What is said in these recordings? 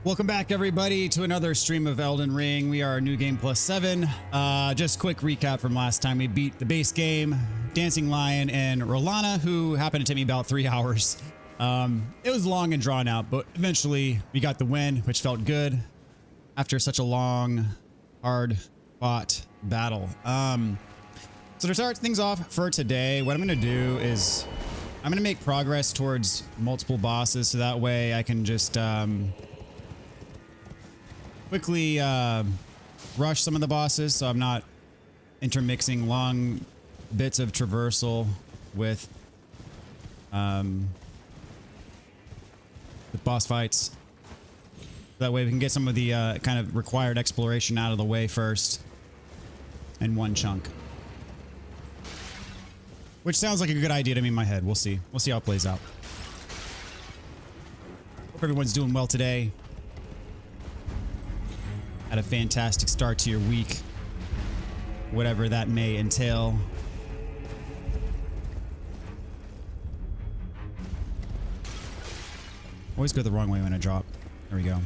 Welcome back, everybody, to another stream of Elden Ring. We are New Game +7. Just quick recap from last time. We beat the base game, Dancing Lion, and Rolana, who happened to take me about 3 hours. It was long and drawn out, but eventually we got the win, which felt good after such a long, hard-fought battle. So to start things off for today, what I'm going to do is I'm going to make progress towards multiple bosses, so that way I can just quickly rush some of the bosses, so I'm not intermixing long bits of traversal with boss fights. That way we can get some of the kind of required exploration out of the way first in one chunk. Which sounds like a good idea to me in my head. We'll see. We'll see how it plays out. Hope everyone's doing well today. Had a fantastic start to your week, whatever that may entail. Always go the wrong way when I drop. There we go.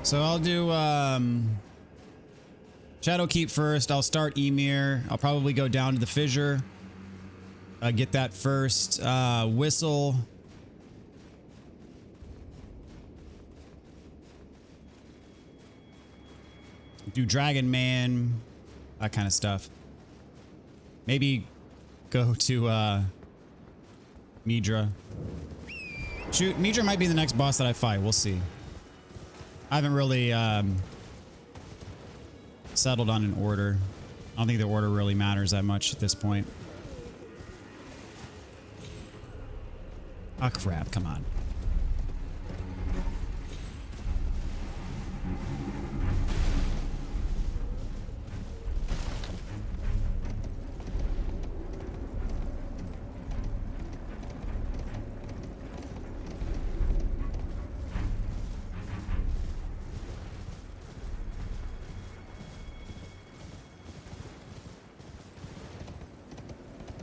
So I'll do Shadowkeep first. I'll start Ymir. I'll probably go down to the fissure. Get that first. Whistle. Do Dragon Man. That kind of stuff. Maybe go to Midra. Shoot, Midra might be the next boss that I fight. We'll see. I haven't really settled on an order. I don't think the order really matters that much at this point. Ah, crap, come on.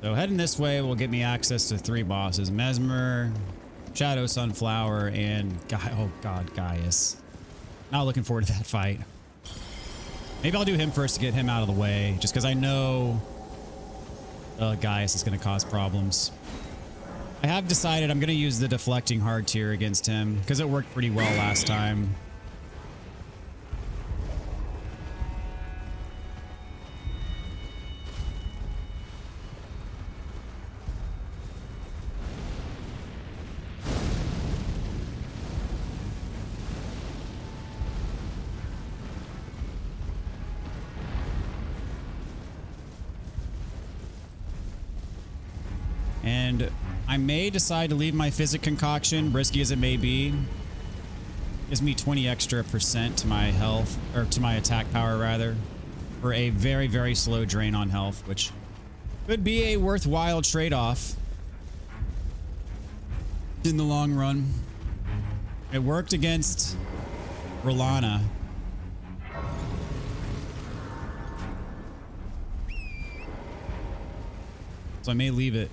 So heading this way will get me access to 3 bosses: Mesmer, Shadow Sunflower, and oh god, Gaius. Not looking forward to that fight. Maybe I'll do him first to get him out of the way, just because I know Gaius is going to cause problems. I have decided I'm going to use the deflecting hard tier against him, because it worked pretty well last time. And I may decide to leave my physic concoction, risky as it may be. Gives me 20 extra % to my health, or to my attack power rather, for a very, very slow drain on health, which could be a worthwhile trade-off in the long run. It worked against Rolana. So I may leave it.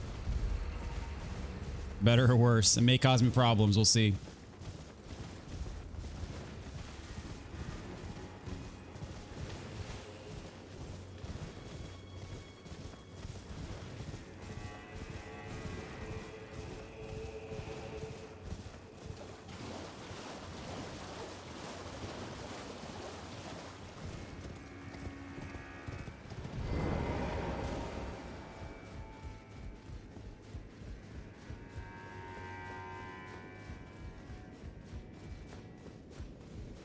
Better or worse. It may cause me problems. We'll see.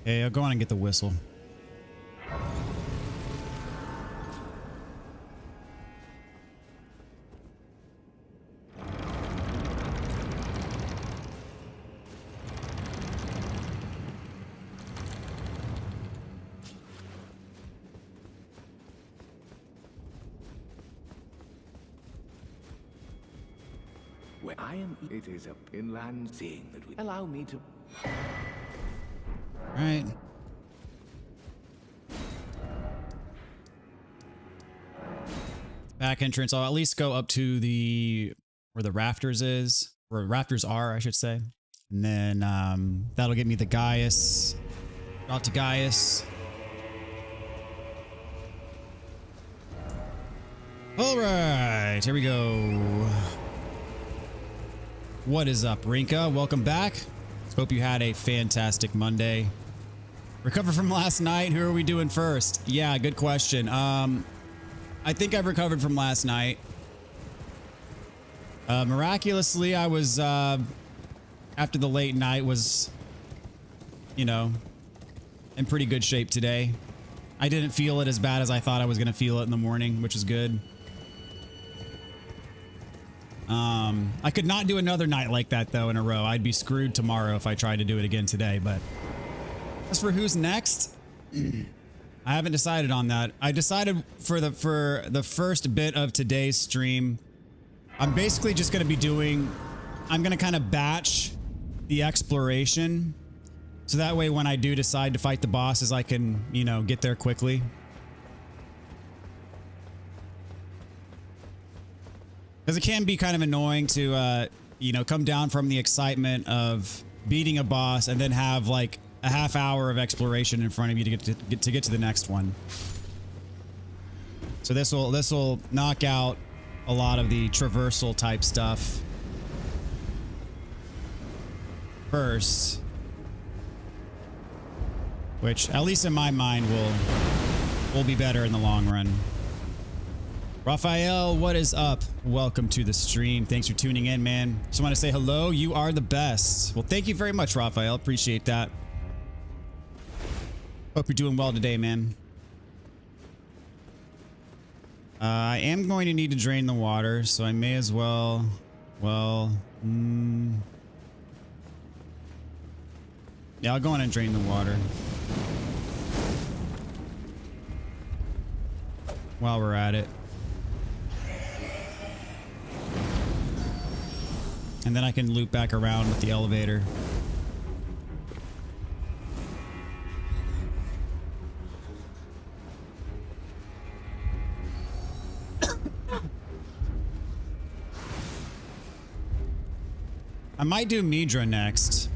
Okay, I'll go on and get the whistle. Where I am, it is up inland, seeing that we allow me to. All right. Back entrance. I'll at least go up to the where the rafters is, where rafters are, I should say. And then that'll get me the Gaius. Drop to Gaius. All right, here we go. What is up, Rinka? Welcome back. Hope you had a fantastic Monday. Recover from last night. Who are we doing first? Yeah, good question. I think I've recovered from last night. Miraculously, I was, after the late night, was, you know, in pretty good shape today. I didn't feel it as bad as I thought I was going to feel it in the morning, which is good. I could not do another night like that, though, in a row. I'd be screwed tomorrow if I tried to do it again today, but as for who's next, I haven't decided on that. I decided for the first bit of today's stream, I'm basically just going to be doing, I'm going to kind of batch the exploration. So that way when I do decide to fight the bosses, I can, you know, get there quickly. Because it can be kind of annoying to, you know, come down from the excitement of beating a boss and then have like a half hour of exploration in front of you to get to the next one. So this will knock out a lot of the traversal type stuff first, which at least in my mind will be better in the long run. Raphael, what is up? Welcome to the stream. Thanks for tuning in, man. Just want to say hello. You are the best. Well, thank you very much, Raphael. Appreciate that. Hope you're doing well today, man. I am going to need to drain the water, so I may as well, yeah, I'll go in and drain the water while we're at it. And then I can loop back around with the elevator. I might do Midra next.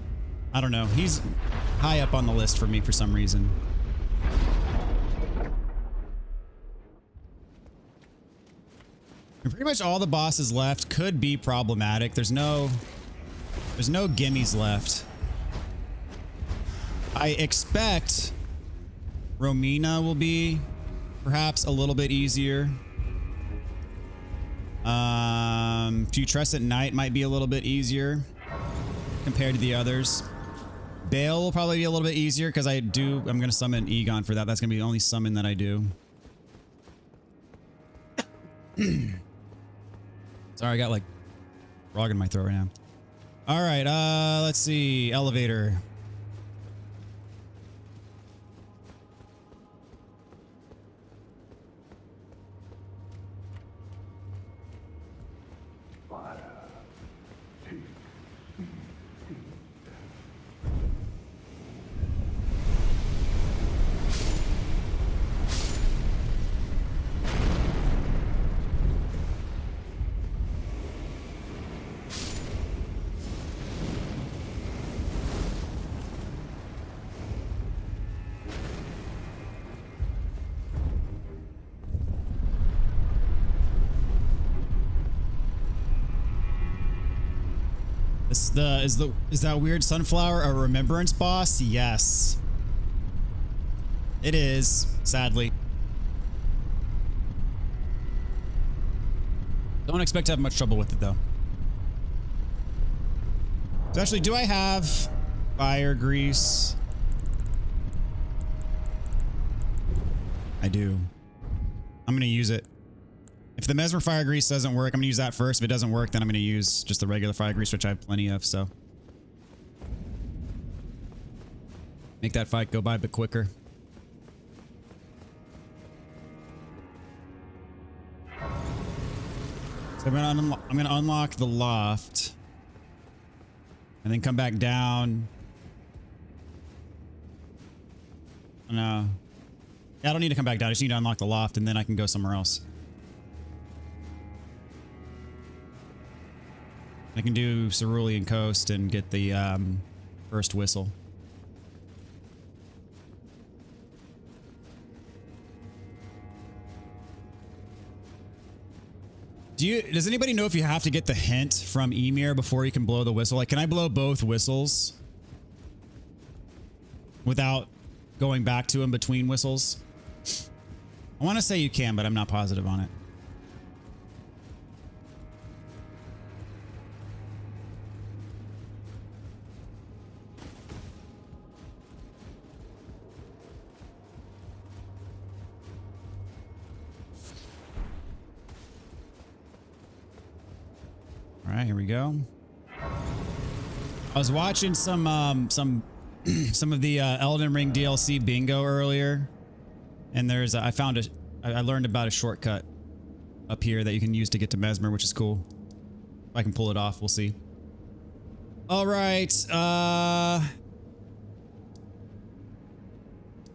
I don't know. He's high up on the list for me for some reason. And pretty much all the bosses left could be problematic. There's no gimmies left. I expect Romina will be perhaps a little bit easier. Putrescent Knight might be a little bit easier compared to the others. Bale will probably be a little bit easier because I'm going to summon Egon for that. That's going to be the only summon that I do. Sorry, I got like frog in my throat right now. All right, let's see. Elevator. Is that weird sunflower a remembrance boss? Yes. It is, sadly. Don't expect to have much trouble with it though. So actually, do I have fire grease? I do. I'm gonna use it. If the Mesmer fire grease doesn't work, I'm gonna use that first. If it doesn't work, then I'm gonna use just the regular fire grease, which I have plenty of, so. Make that fight go by a bit quicker. So I'm gonna unlock the loft and then come back down. No. Yeah, I don't need to come back down. I just need to unlock the loft and then I can go somewhere else. I can do Cerulean Coast and get the first whistle. Does anybody know if you have to get the hint from Emir before you can blow the whistle? Like, can I blow both whistles without going back to him between whistles? I want to say you can, but I'm not positive on it. All right, here we go. I was watching some of the Elden Ring DLC bingo earlier, and there's I learned about a shortcut up here that you can use to get to Mesmer, which is cool. If I can pull it off, we'll see. All right,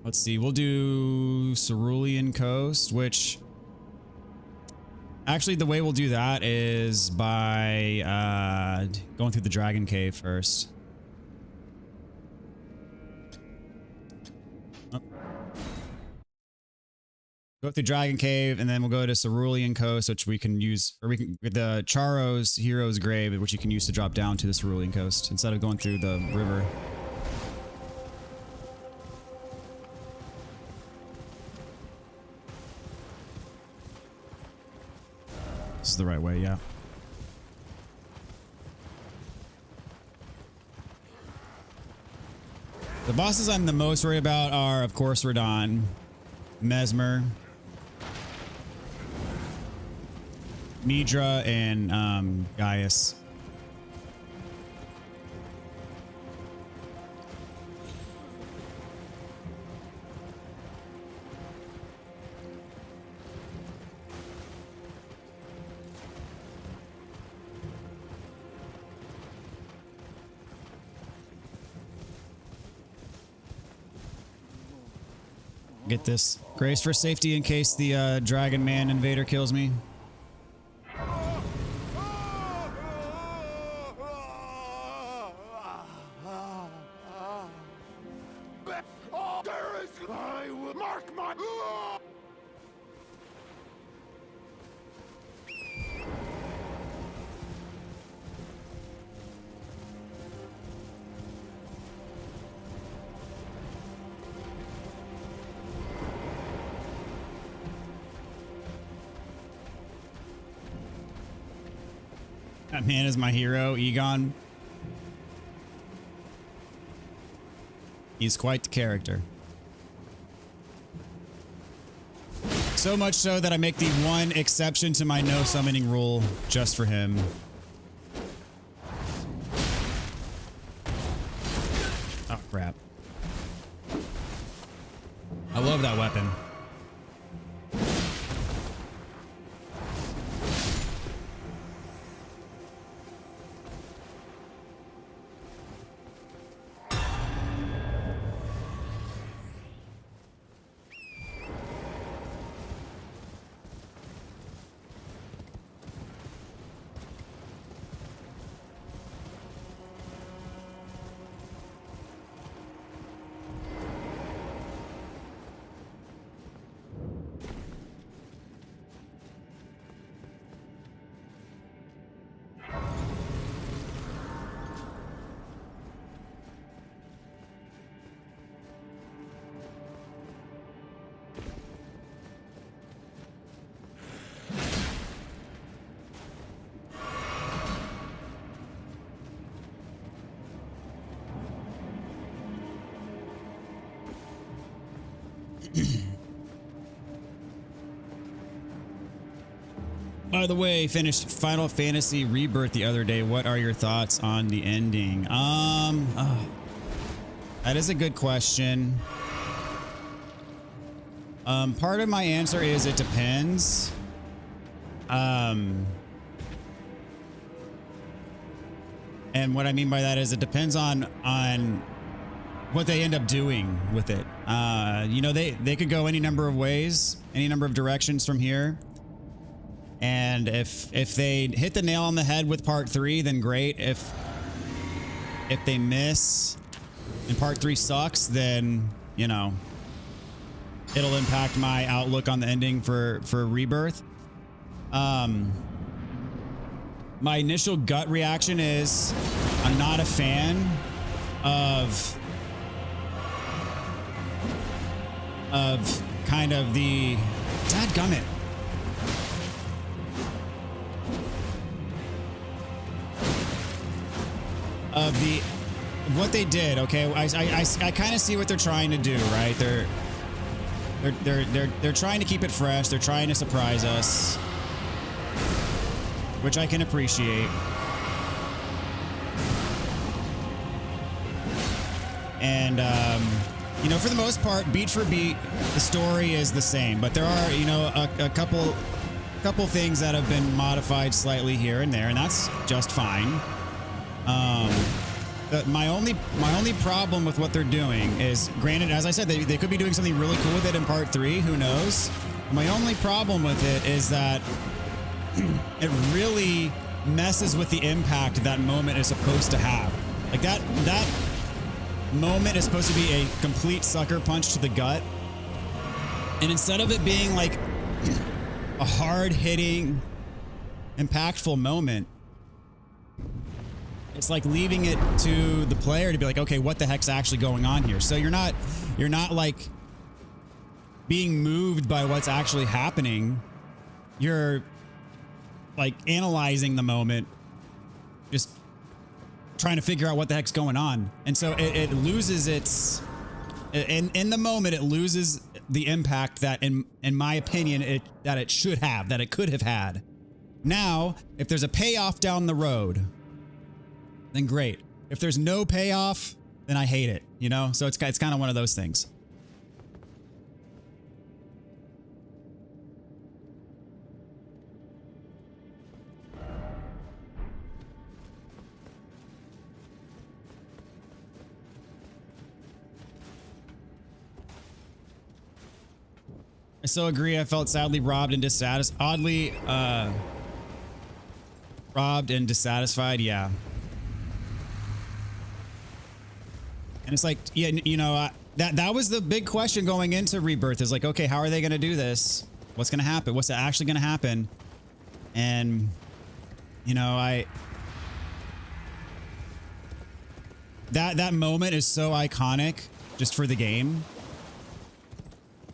let's see. We'll do Cerulean Coast, which actually the way we'll do that is by going through the Dragon Cave first. Go through Dragon Cave, and then we'll go to Cerulean Coast, which we can use, or we can get the Charo's Hero's Grave, which you can use to drop down to the Cerulean Coast instead of going through the river. This is the right way, yeah. The bosses I'm the most worried about are, of course, Radahn, Mesmer, Midra, and Gaius. Get this grace for safety in case the Dragon Man invader kills me. I will mark my. That man is my hero, Egon. He's quite the character. So much so that I make the one exception to my no summoning rule just for him. Oh, crap. I love that weapon. By the way, finished Final Fantasy Rebirth the other day. What are your thoughts on the ending? That is a good question. Part of my answer is it depends. And what I mean by that is it depends on what they end up doing with it. You know, they could go any number of ways, any number of directions from here. And if they hit the nail on the head with part 3, then great. If they miss and part 3 sucks, then, you know, it'll impact my outlook on the ending for Rebirth. My initial gut reaction is I'm not a fan of kind of the dadgummit. Of what they did. Okay, I kind of see what they're trying to do, right? They're trying to keep it fresh. They're trying to surprise us, which I can appreciate. And you know, for the most part, beat for beat, the story is the same, but there are, you know, a couple things that have been modified slightly here and there, and that's just fine. My only problem with what they're doing is, granted, as I said, they could be doing something really cool with it in part 3. Who knows? My only problem with it is that it really messes with the impact that moment is supposed to have. Like that moment is supposed to be a complete sucker punch to the gut, and instead of it being like a hard-hitting, impactful moment, it's like leaving it to the player to be like, okay, what the heck's actually going on here? So you're not like being moved by what's actually happening. You're like analyzing the moment, just trying to figure out what the heck's going on. And so it loses its, in the moment, it loses the impact that, in my opinion, it should have, that it could have had. Now, if there's a payoff down the road, then great. If there's no payoff, then I hate it, you know? So it's kind of one of those things. I so agree. I felt sadly robbed and dissatisfied. Robbed and dissatisfied. Yeah. And it's like, yeah, you know, that was the big question going into Rebirth, is like, okay, how are they going to do this? What's going to happen? What's actually going to happen? And, you know, that moment is so iconic just for the game.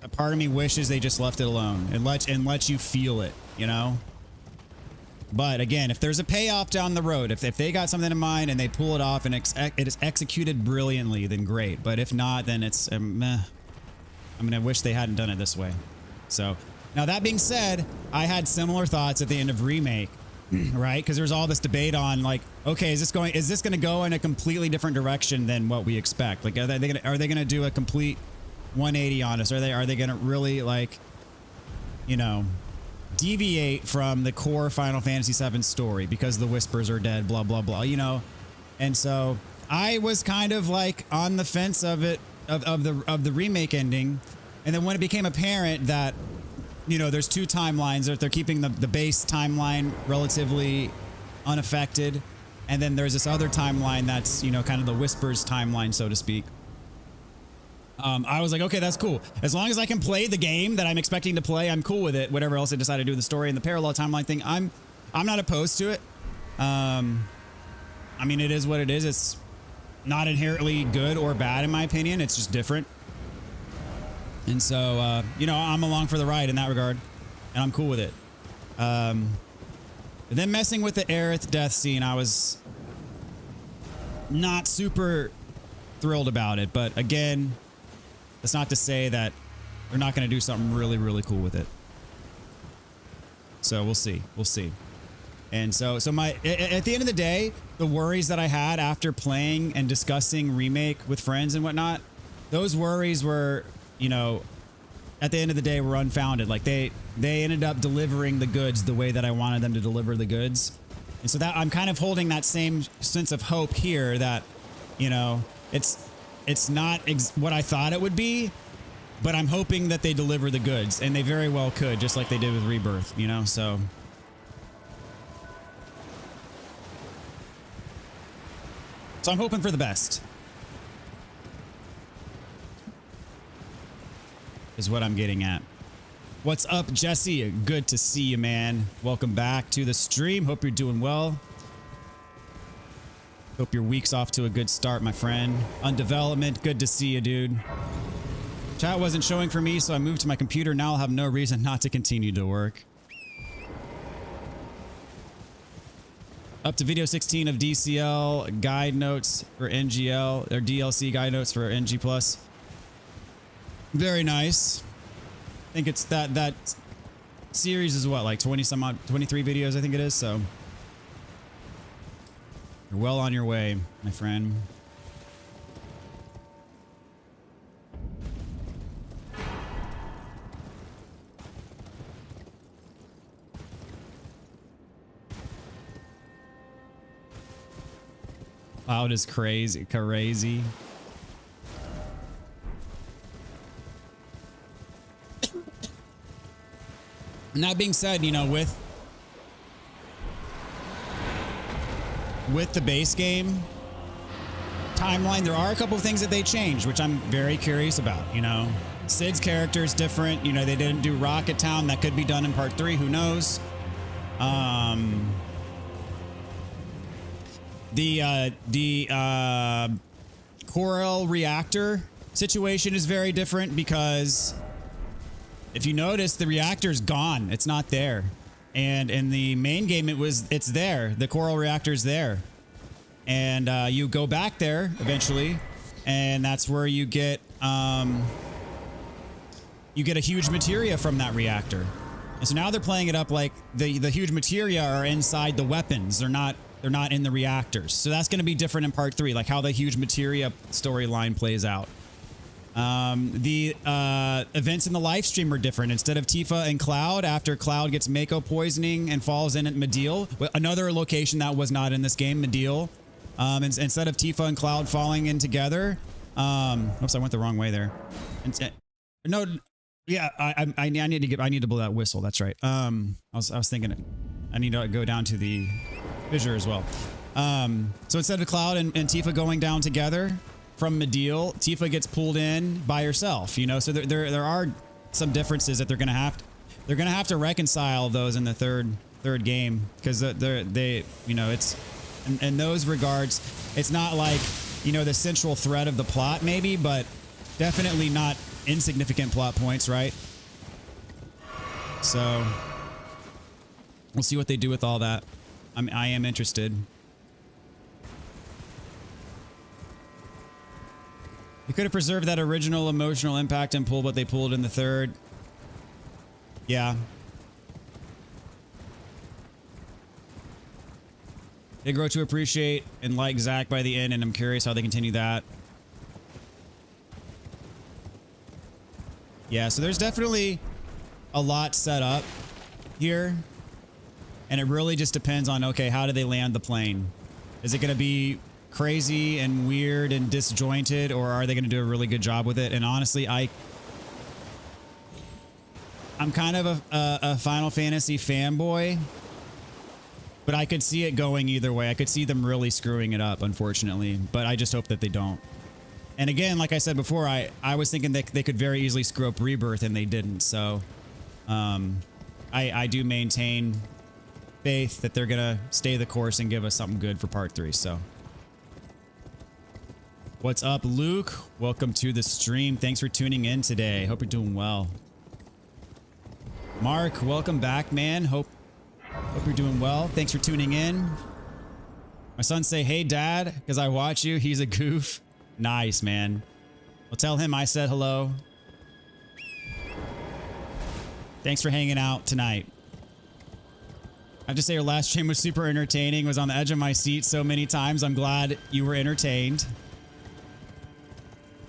A part of me wishes they just left it alone and let you feel it, you know? But again, if there's a payoff down the road, if they got something in mind and they pull it off and it is executed brilliantly, then great. But if not, then it's meh. I mean, I wish they hadn't done it this way. So now that being said, I had similar thoughts at the end of Remake, right? Because there's all this debate on like, okay, is this going to go in a completely different direction than what we expect? Like, are they gonna do a complete 180 on us? Are they gonna really, like, you know, deviate from the core Final Fantasy VII story because the Whispers are dead, blah blah blah, you know? And so I was kind of like on the fence of it, of the remake ending, and then when it became apparent that, you know, there's 2 timelines, that they're keeping the base timeline relatively unaffected, and then there's this other timeline that's, you know, kind of the Whispers timeline, so to speak. I was like, okay, that's cool. As long as I can play the game that I'm expecting to play, I'm cool with it. Whatever else I decide to do with the story and the parallel timeline thing, I'm not opposed to it. I mean, it is what it is. It's not inherently good or bad in my opinion. It's just different. And so, you know, I'm along for the ride in that regard, and I'm cool with it. And then messing with the Aerith death scene, I was not super thrilled about it. But again, that's not to say that they're not going to do something really, really cool with it. So we'll see. We'll see. And so at the end of the day, the worries that I had after playing and discussing Remake with friends and whatnot, those worries were, you know, at the end of the day were unfounded. Like they ended up delivering the goods the way that I wanted them to deliver the goods. And so that I'm kind of holding that same sense of hope here that, you know, it's not what I thought it would be, but I'm hoping that they deliver the goods, and they very well could, just like they did with Rebirth, you know, so. So I'm hoping for the best. Is what I'm getting at. What's up, Jesse? Good to see you, man. Welcome back to the stream. Hope you're doing well. Hope your week's off to a good start, my friend. On development, good to see you, dude. Chat wasn't showing for me, so I moved to my computer. Now I'll have no reason not to continue to work. Up to video 16 of DCL guide notes for NGL, or DLC guide notes for NG+. Very nice. I think it's that series is what, like 20 some odd, 23 videos I think it is, so you're well on your way, my friend. Cloud is crazy. And that being said, you know, with the base game timeline, there are a couple of things that they changed, which I'm very curious about. You know, Sid's character is different. You know, they didn't do Rocket Town. That could be done in part 3. Who knows? The Coral reactor situation is very different because if you notice, the reactor's gone. It's not there. And in the main game, it's there. The Coral reactor's there. And you go back there eventually, and that's where you get a huge materia from that reactor. And so now they're playing it up like the huge materia are inside the weapons. They're not in the reactors. So that's going to be different in part 3, like how the huge materia storyline plays out. The events in the live stream are different. Instead of Tifa and Cloud, after Cloud gets Mako poisoning and falls in at Mideel, another location that was not in this game, Mideel. Instead of Tifa and Cloud falling in together, oops, I went the wrong way there. No, yeah, I need to blow that whistle. That's right. I was thinking I need to go down to the fissure as well. So instead of Cloud and Tifa going down together from Mideel, Tifa gets pulled in by herself, you know, so there are some differences that they're going to have to reconcile those in the third game, because they you know, it's in those regards, it's not like, you know, the central thread of the plot maybe, but definitely not insignificant plot points, right? So we'll see what they do with all that. I am interested. You could have preserved that original emotional impact and pull what they pulled in the third. Yeah. They grow to appreciate and like Zack by the end, and I'm curious how they continue that. Yeah, so there's definitely a lot set up here. And it really just depends on, okay, how do they land the plane? Is it going to be crazy and weird and disjointed, or are they going to do a really good job with it? And honestly, I'm kind of a Final Fantasy fanboy, but I could see it going either way. I could see them really screwing it up, unfortunately, but I just hope that they don't. And again, like I said before, I was thinking that they could very easily screw up Rebirth, and they didn't. So I do maintain faith that they're gonna stay the course and give us something good for part 3. So what's up, Luke? Welcome to the stream. Thanks for tuning in today. Hope you're doing well. Mark, welcome back, man. Hope you're doing well. Thanks for tuning in. My son say, hey dad, because I watch you. He's a goof. Nice, man. Well, tell him I said hello. Thanks for hanging out tonight. I have to say, your last stream was super entertaining. Was on the edge of my seat so many times. I'm glad you were entertained.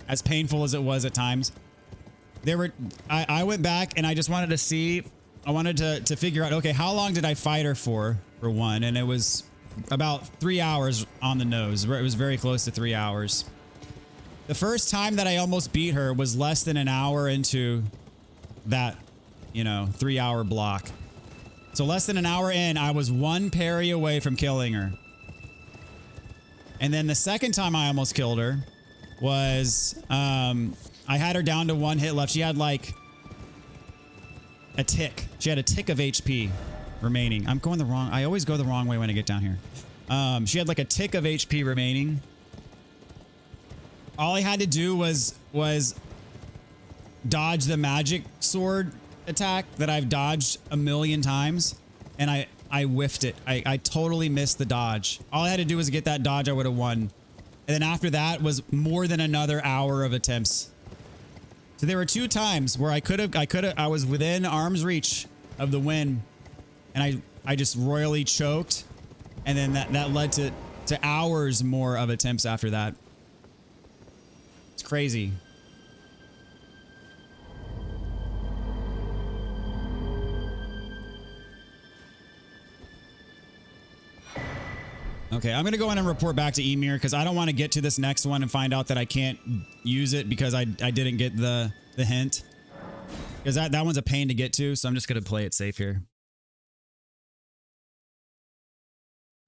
As painful as it was at times. I went back and I just wanted to see, I wanted to figure out, okay, how long did I fight her for, for one, and it was about 3 hours on the nose. It was very close to 3 hours. The first time that I almost beat her was less than an hour into that, you know, 3 hour block. So less than an hour in, I was one parry away from killing her. And then the second time I almost killed her was, I had her down to 1 hit left. She had like a tick. She had a tick of HP remaining. I'm going the wrong, I always go the wrong way when I get down here. She had like a tick of HP remaining. All I had to do was dodge the magic sword attack that I've dodged a million times, and I whiffed it. I totally missed the dodge. All I had to do was get that dodge, I would have won. And then after that was more than another hour of attempts. So there were 2 times where I was within arm's reach of the win, and I just royally choked, and then that led to hours more of attempts after that. It's crazy. Okay, I'm gonna go in and report back to Emir because I don't want to get to this next one and find out that I can't use it because I didn't get the hint. Because that one's a pain to get to, so I'm just gonna play it safe here.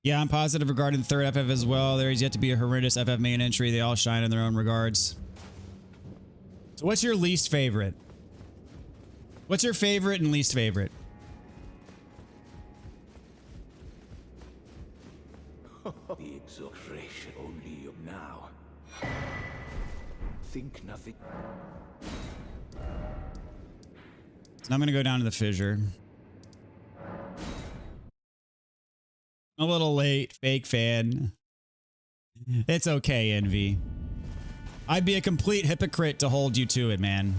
Yeah, I'm positive regarding the third FF as well. There is yet to be a horrendous FF main entry. They all shine in their own regards. So what's your least favorite? What's your favorite and least favorite? The exultation only of now. Think nothing. So I'm going to go down to the fissure. A little late, fake fan. It's okay, Envy. I'd be a complete hypocrite to hold you to it, man.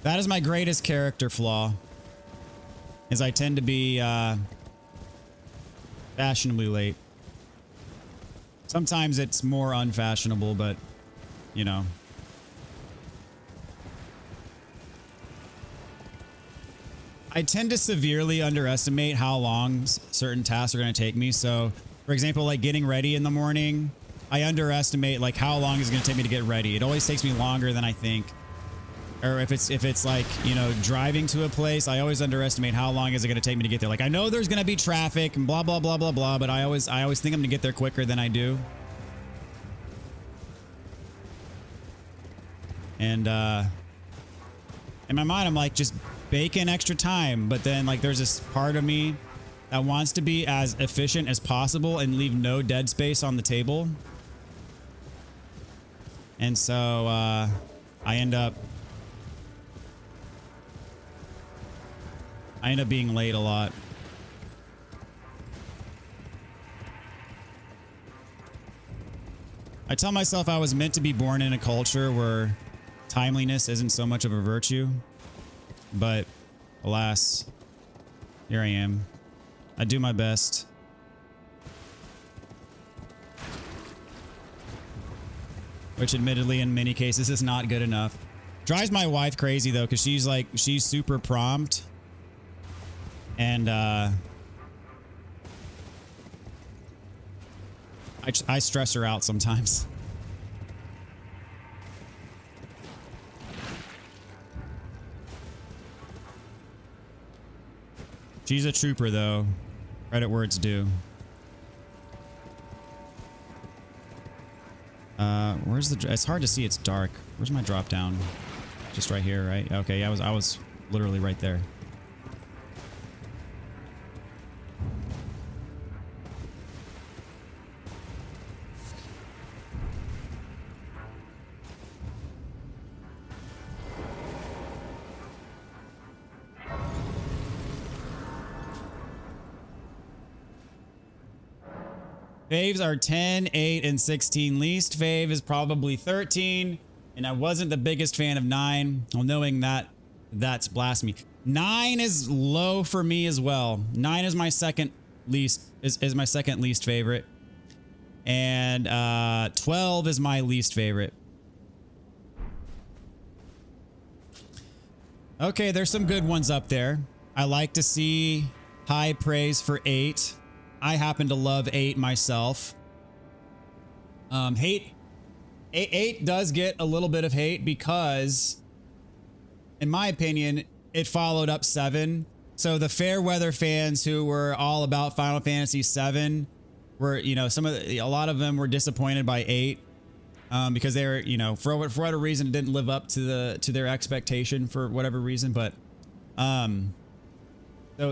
That is my greatest character flaw. Is I tend to be fashionably late. Sometimes it's more unfashionable, but you know. I tend to severely underestimate how long certain tasks are going to take me. So, for example, like getting ready in the morning, I underestimate like how long it's going to take me to get ready. It always takes me longer than I think. Or if it's like, you know, driving to a place, I always underestimate how long is it going to take me to get there. Like I know there's going to be traffic and blah blah blah blah blah, but I always think I'm going to get there quicker than I do. And in my mind I'm like just bake in extra time, but then like there's this part of me that wants to be as efficient as possible and leave no dead space on the table. And so I end up being late a lot. I tell myself I was meant to be born in a culture where timeliness isn't so much of a virtue, but alas, here I am. I do my best. Which admittedly in many cases is not good enough. Drives my wife crazy though, because she's super prompt. And I stress her out sometimes. She's a trooper though. Credit where it's due. Where's the? It's hard to see. It's dark. Where's my drop down? Just right here, right? Okay, yeah, I was literally right there. Faves are 10, 8, and 16. Least fave is probably 13. And I wasn't the biggest fan of 9. Well, knowing that, that's blasphemy. 9 is low for me as well. 9 is my second least, is my second least favorite. And 12 is my least favorite. Okay, there's some good ones up there. I like to see high praise for 8. I happen to love 8 myself. Hate 8 does get a little bit of hate because, in my opinion, it followed up 7. So the fair weather fans who were all about Final Fantasy 7 were, you know, a lot of them were disappointed by 8 because they were, you know, for whatever reason, it didn't live up to their expectation for whatever reason. But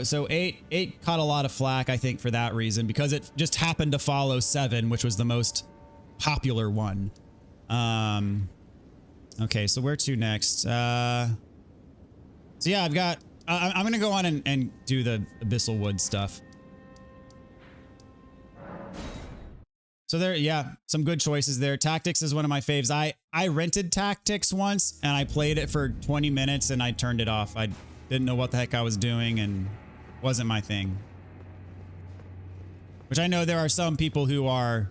so 8 caught a lot of flack, I think, for that reason, because it just happened to follow 7, which was the most popular one. Okay, so where to next? So yeah, I've got. I'm gonna go on and do the Abyssal Wood stuff. So there, yeah, some good choices there. Tactics is one of my faves. I rented Tactics once and I played it for 20 minutes and I turned it off. I didn't know what the heck I was doing and wasn't my thing. Which I know there are some people who are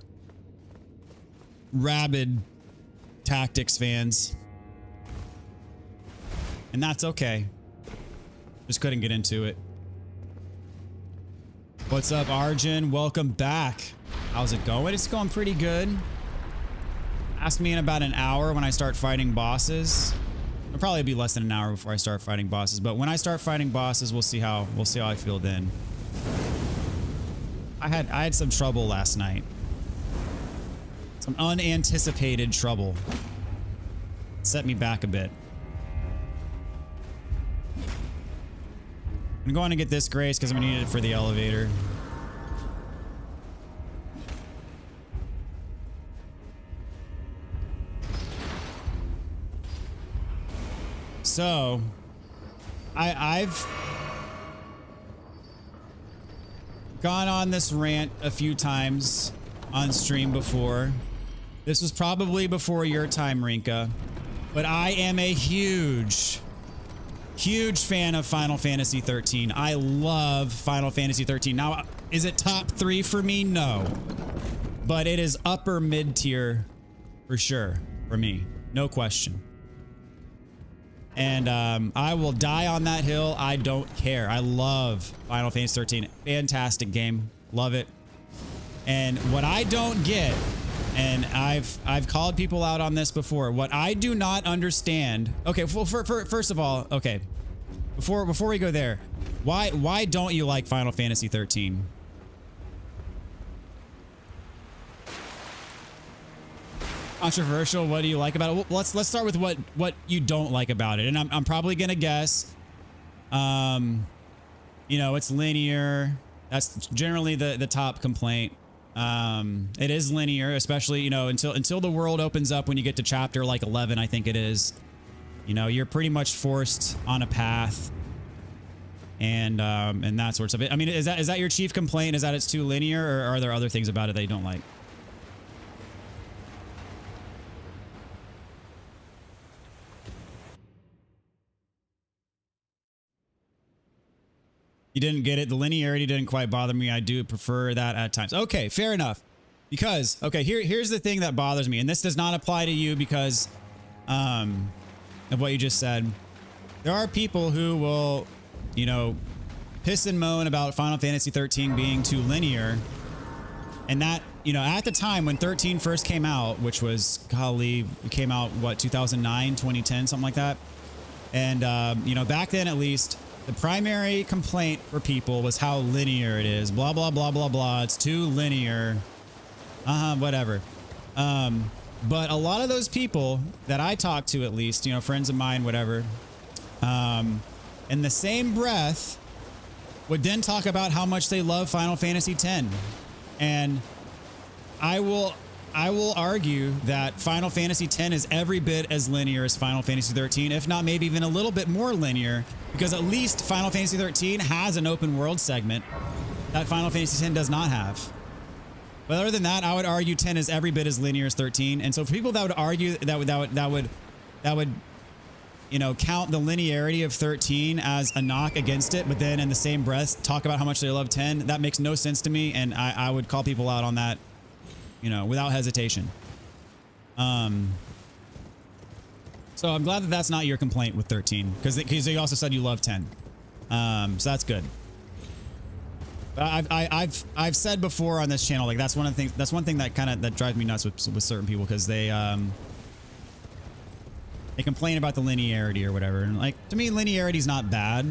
rabid Tactics fans. And that's okay. Just couldn't get into it. What's up, Arjun? Welcome back. How's it going? It's going pretty good. Ask me in about an hour when I start fighting bosses. It'll probably be less than an hour before I start fighting bosses, but when I start fighting bosses, we'll see how I feel then. I had some trouble last night. Some unanticipated trouble. It set me back a bit. I'm going to get this grace because I'm going to need it for the elevator. So, I've gone on this rant a few times on stream before. This was probably before your time, Rinka. But I am a huge fan of Final Fantasy 13. I love Final Fantasy 13. Now, is it top 3 for me? No. But it is upper mid-tier for sure for me. No question. And I will die on that hill. I don't care. I love Final Fantasy 13. Fantastic game. Love it. And what I don't get, and I've called people out on this before, what I do not understand. Okay, well, first of all, okay, before we go there, why don't you like Final Fantasy 13? Controversial. What do you like about it? Well, let's start with what you don't like about it, and I'm probably gonna guess. You know, it's linear. That's generally the top complaint. It is linear, especially, you know, until the world opens up when you get to chapter like 11, I think it is. You know, you're pretty much forced on a path, and that sorts of it. I mean, is that your chief complaint? Is that it's too linear, or are there other things about it that you don't like? You didn't get it. The linearity didn't quite bother me. I do prefer that at times. Okay, fair enough. Because, okay, here's the thing that bothers me, and this does not apply to you because of what you just said. There are people who will, you know, piss and moan about Final Fantasy 13 being too linear. And that, you know, at the time when 13 first came out, which was, golly, it came out, what, 2009, 2010, something like that. And, you know, back then at least, the primary complaint for people was how linear it is. Blah, blah, blah, blah, blah. It's too linear. Whatever. But a lot of those people that I talk to, at least, you know, friends of mine, whatever, in the same breath would then talk about how much they love Final Fantasy X. And I will argue that Final Fantasy X is every bit as linear as Final Fantasy 13, if not maybe even a little bit more linear, because at least Final Fantasy 13 has an open world segment that Final Fantasy X does not have. But other than that, I would argue 10 is every bit as linear as 13. And so for people that would argue that would, you know, count the linearity of 13 as a knock against it, but then in the same breath talk about how much they love 10, that makes no sense to me, and I would call people out on that, you know, without hesitation. So I'm glad that that's not your complaint with 13, because you also said you love 10. So that's good. I've said before on this channel, like that's one thing that drives me nuts with certain people, because they complain about the linearity or whatever, and like, to me, linearity is not bad.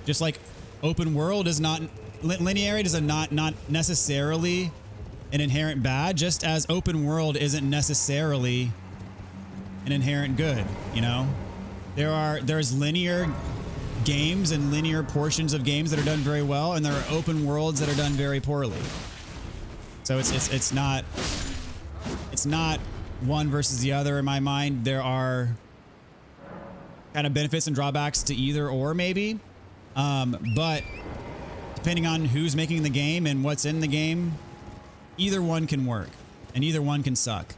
Just like open world is not, linearity is not necessarily an inherent bad, just as open world isn't necessarily an inherent good. You know, there's linear games and linear portions of games that are done very well, and there are open worlds that are done very poorly. So it's not one versus the other in my mind. There are kind of benefits and drawbacks to either or, maybe, but depending on who's making the game and what's in the game, either one can work and either one can suck.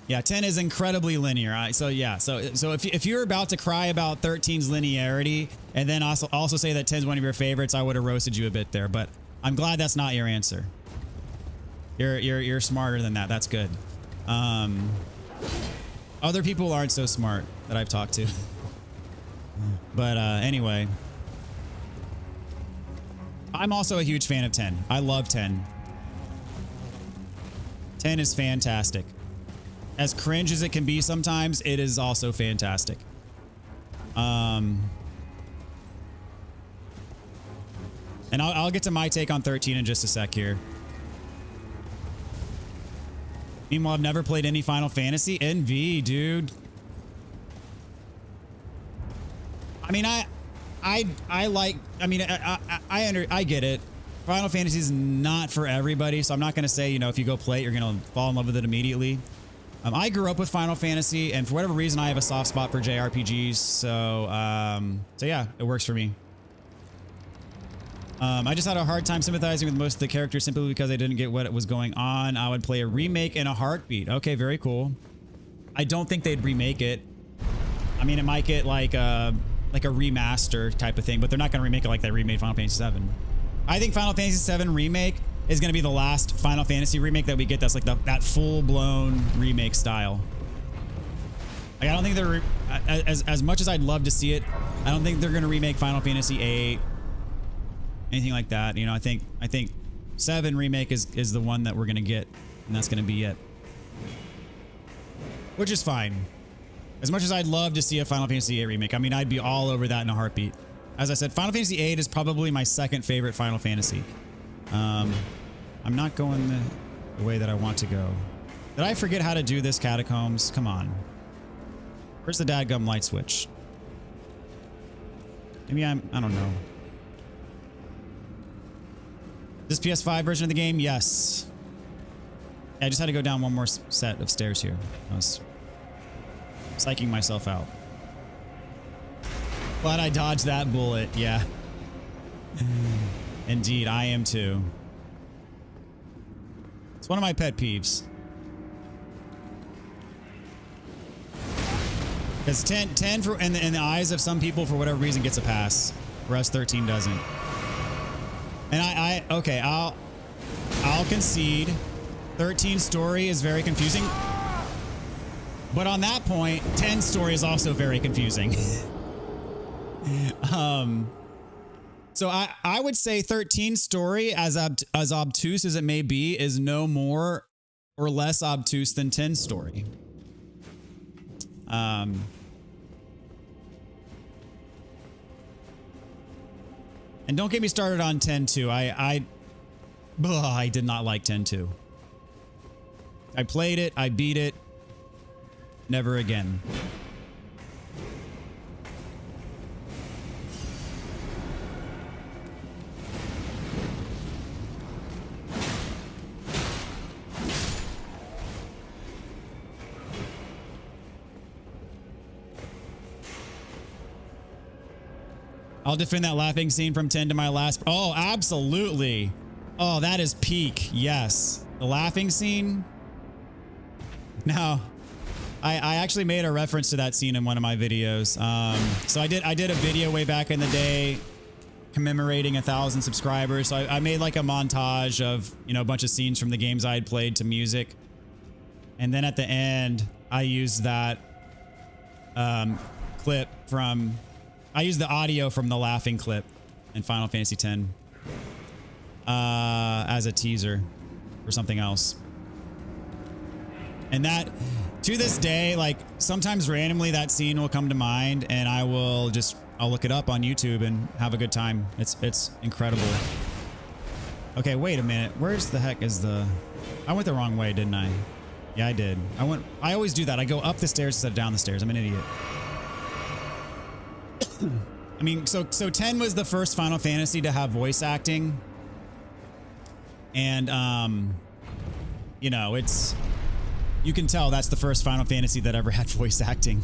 Yeah, 10 is incredibly linear. So yeah, so if you're about to cry about 13's linearity and then also say that 10 is one of your favorites, I would have roasted you a bit there. But I'm glad that's not your answer. You're smarter than that. That's good. Other people aren't so smart that I've talked to. But anyway, I'm also a huge fan of 10. I love 10. 10 is fantastic. As cringe as it can be sometimes, it is also fantastic. And I'll get to my take on 13 in just a sec here. Meanwhile, I've never played any Final Fantasy. NV, dude. I mean, I get it. Final Fantasy is not for everybody, so I'm not going to say, you know, if you go play it, you're going to fall in love with it immediately. I grew up with Final Fantasy, and for whatever reason, I have a soft spot for JRPGs. So yeah, it works for me. I just had a hard time sympathizing with most of the characters simply because I didn't get what was going on. I would play a remake in a heartbeat. Okay, very cool. I don't think they'd remake it. I mean, it might get like a remaster type of thing, but they're not going to remake it like they remade Final Fantasy VII. I think Final Fantasy VII Remake is going to be the last Final Fantasy remake that we get that's like that full-blown remake style. Like, I don't think they're as much as I'd love to see it, I don't think they're going to remake Final Fantasy VIII, anything like that. You know, I think 7 Remake is the one that we're going to get, and that's going to be it. Which is fine. As much as I'd love to see a Final Fantasy VIII remake, I mean, I'd be all over that in a heartbeat. As I said, Final Fantasy VIII is probably my second favorite Final Fantasy. I'm not going the way that I want to go. Did I forget how to do this, Catacombs? Come on. Where's the dadgum light switch? Maybe I don't know. This PS5 version of the game? Yes. Yeah, I just had to go down one more set of stairs here. I was psyching myself out. Glad I dodged that bullet. Yeah. Indeed, I am too. It's one of my pet peeves. Because 10 for in the eyes of some people, for whatever reason, gets a pass, whereas 13 doesn't. And okay, I'll concede. 13 story is very confusing. But on that point, 10 story is also very confusing. So I would say 13 story, as obtuse as it may be, is no more or less obtuse than 10 story. And don't get me started on 10-2. I did not like 10-2. I played it. I beat it. Never again. I'll defend that laughing scene from 10 to my last. Oh, absolutely. Oh, that is peak. Yes. The laughing scene. Now, I actually made a reference to that scene in one of my videos. So I did a video way back in the day commemorating 1,000 subscribers. So I made like a montage of, you know, a bunch of scenes from the games I had played to music. And then at the end, I used that clip from, I used the audio from the laughing clip in Final Fantasy X as a teaser for something else. And that, to this day, like sometimes randomly that scene will come to mind and I'll look it up on YouTube and have a good time. It's incredible. Okay, wait a minute. Where's the heck is the... I went the wrong way, didn't I? Yeah, I did. I always do that. I go up the stairs instead of down the stairs. I'm an idiot. I mean, so 10 was the first Final Fantasy to have voice acting. And, you know, you can tell that's the first Final Fantasy that ever had voice acting.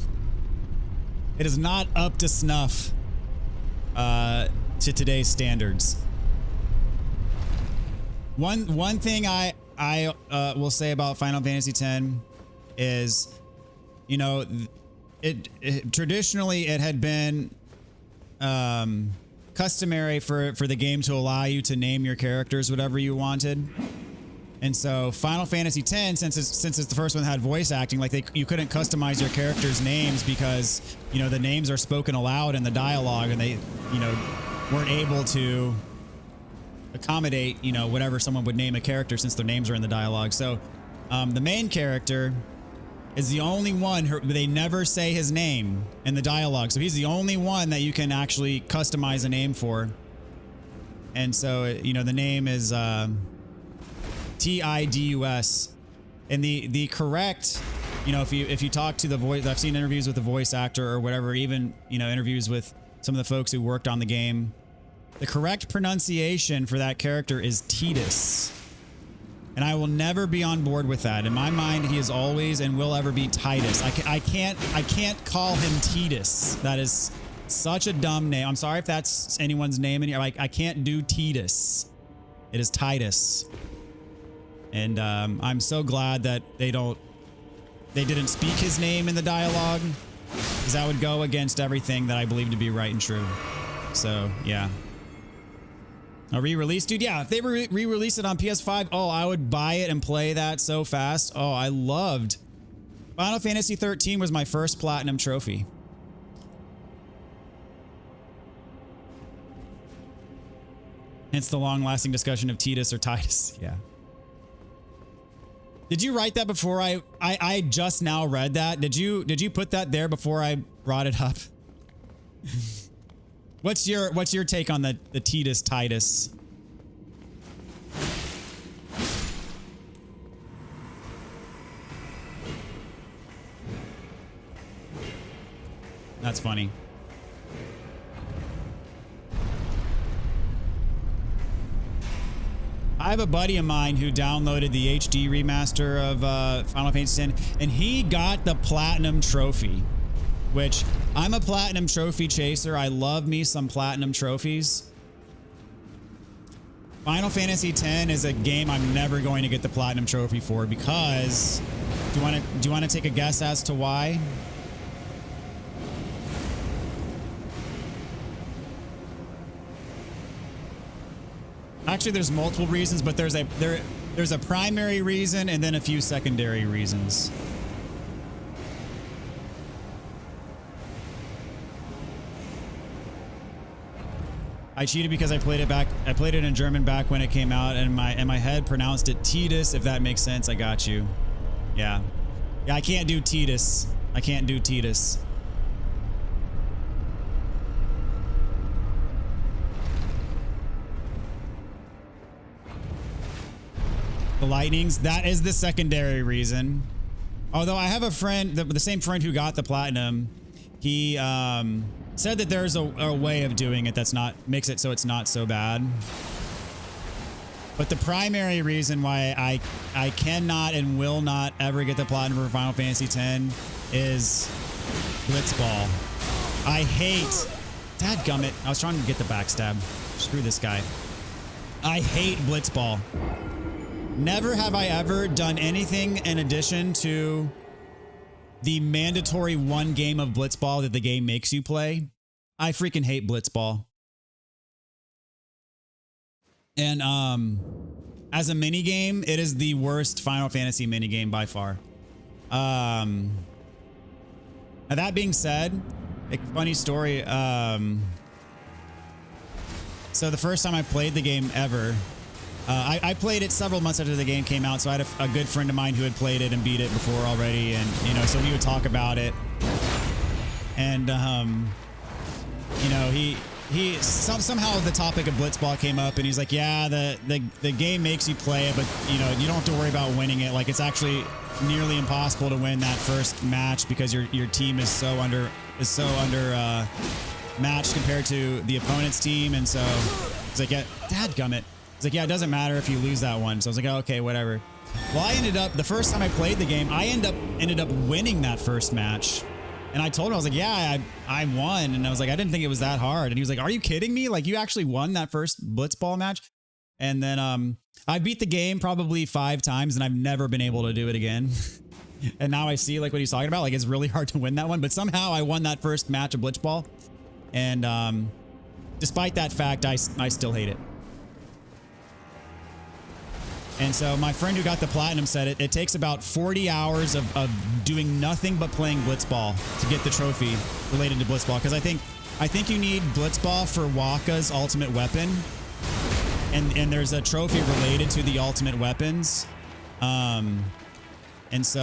It is not up to snuff to today's standards. One thing I will say about Final Fantasy X is, you know, traditionally it had been customary for the game to allow you to name your characters whatever you wanted. And so Final Fantasy X, since it's the first one that had voice acting, like you couldn't customize your characters' names because, you know, the names are spoken aloud in the dialogue and they, you know, weren't able to accommodate, you know, whatever someone would name a character since their names are in the dialogue. So the main character is the only one they never say his name in the dialogue. So he's the only one that you can actually customize a name for. And so, you know, the name is Tidus, and the correct, you know, if you talk to the voice, I've seen interviews with the voice actor or whatever, even, you know, interviews with some of the folks who worked on the game. The correct pronunciation for that character is Tidus. And I will never be on board with that. In my mind, he is always and will ever be Titus. I can't call him Tidus. That is such a dumb name. I'm sorry if that's anyone's name in here. Like, I can't do Tidus. It is Titus. And I'm so glad that they didn't speak his name in the dialogue, because that would go against everything that I believe to be right and true. So yeah. A re-release, dude. Yeah, if they re-release it on PS5, oh, I would buy it and play that so fast. Oh, I loved Final Fantasy 13 was my first platinum trophy. Hence the long-lasting discussion of Tidus or Titus. Yeah. Did you write that before I just now read that? Did you put that there before I brought it up? What's your take on the Tidus Titus? That's funny. I have a buddy of mine who downloaded the HD remaster of Final Fantasy X, and he got the platinum trophy, which I'm a platinum trophy chaser. I love me some platinum trophies. Final Fantasy X is a game I'm never going to get the platinum trophy for because, do you want to take a guess as to why? Actually, there's multiple reasons, but there's a primary reason and then a few secondary reasons. I cheated because I played it in German back when it came out, and my head pronounced it Tidus, if that makes sense. I got you. Yeah. Yeah, I can't do Tidus. I can't do Tidus. The lightnings, that is the secondary reason. Although I have a friend, the same friend who got the platinum, he said that there's a way of doing it that's makes it so it's not so bad. But the primary reason why I cannot and will not ever get the platinum for Final Fantasy X is Blitzball. I hate, dadgummit, I was trying to get the backstab. Screw this guy. I hate Blitzball. Never have I ever done anything in addition to the mandatory one game of Blitzball that the game makes you play. I freaking hate Blitzball. And as a minigame, it is the worst Final Fantasy minigame by far. Now that being said, a funny story. So the first time I played the game ever, I played it several months after the game came out. So I had a good friend of mine who had played it and beat it before already. And, you know, so we would talk about it. And, you know, somehow the topic of Blitzball came up and he's like, yeah, the game makes you play it, but you know, you don't have to worry about winning it. Like it's actually nearly impossible to win that first match because your team is so under matched compared to the opponent's team. And so it's like, yeah, dadgummit. It's like, yeah, it doesn't matter if you lose that one. So I was like, oh, okay, whatever. Well, I ended up, the first time I played the game, I ended up winning that first match. And I told him, I was like, yeah, I won. And I was like, I didn't think it was that hard. And he was like, are you kidding me? Like, you actually won that first Blitzball match? And then I beat the game probably 5 times and I've never been able to do it again. And now I see like what he's talking about. Like, it's really hard to win that one. But somehow I won that first match of Blitzball. And despite that fact, I still hate it. And so my friend who got the platinum said it takes about 40 hours of doing nothing but playing Blitzball to get the trophy related to Blitzball. Because I think you need Blitzball for Waka's ultimate weapon. And there's a trophy related to the ultimate weapons. And so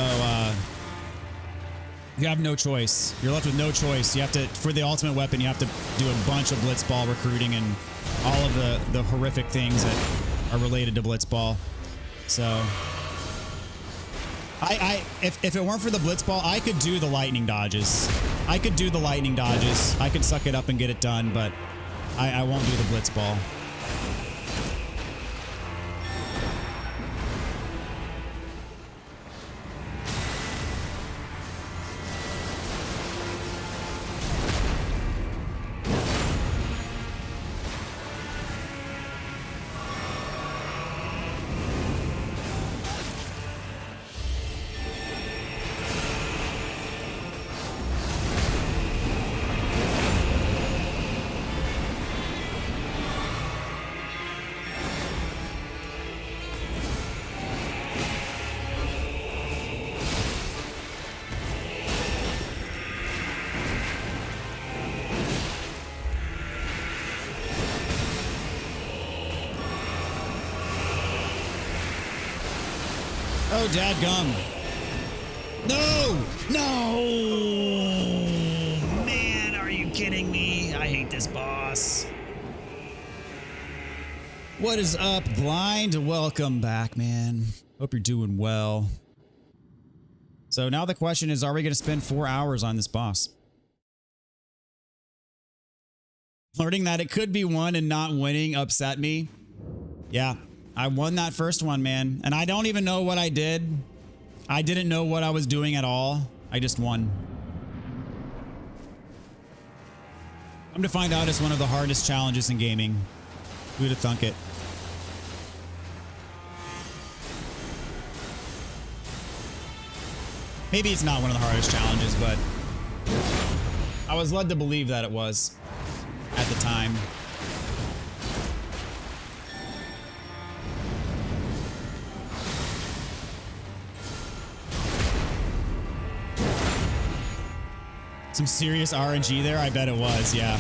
you have no choice. You're left with no choice. You have to, for the ultimate weapon, you have to do a bunch of Blitzball recruiting and all of the horrific things that are related to Blitzball. So if it weren't for the Blitzball, I could do the lightning dodges. I could suck it up and get it done, but I won't do the Blitzball. Oh, dadgum. No! Man, are you kidding me? I hate this boss. What is up, Blind? Welcome back, man. Hope you're doing well. So now the question is, are we going to spend 4 hours on this boss? Learning that it could be won and not winning upset me. Yeah. I won that first one, man. And I don't even know what I did. I didn't know what I was doing at all. I just won. I'm to find out it's one of the hardest challenges in gaming. Who'd have thunk it? Maybe it's not one of the hardest challenges, but I was led to believe that it was at the time. Some serious RNG there? I bet it was, yeah.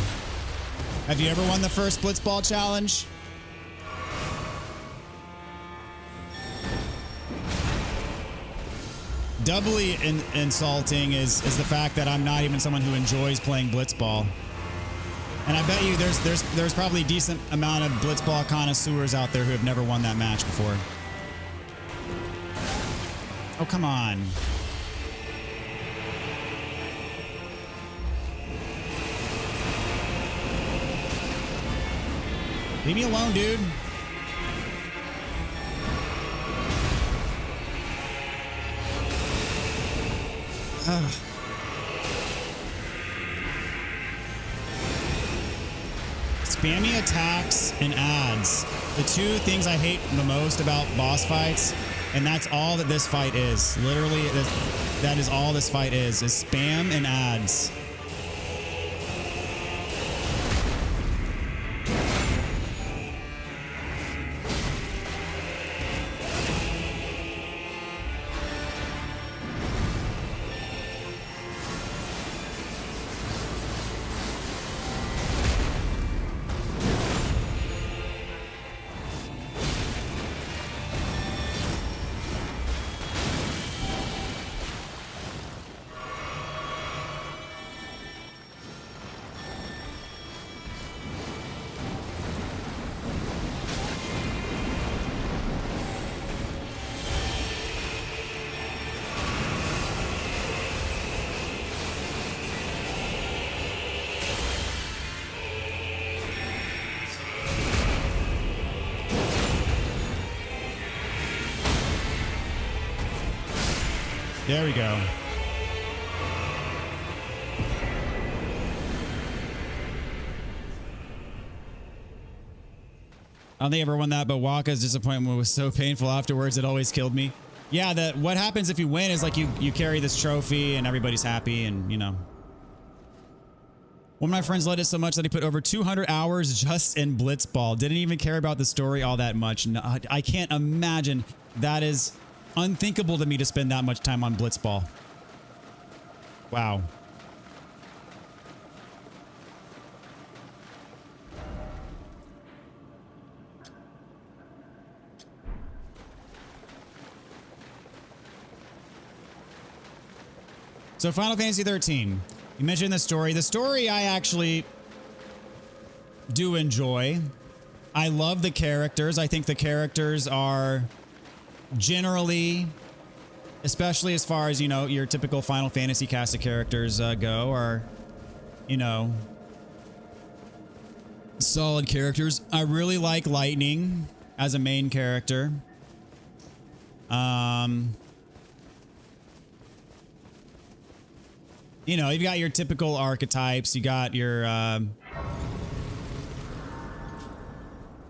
Have you ever won the first Blitzball challenge? Doubly insulting is the fact that I'm not even someone who enjoys playing Blitzball. And I bet you there's probably a decent amount of Blitzball connoisseurs out there who have never won that match before. Oh, come on. Leave me alone, dude. Ugh. Spammy attacks and ads. The two things I hate the most about boss fights, and that's all that this fight is. Literally, that is all this fight is spam and ads. There we go. I don't think I ever won that, but Waka's disappointment was so painful afterwards, it always killed me. Yeah, what happens if you win is like you carry this trophy and everybody's happy and, you know. One of my friends loved it so much that he put over 200 hours just in Blitzball. Didn't even care about the story all that much. No, I can't imagine. That is unthinkable to me to spend that much time on Blitzball. Wow. So Final Fantasy 13. You mentioned the story. The story I actually do enjoy. I love the characters. I think the characters are generally, especially as far as, you know, your typical Final Fantasy cast of characters go, are, you know, solid characters. I really like Lightning as a main character. You know, you've got your typical archetypes. You got your,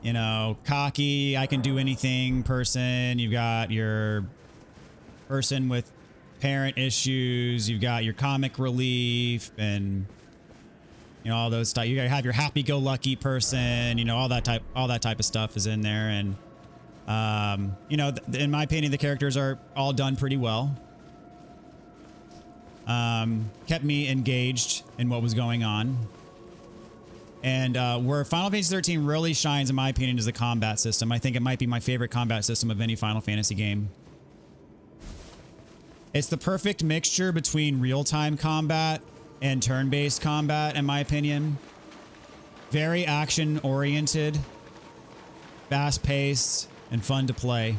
you know, cocky, I can do anything person. You've got your person with parent issues. You've got your comic relief and, you know, all those stuff. You gotta have your happy-go-lucky person. You know, all that type of stuff is in there. And, you know, in my opinion, the characters are all done pretty well. Kept me engaged in what was going on. And where Final Fantasy 13 really shines, in my opinion, is the combat system. I think it might be my favorite combat system of any Final Fantasy game. It's the perfect mixture between real-time combat and turn-based combat, in my opinion. Very action-oriented, fast-paced, and fun to play.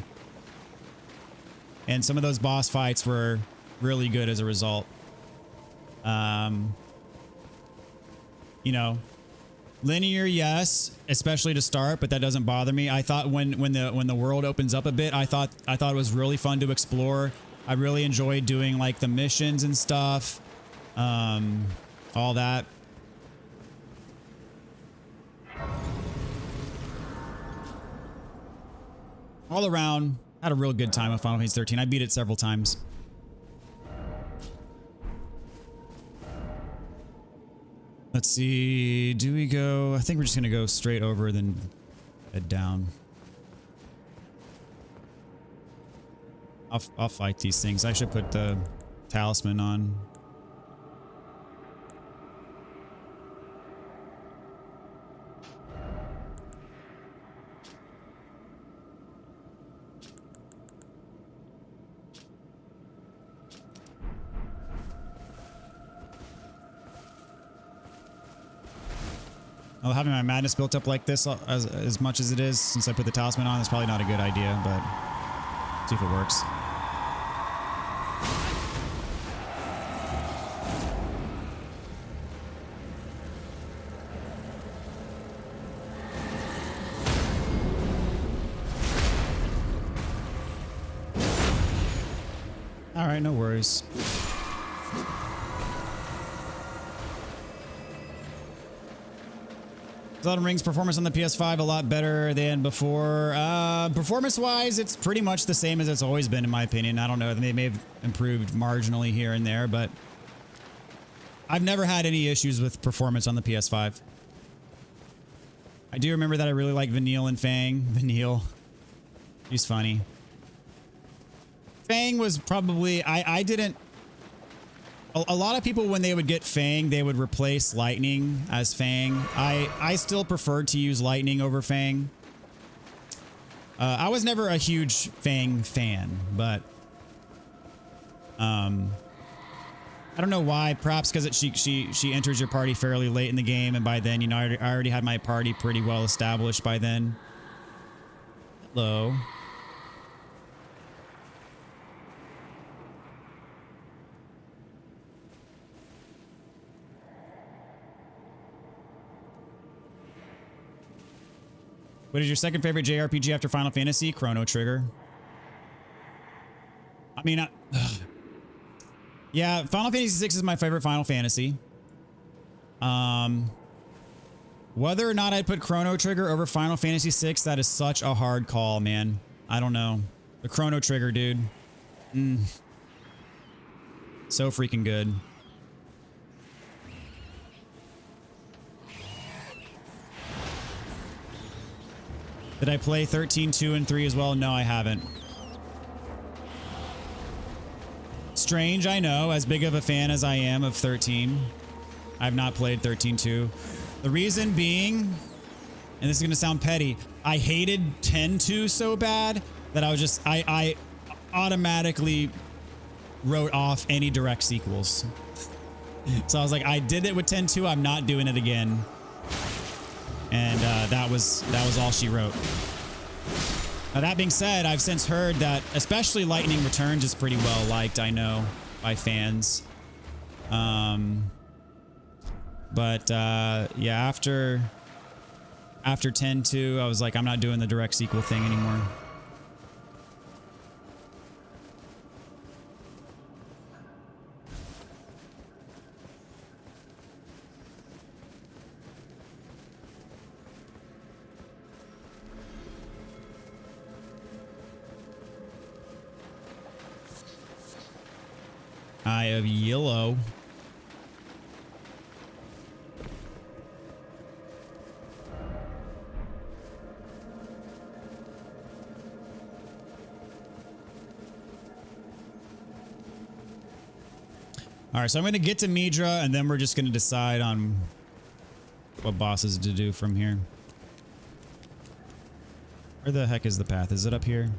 And some of those boss fights were really good as a result. You know, linear, yes, especially to start, but that doesn't bother me. I thought when the world opens up a bit, I thought it was really fun to explore. I really enjoyed doing like the missions and stuff, all that. All around, had a real good time with Final Fantasy 13. I beat it several times. Let's see, do we go? I think we're just gonna go straight over, then head down. I'll fight these things. I should put the talisman on. Well, having my madness built up like this as much as it is since I put the talisman on is probably not a good idea, but see if it works. All right, no worries. Elden Ring's performance on the PS5 a lot better than before. Performance-wise, it's pretty much the same as it's always been, in my opinion. I don't know, they may have improved marginally here and there, but I've never had any issues with performance on the PS5. I do remember that I really like Vanille and Fang. Vanille, he's funny. Fang was probably, I didn't. A lot of people, when they would get Fang, they would replace Lightning as Fang. I still preferred to use Lightning over Fang. I was never a huge Fang fan, but I don't know why. Perhaps because she enters your party fairly late in the game, and by then, you know, I already had my party pretty well established by then. Hello. What is your second favorite JRPG after Final Fantasy? Chrono Trigger. I mean, Yeah, Final Fantasy VI is my favorite Final Fantasy. Whether or not I'd put Chrono Trigger over Final Fantasy VI, that is such a hard call, man. I don't know. The Chrono Trigger, dude. So freaking good. Did I play 13, 2, and 3 as well? No, I haven't. Strange, I know, as big of a fan as I am of 13. I've not played 13, 2. The reason being, and this is going to sound petty, I hated 10, 2 so bad that I was just, I automatically wrote off any direct sequels. So I was like, I did it with 10, 2, I'm not doing it again. And that was all she wrote. Now that being said, I've since heard that especially Lightning Returns is pretty well liked, I know, by fans. But yeah, after 10-2, I was like, I'm not doing the direct sequel thing anymore. Eye of Yellow. All right, so I'm going to get to Midra, and then we're just going to decide on what bosses to do from here. Where the heck is the path? Is it up here?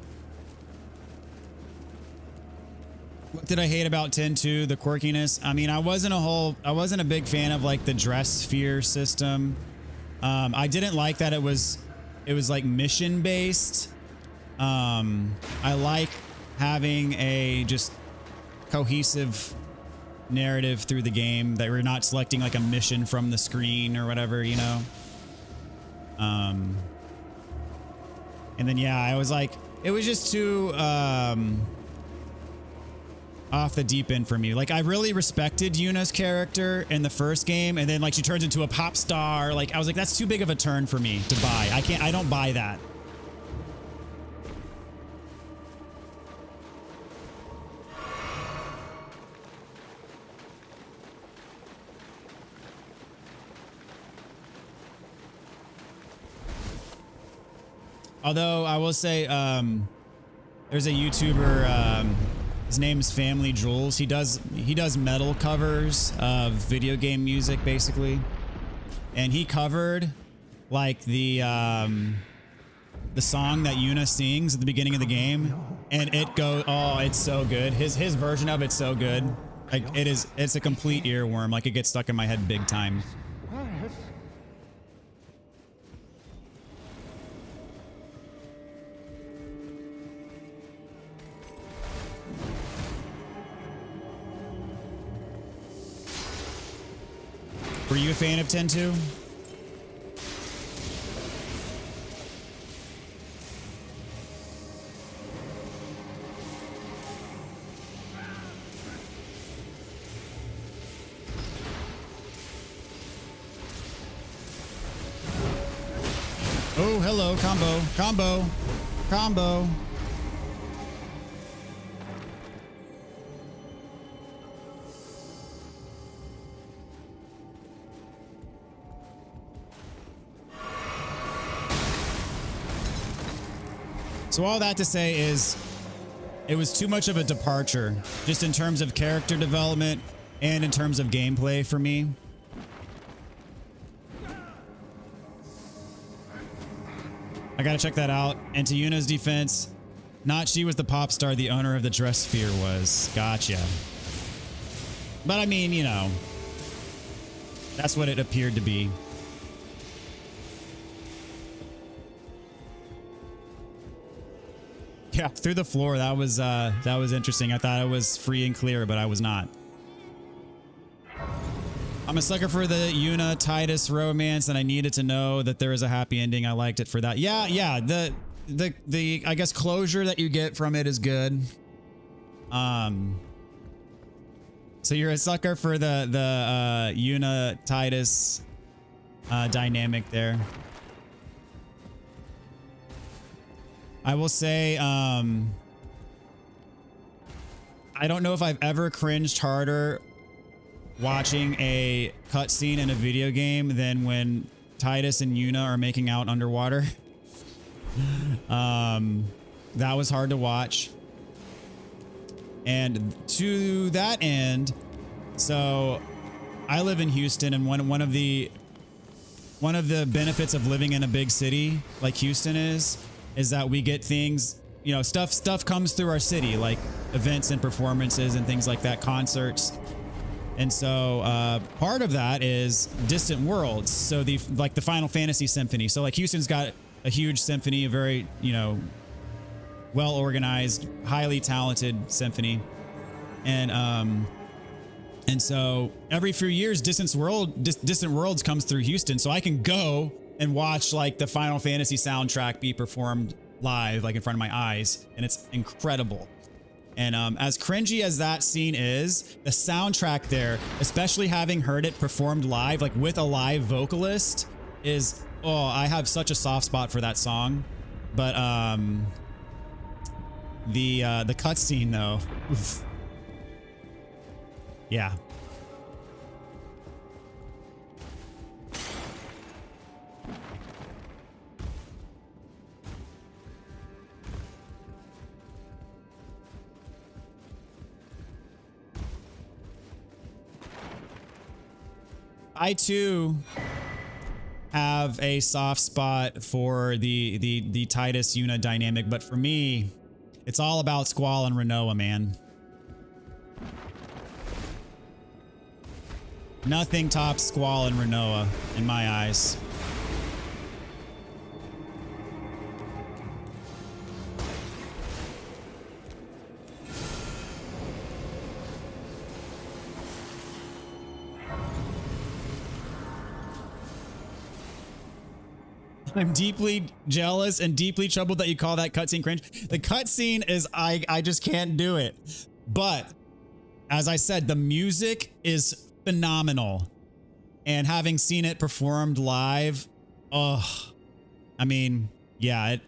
What did I hate about 10-2? The quirkiness. I mean, I wasn't a big fan of like the dress sphere system. I didn't like that it was like mission based. I like having a just cohesive narrative through the game that we're not selecting like a mission from the screen or whatever, you know. And then yeah, I was like, it was just too off the deep end for me. Like I really respected Yuna's character in the first game, and then like she turns into a pop star. Like I was like, that's too big of a turn for me to buy. I don't buy that. Although I will say, there's a YouTuber, his name's Family Jules. He does metal covers of video game music, basically, and he covered like the song that Yuna sings at the beginning of the game, and it goes, oh, it's so good. His version of it's so good. Like it's a complete earworm. Like it gets stuck in my head big time. Were you a fan of 10-2? Oh, hello, combo. So all that to say is it was too much of a departure, just in terms of character development and in terms of gameplay for me. I gotta check that out. And to Yuna's defense, not she was the pop star, the owner of the dress sphere was. Gotcha. But I mean, you know, that's what it appeared to be. Yeah, through the floor. That was interesting. I thought it was free and clear, but I was not. I'm a sucker for the Yuna Titus romance, and I needed to know that there was a happy ending. I liked it for that. Yeah. The I guess closure that you get from it is good. So you're a sucker for the Yuna Titus dynamic there. I will say, I don't know if I've ever cringed harder watching a cutscene in a video game than when Titus and Yuna are making out underwater. That was hard to watch. And to that end, so I live in Houston, and one of the benefits of living in a big city like Houston is that we get things, you know, stuff comes through our city, like events and performances and things like that, concerts. And so part of that is distant worlds. So the Final Fantasy Symphony. So like Houston's got a huge symphony, a very, you know, well organized, highly talented symphony. And so every few years Distant Worlds comes through Houston, so I can go and watch like the Final Fantasy soundtrack be performed live, like in front of my eyes, and it's incredible. And as cringy as that scene is, the soundtrack there, especially having heard it performed live, like with a live vocalist, is, oh, I have such a soft spot for that song. But the cutscene though, oof. Yeah. I too have a soft spot for the Titus Yuna dynamic, but for me, it's all about Squall and Renoa, man. Nothing tops Squall and Renoa in my eyes. I'm deeply jealous and deeply troubled that you call that cutscene cringe. The cutscene is, I just can't do it. But as I said, the music is phenomenal. And having seen it performed live, oh, I mean, yeah,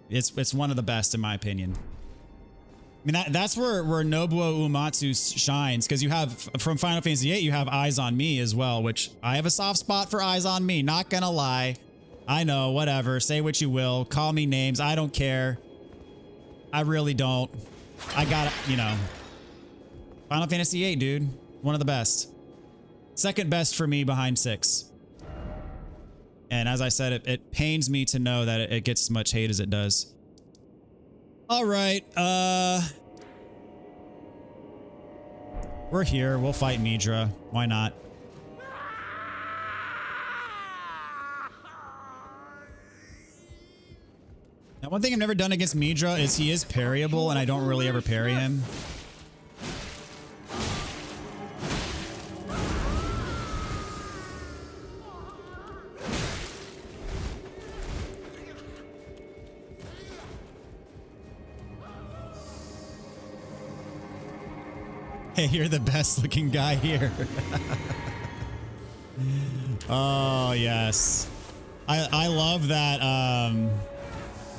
it's one of the best in my opinion. I mean, that's where Nobuo Uematsu shines, because you have, from Final Fantasy VIII, you have Eyes on Me as well, which I have a soft spot for Eyes on Me, not gonna lie. I know, whatever, say what you will, call me names, I don't care. I really don't. I got, you know, Final Fantasy VIII, dude, one of the best. Second best for me behind 6. And as I said, it pains me to know that it gets as much hate as it does. All right, we're here. We'll fight Midra. Why not? Now, one thing I've never done against Midra is he is parryable, and I don't really ever parry him. Hey, you're the best looking guy here. Oh, yes. I love that.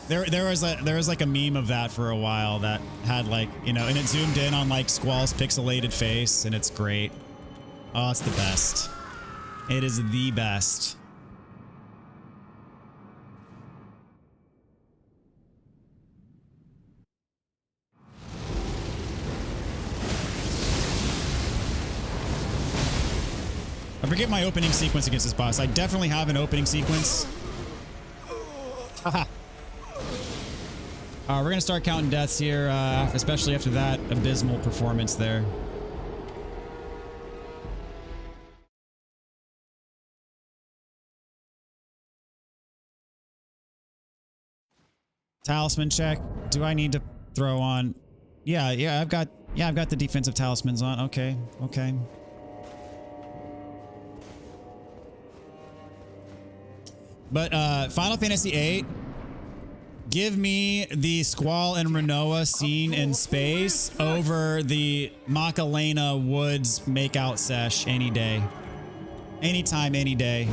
There was like a meme of that for a while that had like, you know, and it zoomed in on like Squall's pixelated face, and it's great. Oh, it's the best. It is the best. I forget my opening sequence against this boss. I definitely have an opening sequence. Haha. We're going to start counting deaths here, especially after that abysmal performance there. Talisman check. Do I need to throw on? Yeah, I've got the defensive talismans on. Okay. But Final Fantasy VIII, Give me the Squall and Renoa scene in space over the Macarena Woods makeout sesh any day. Anytime, any day.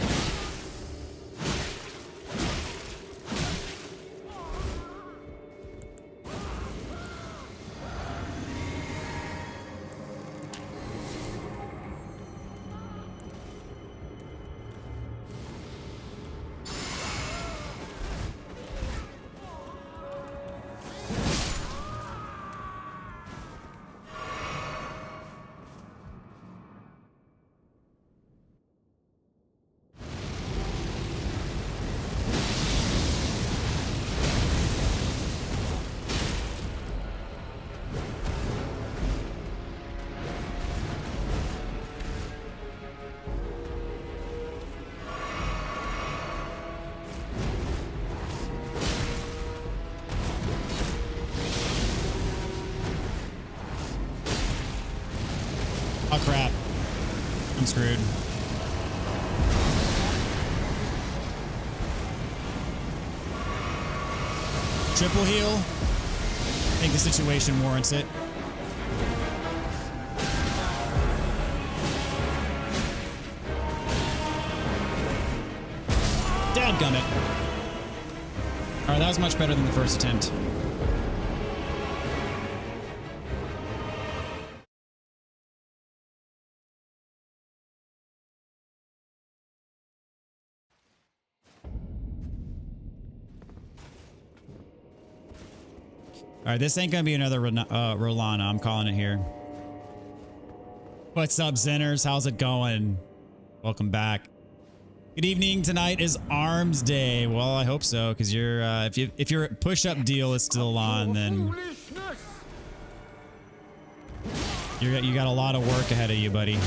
Oh crap. I'm screwed. Triple heal. I think the situation warrants it. Dadgummit. Alright, that was much better than the first attempt. All right, this ain't gonna be another Rolana. I'm calling it here. What's up, Zinners? How's it going? Welcome back. Good evening. Tonight is Arms Day. Well, I hope so, because you're if your push-up deal is still on, then you got a lot of work ahead of you, buddy.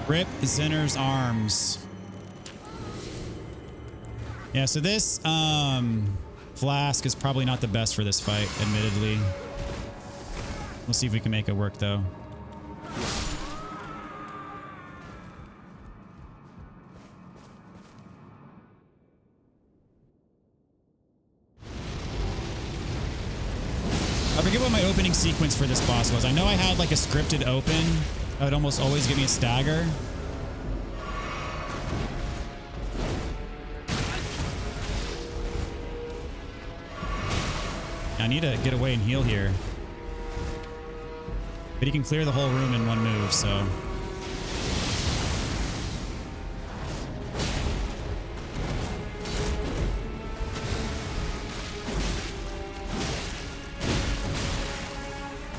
Rip Zinner's arms. Yeah, so this flask is probably not the best for this fight, admittedly. We'll see if we can make it work, though. I forget what my opening sequence for this boss was. I know I had like a scripted open. That would almost always give me a stagger. I need to get away and heal here. But he can clear the whole room in one move, so.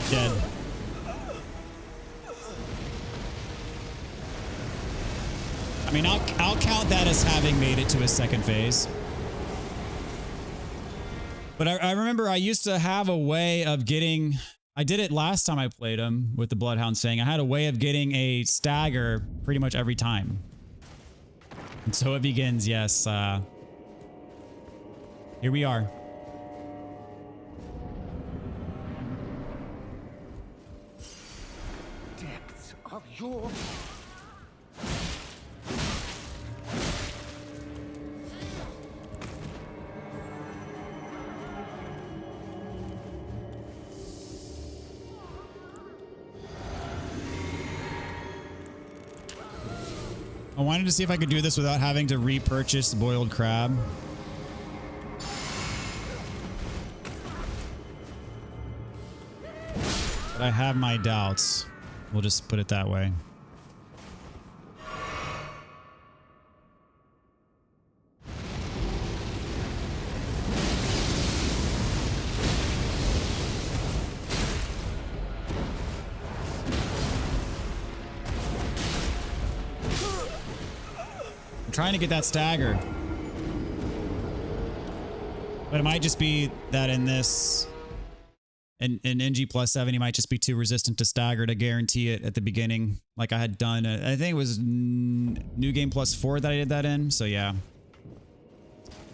Dead. I mean, I'll count that as having made it to his second phase. But I remember I used to have a way of getting, I did it last time I played him with the Bloodhound saying I had a way of getting a stagger pretty much every time. And so it begins, yes. Here we are. Depths of your... I wanted to see if I could do this without having to repurchase boiled crab. But I have my doubts. We'll just put it that way. Trying to get that stagger, but it might just be that in this in NG+7 he might just be too resistant to stagger to guarantee it at the beginning, like I had done. I think it was New Game +4 that I did that in, so yeah,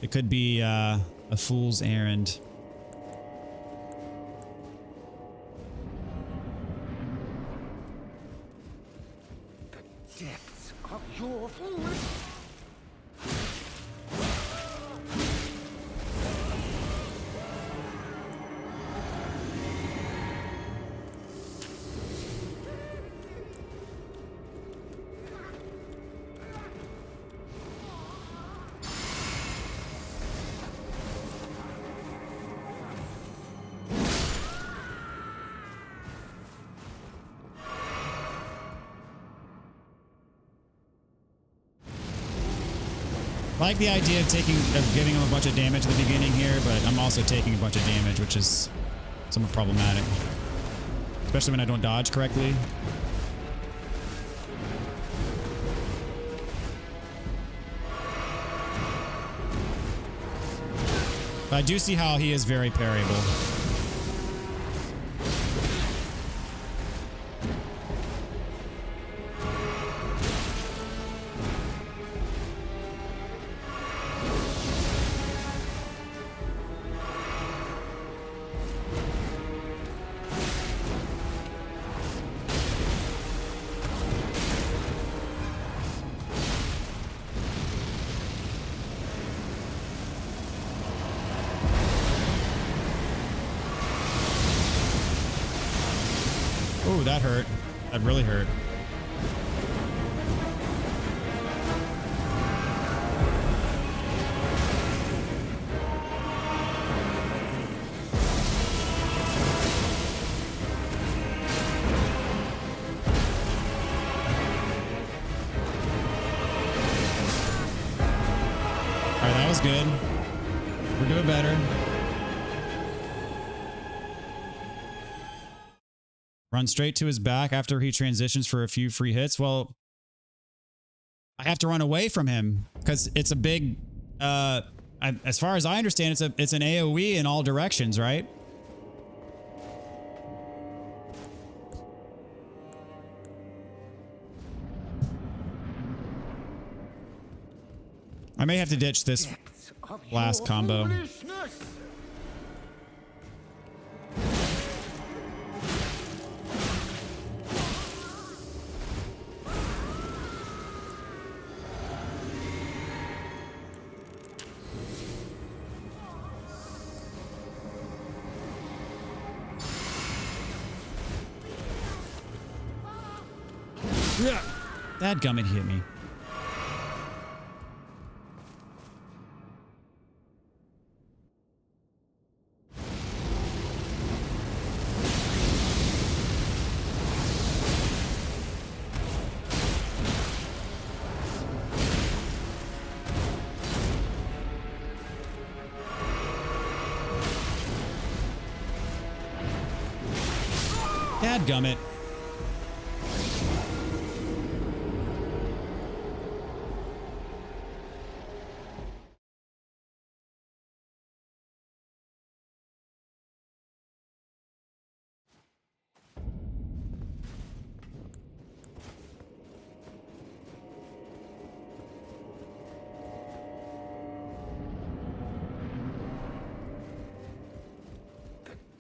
it could be a fool's errand. Depths of your foolish. I like the idea of giving him a bunch of damage at the beginning here, but I'm also taking a bunch of damage, which is somewhat problematic. Especially when I don't dodge correctly. But I do see how he is very parryable. Oh, that hurt. That really hurt. All right, that was good. We're doing better. Run straight to his back after he transitions for a few free hits. Well, I have to run away from him because it's a big, as far as I understand, it's an AoE in all directions, right? I may have to ditch this last combo. That gummit hit me. Dad gummit.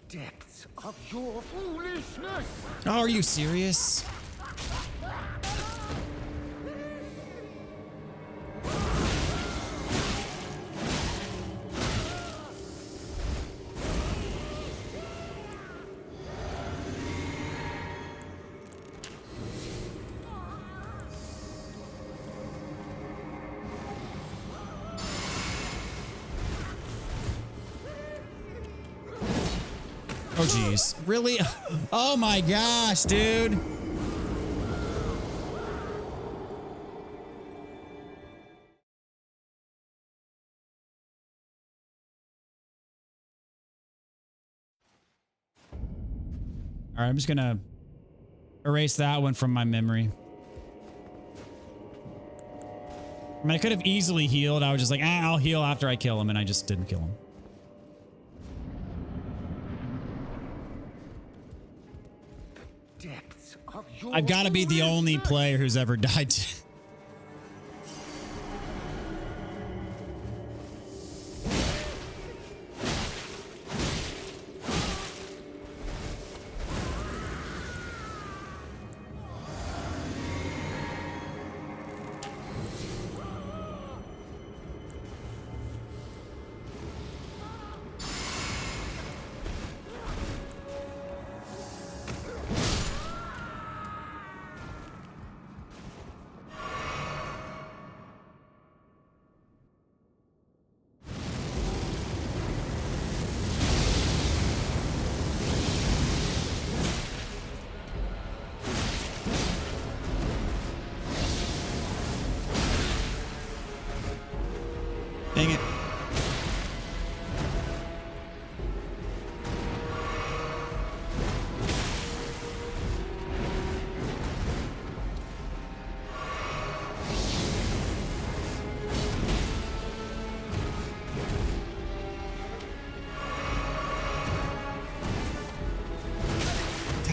Depths of your foolishness. Oh, are you serious? Oh, geez. Really? Oh, my gosh, dude. All right, I'm just going to erase that one from my memory. I mean, I could have easily healed. I was just like, I'll heal after I kill him, and I just didn't kill him. I've got to be the only player who's ever died.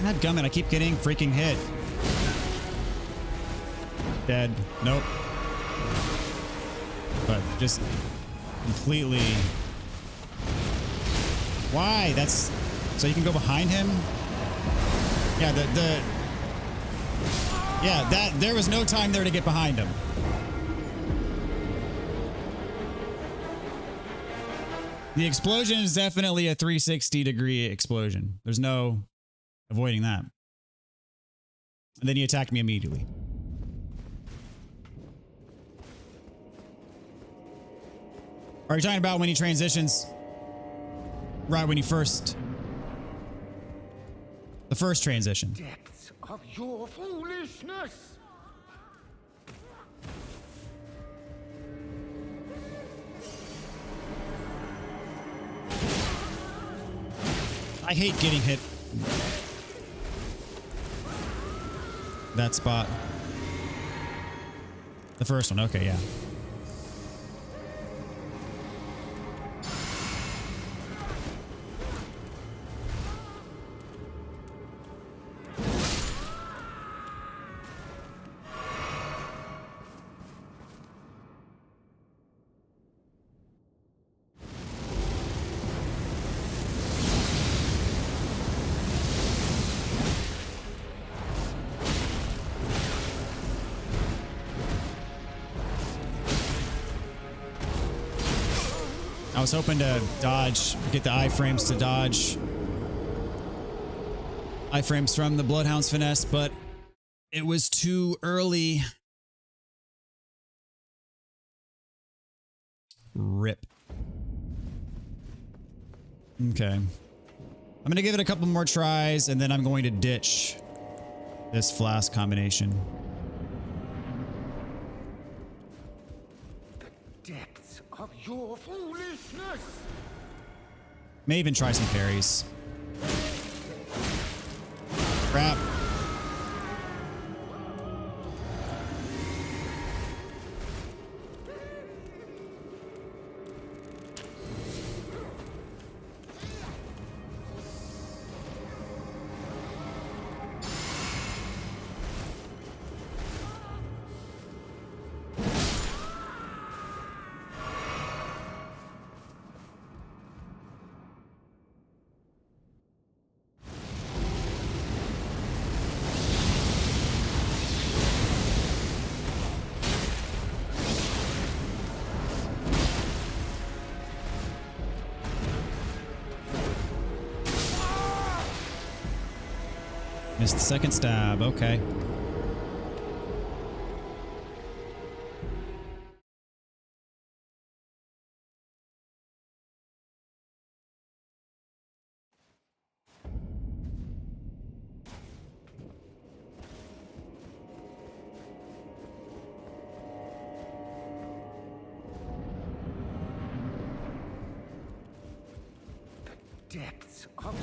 Dadgummit, I keep getting freaking hit. Dead. Nope. But just completely. Why? That's so you can go behind him? Yeah, yeah, that there was no time there to get behind him. The explosion is definitely a 360-degree explosion. There's no avoiding that. And then he attacked me immediately. Are you talking about when he transitions? Right when he first... The first transition. Depths of your foolishness! I hate getting hit. That spot. The first one, okay, yeah. I was hoping to dodge, get the iframes to dodge iframes from the Bloodhound's finesse, but it was too early. Rip. Okay. I'm going to give it a couple more tries, and then I'm going to ditch this flask combination. The depths of your foolishness! May even try some parries. Crap. Missed the second stab. Okay. The depths of...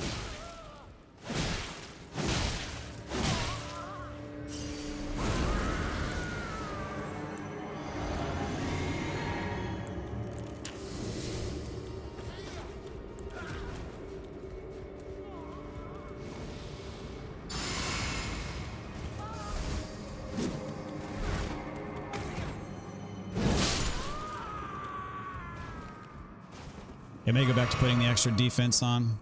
I may go back to putting the extra defense on.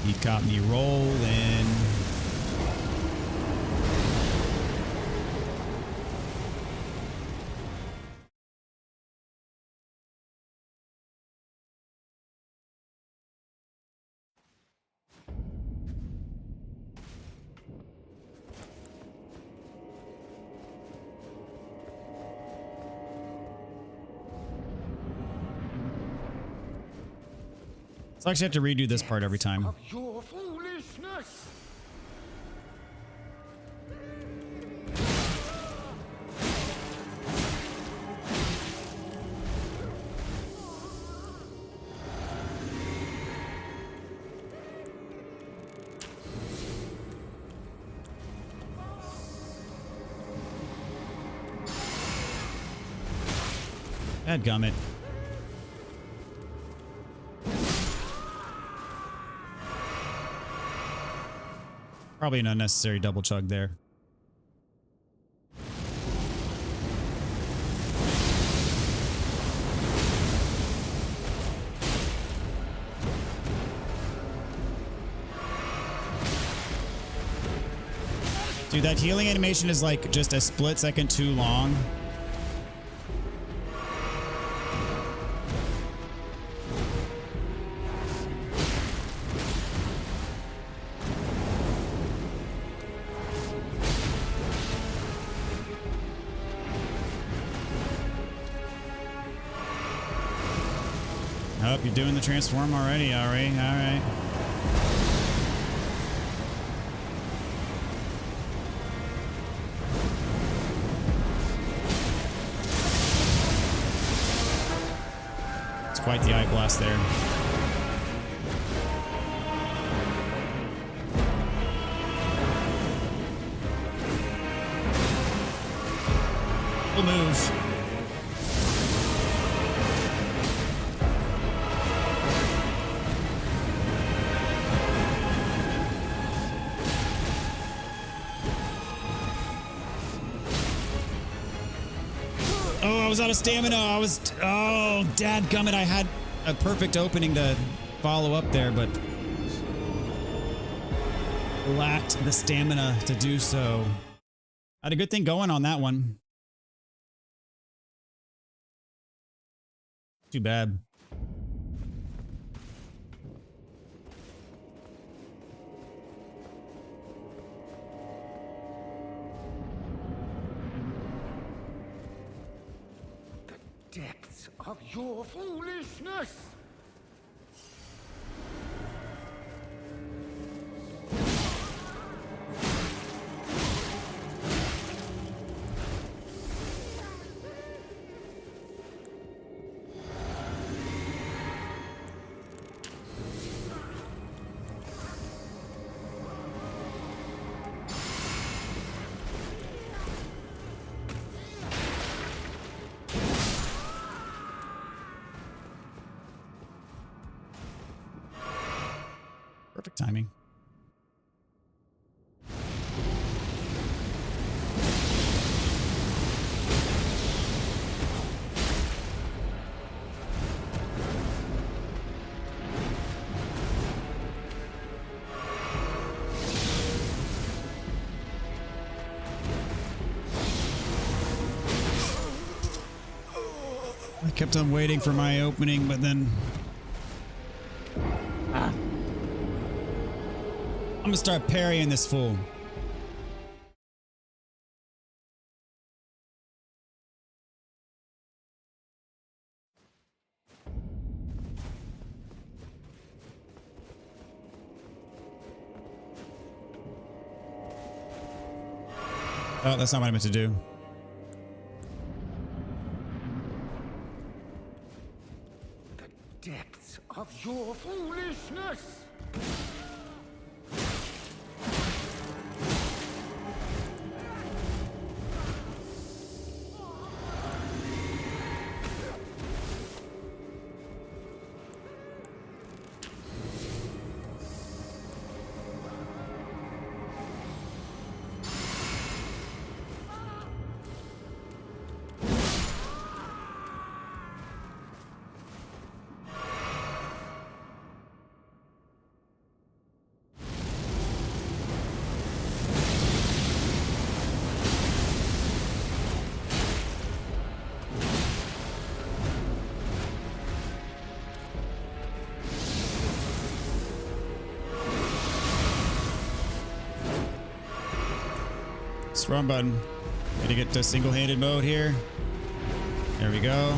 He caught me rolling. So I actually have to redo this part every time. Of your foolishness. Dadgummit. Probably an unnecessary double chug there. Dude, that healing animation is like just a split second too long. Oh, you're doing the transform already, all right, all right. It's quite the eye blast there. We'll move. Oh, I was out of stamina. Oh, dadgummit. I had a perfect opening to follow up there, but lacked the stamina to do so. Had a good thing going on that one. Too bad. Depths of your foolishness. Perfect timing. I kept on waiting for my opening, but then I'm gonna start parrying this fool. Oh, that's not what I meant to do. The depths of your foolishness. Run button. Gotta get to single-handed mode here. There we go.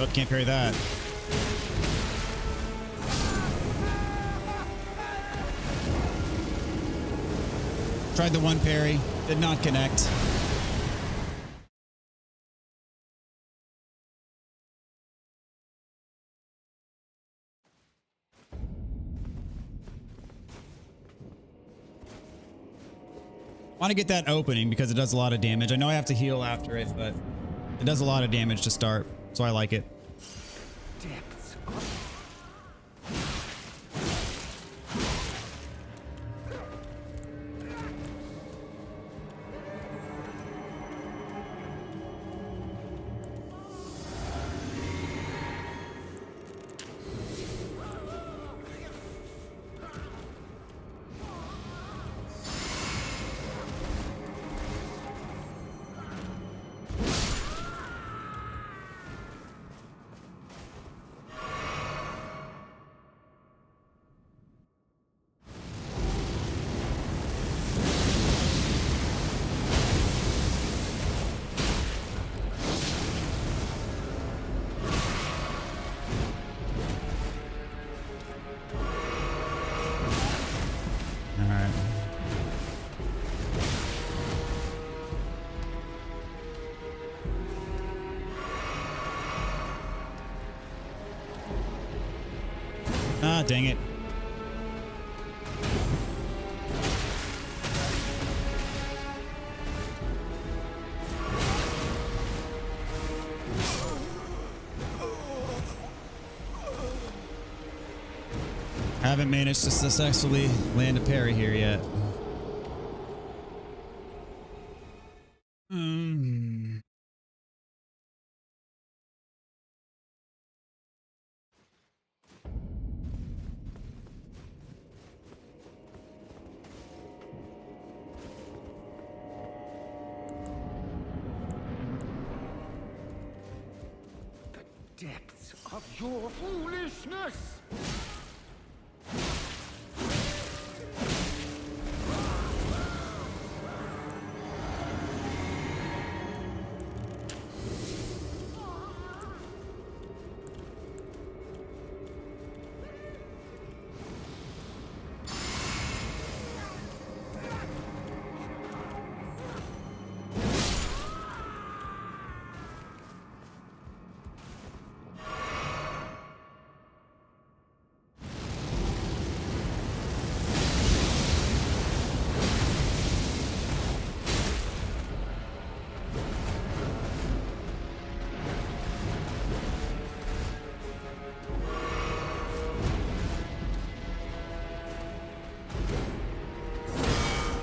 Oh, can't parry that. Tried the one parry, did not connect. Want to get that opening because it does a lot of damage. I know I have to heal after it, but it does a lot of damage to start, so I like it. Depths. Ah, dang it. Haven't managed to successfully land a parry here yet. Depths of your foolishness!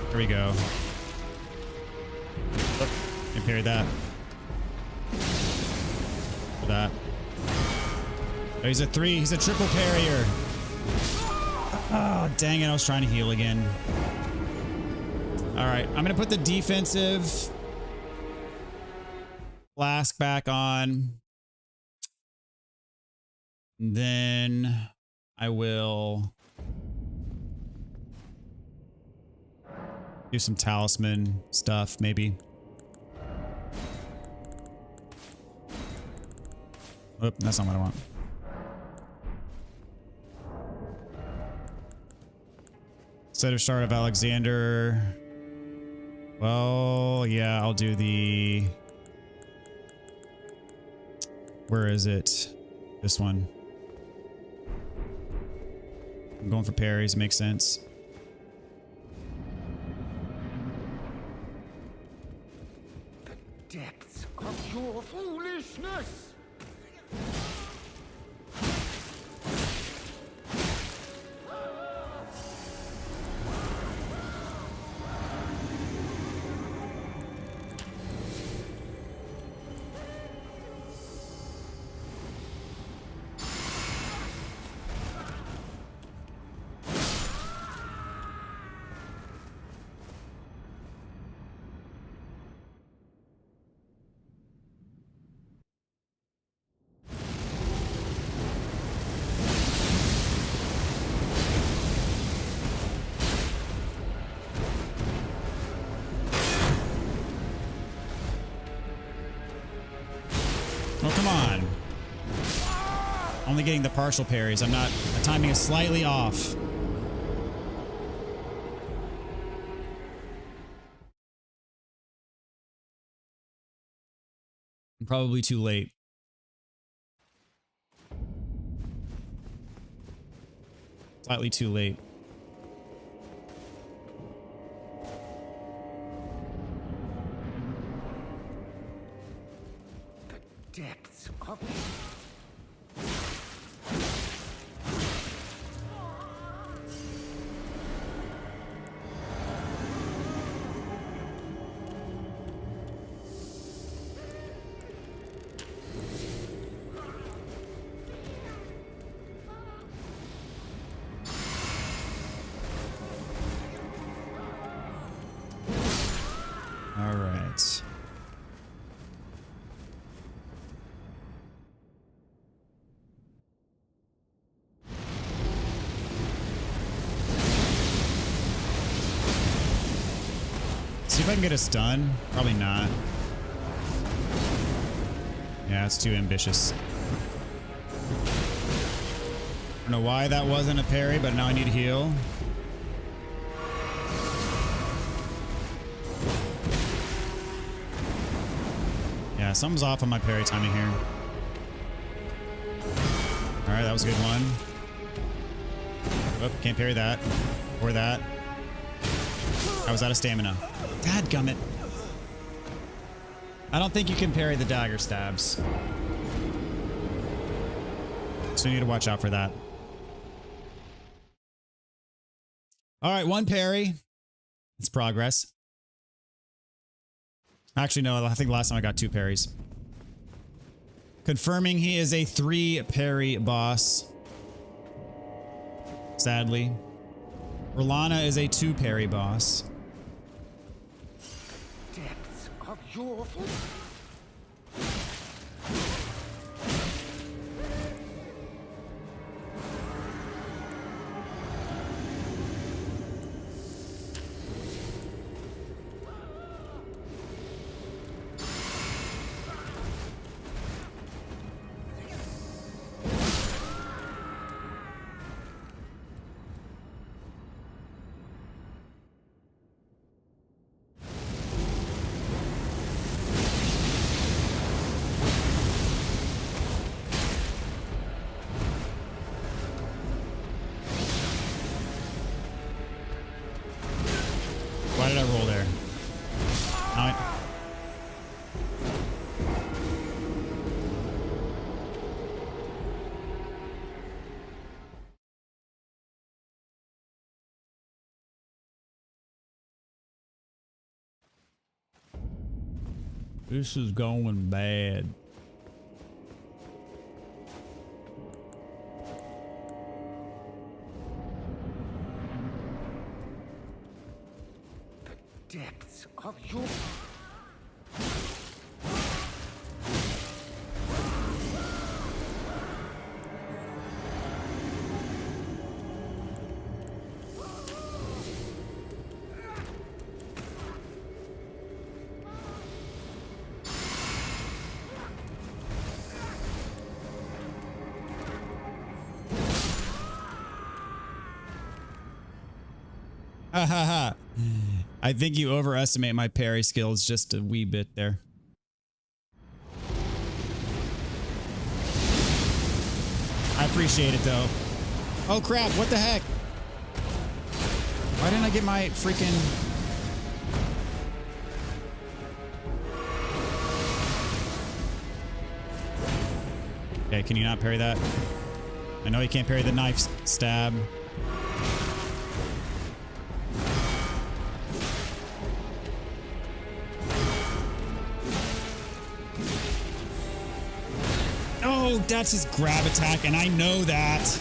Here we go. Oh, can parry that. That. Oh, he's a 3. He's a triple parrier. Oh, dang it. I was trying to heal again. All right. I'm going to put the defensive flask back on. Then I will do some talisman stuff, maybe. Oh, that's not what I want. Set of Shard of Alexander. Well, yeah, I'll do the... Where is it? This one. I'm going for parries, makes sense. Depths of your foolishness! Oh, come on. Only getting the partial parries. I'm not... The timing is slightly off. Probably too late. Slightly too late. The depths of... All right. See if I can get a stun. Probably not. Yeah, it's too ambitious. I don't know why that wasn't a parry, but now I need to heal. Yeah, something's off on my parry timing here. All right, that was a good one. Oh, can't parry that. Or that. I was out of stamina. Dadgummit. I don't think you can parry the dagger stabs. So you need to watch out for that. All right, one parry. It's progress. Actually, no, I think last time I got 2 parries. Confirming he is a 3 parry boss. Sadly. Rolana is a 2 parry boss. Depths of your... Why did I roll there? This is going bad. Depths of your... Ha ha ha. I think you overestimate my parry skills just a wee bit there. I appreciate it though. Oh crap, what the heck? Why didn't I get my freaking... Okay, can you not parry that? I know you can't parry the knife stab. Oh, that's his grab attack, and I know that.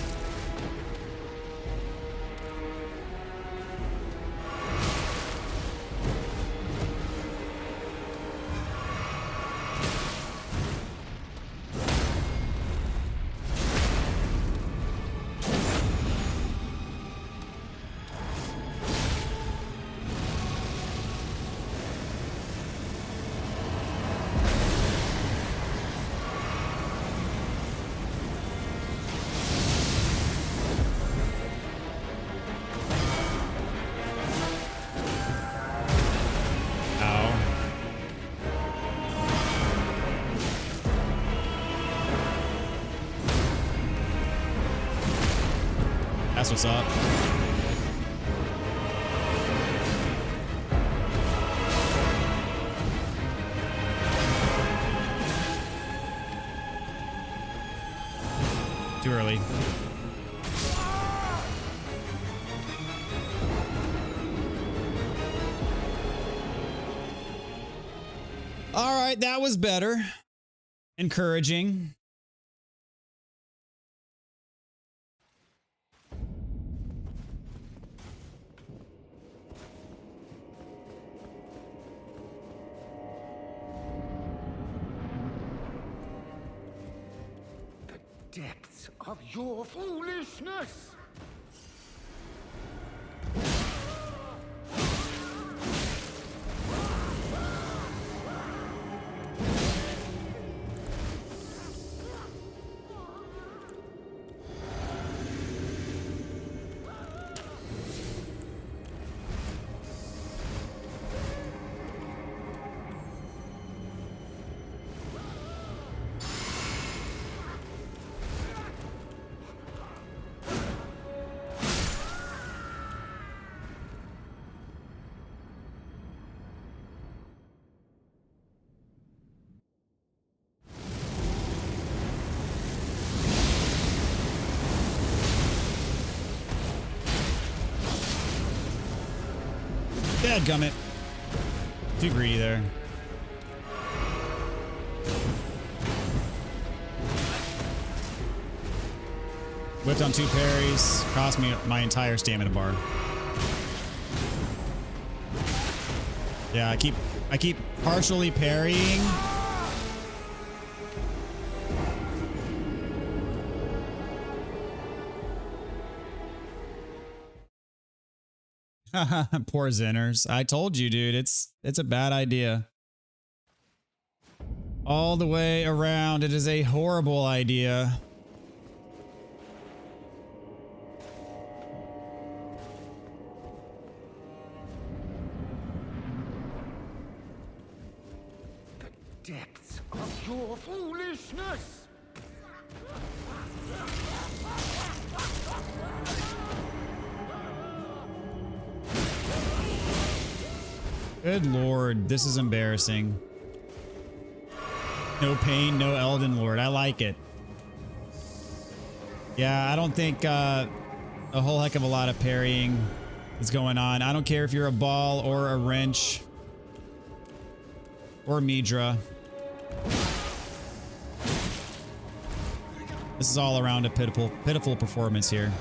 That's what's up. Too early. All right, that was better. Encouraging. Depths of your foolishness! Dadgummit. Too greedy there. Whipped on 2 parries. Cost me my entire stamina bar. Yeah, I keep partially parrying. Poor Zinners. I told you, dude, it's a bad idea. All the way around, it is a horrible idea. The depths of your foolishness! Good lord, this is embarrassing. No pain, no Elden Lord. I like it. Yeah, I don't think a whole heck of a lot of parrying is going on. I don't care if you're a ball or a wrench or Midra. This is all around a pitiful performance here.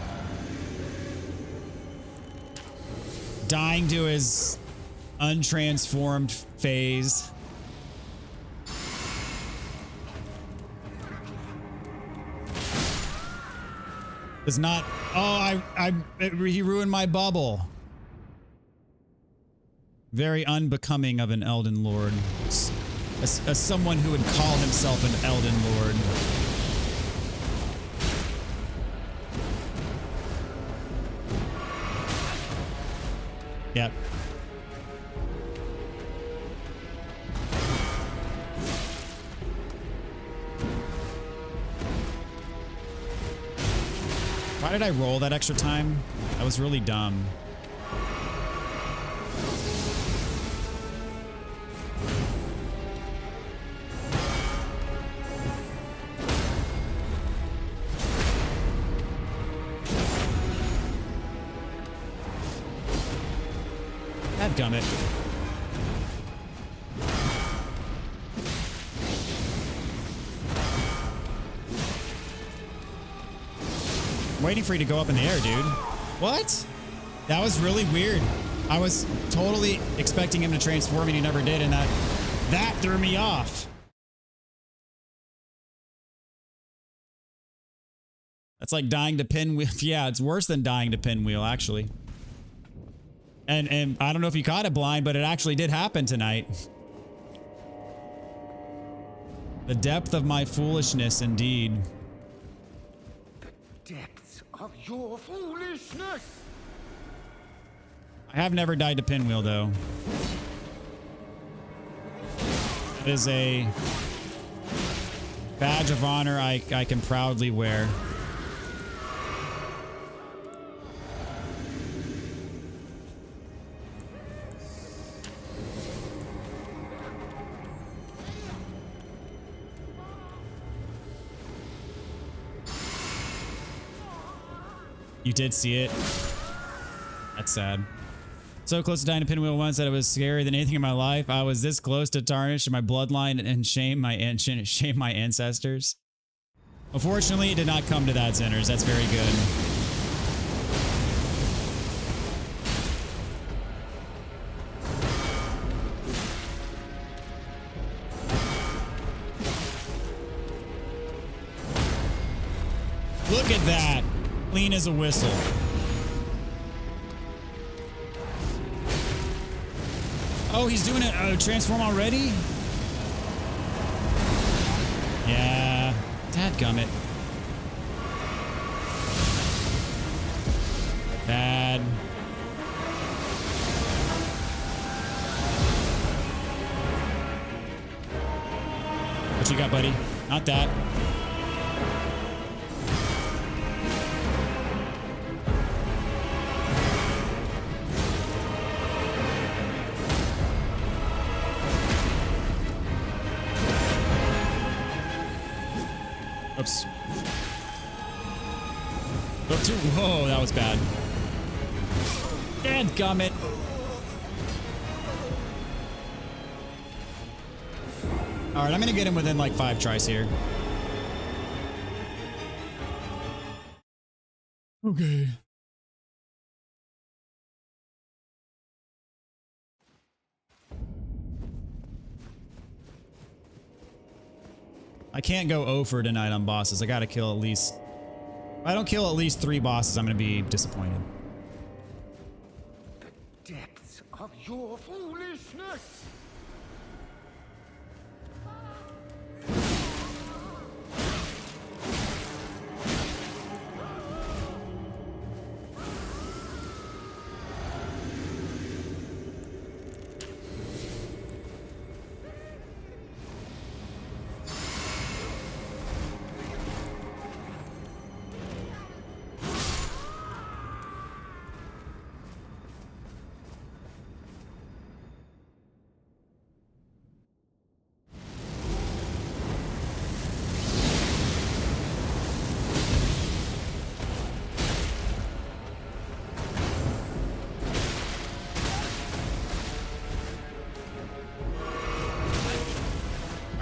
Dying to his untransformed phase. Does not. Oh, he ruined my bubble. Very unbecoming of an Elden Lord. As someone who would call himself an Elden Lord. Yep. Why did I roll that extra time? That was really dumb. Dadgummit. Waiting for you to go up in the air, dude. What? That was really weird. I was totally expecting him to transform and he never did, and that threw me off. That's like dying to pinwheel. Yeah, it's worse than dying to pinwheel, actually. And I don't know if you caught it, Blind, but it actually did happen tonight. The depth of my foolishness, indeed. The depths of your foolishness! I have never died to pinwheel, though. That is a badge of honor I can proudly wear. You did see it. That's sad. So close to dying to Pinwheel once that it was scarier than anything in my life. I was this close to tarnish my bloodline and shame my ancestors. Unfortunately, it did not come to that, Sinners. That's very good. Look at that. Clean as a whistle. Oh, he's doing a transform already? Yeah. Dadgummit. Bad. What you got, buddy? Not that. Oops. Whoa, that was bad. Dadgummit. All right, I'm gonna get him within like 5 tries here. Okay. I can't go 0 for tonight on bosses. I gotta kill at least... If I don't kill at least 3 bosses, I'm gonna be disappointed. The depths of your foolishness!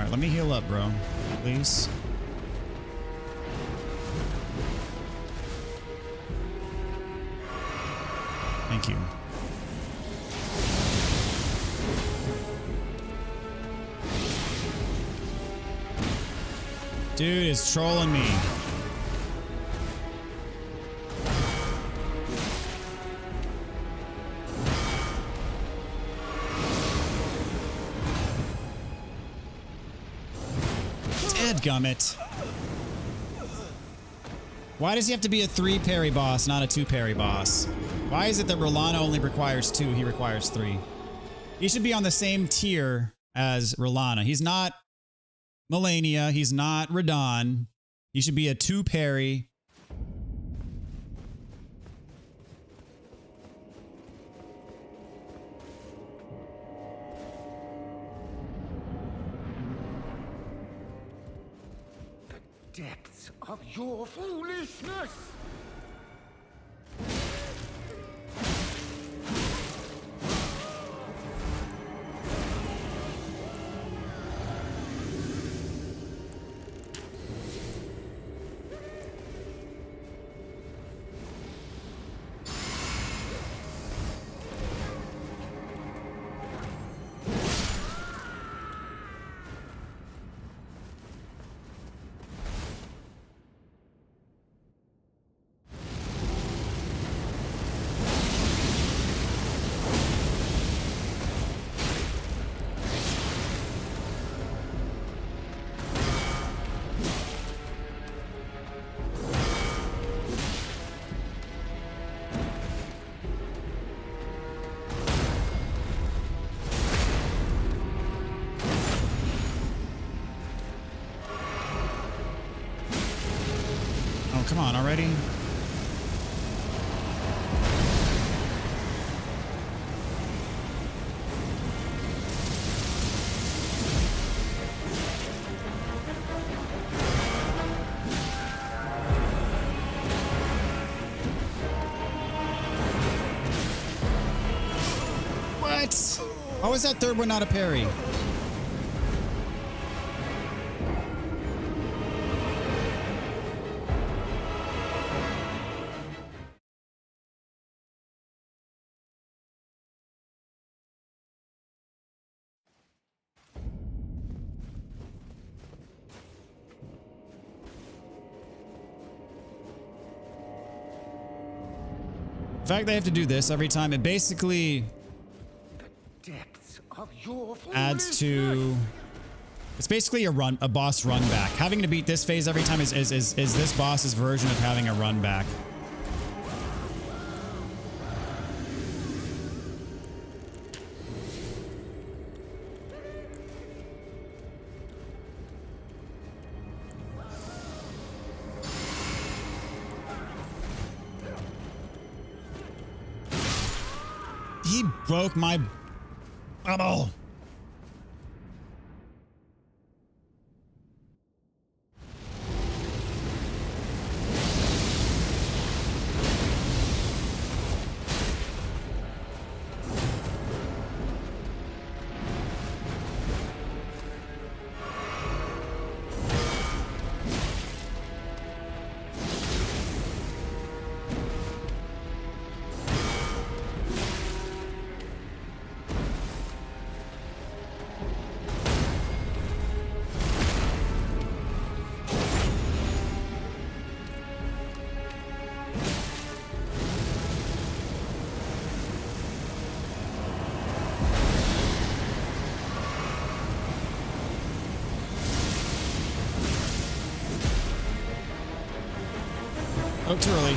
Let me heal up, bro. Please. Thank you. Dude is trolling me. Gummit. Why does he have to be a 3 parry boss, not a 2 parry boss? Why is it that Rolana only requires 2, he requires 3? He should be on the same tier as Rolana. He's not Melania, he's not Radon. He should be a 2 parry. Depths of your foolishness! Come on already. How is that third one not a parry? The fact they have to do this every time, it basically Depths of your adds to... It's basically a boss run back. Having to beat this phase every time is this boss's version of having a run back. He broke my bubble. Oh, too early.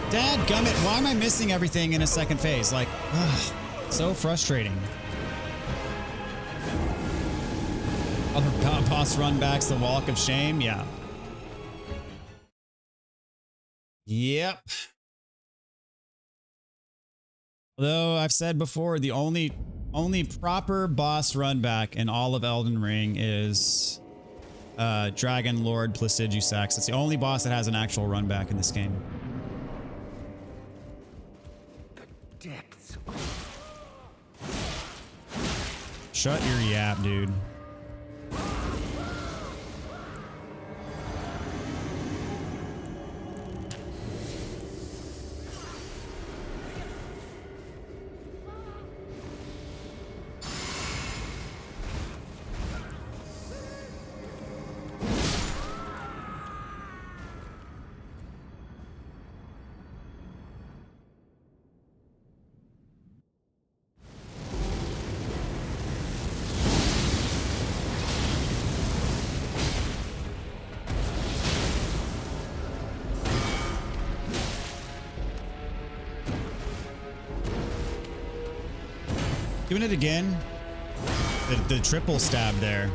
Dadgummit, why am I missing everything in a second phase? Like, ugh, so frustrating. Other boss run backs, the walk of shame, yeah. Yep. Although I've said before, the only proper boss run back in all of Elden Ring is Dragon Lord Placidusax. It's the only boss that has an actual run back in this game. The depths. Shut your yap, dude. Doing it again. The triple stab there.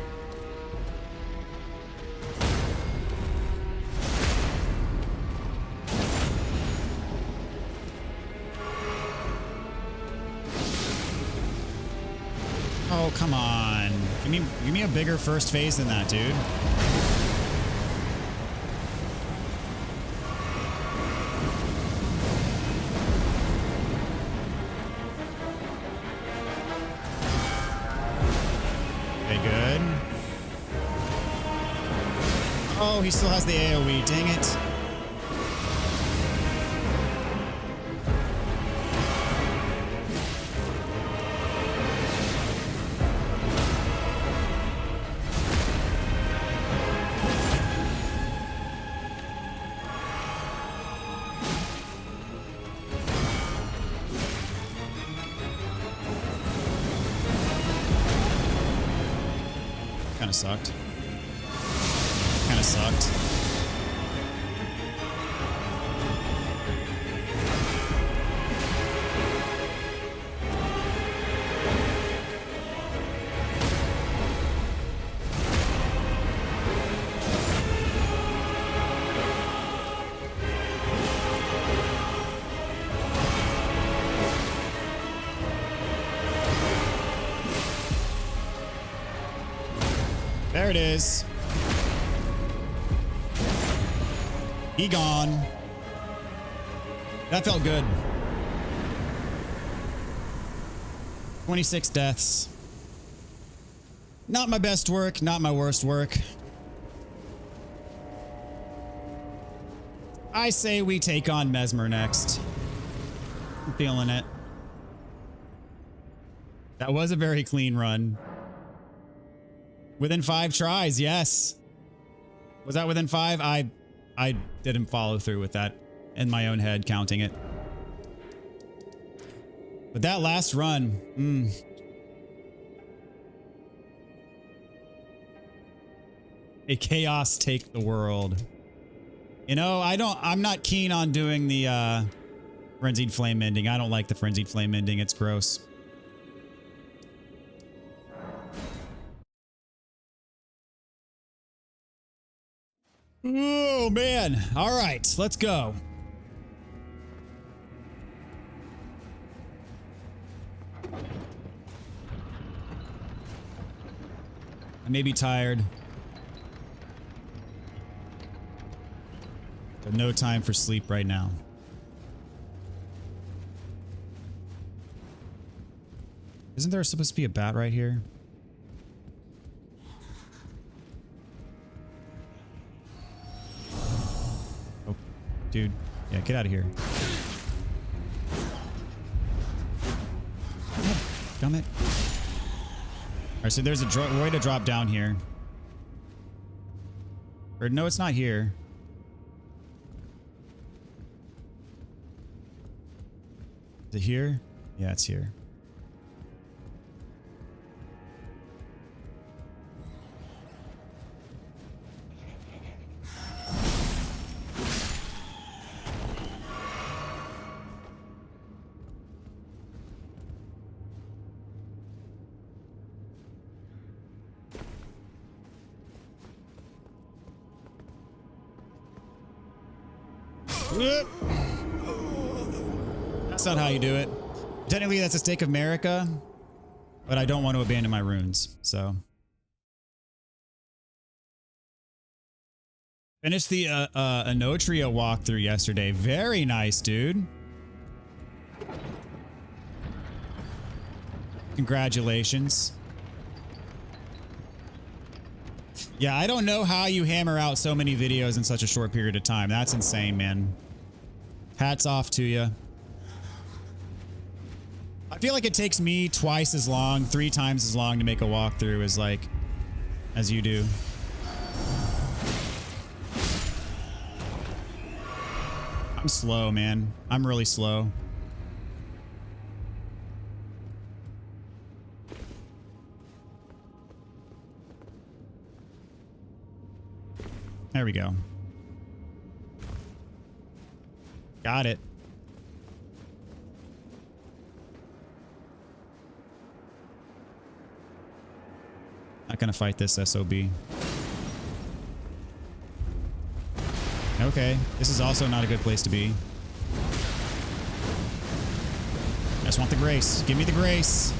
Oh, come on. Give me a bigger first phase than that, dude. Good. Oh, he still has the AoE. Dang it. Kinda sucked. Kinda sucked. There it is. He gone. That felt good. 26 deaths. Not my best work, not my worst work. I say we take on Mesmer next. I'm feeling it. That was a very clean run. Within 5 tries, yes. Was that within 5? I didn't follow through with that in my own head, counting it. But that last run, A chaos take the world. You know, I'm not keen on doing the frenzied flame ending. I don't like the frenzied flame ending. It's gross. Oh man. All right, let's go. I may be tired. But no time for sleep right now. Isn't there supposed to be a bat right here? Oh, dude. Yeah, get out of here. Damn it. Alright, so there's a way to drop down here. Or no, it's not here. Is it here? Yeah, it's here. That's not how you do it. Technically, that's a stake of America, but I don't want to abandon my runes, so. Finished the Erdtree walkthrough yesterday. Very nice, dude. Congratulations. Yeah, I don't know how you hammer out so many videos in such a short period of time. That's insane, man. Hats off to you. I feel like it takes me twice as long, 3 times as long to make a walkthrough as you do. I'm slow, man. I'm really slow. There we go. Got it. Not gonna fight this SOB. Okay, this is also not a good place to be. I just want the grace. Give me the grace.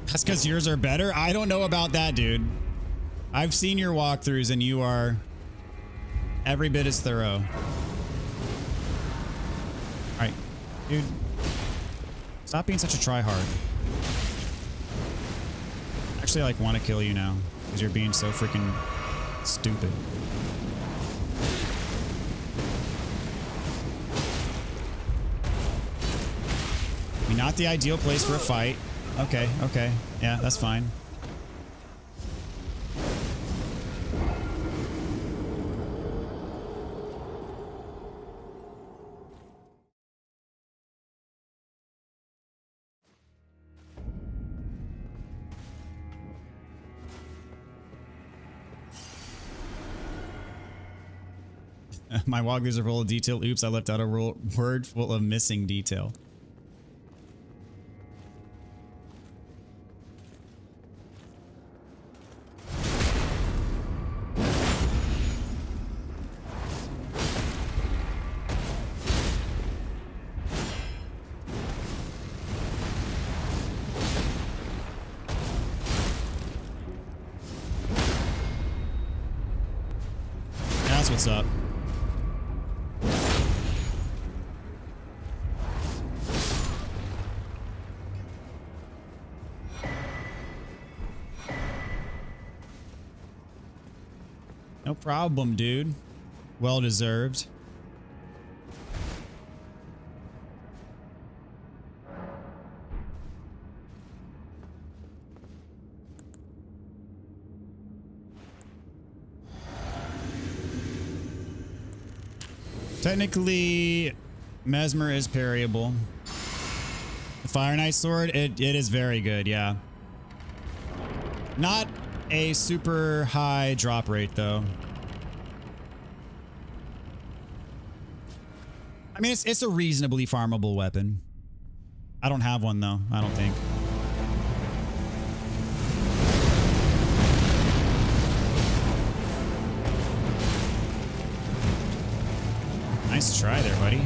That's because yours are better? I don't know about that, dude. I've seen your walkthroughs and you are every bit as thorough. Alright, dude. Stop being such a tryhard. Actually, I want to kill you now because you're being so freaking stupid. I mean, not the ideal place for a fight. Okay, okay. Yeah, that's fine. My walkthroughs are full of detail. Oops, I left out a word full of missing detail. That's what's up. No problem, dude. Well deserved. Technically, Mesmer is parryable. The Fire Knight sword, it is very good, yeah. Not a super high drop rate, though. I mean, it's a reasonably farmable weapon. I don't have one, though, I don't think. Nice try there, buddy.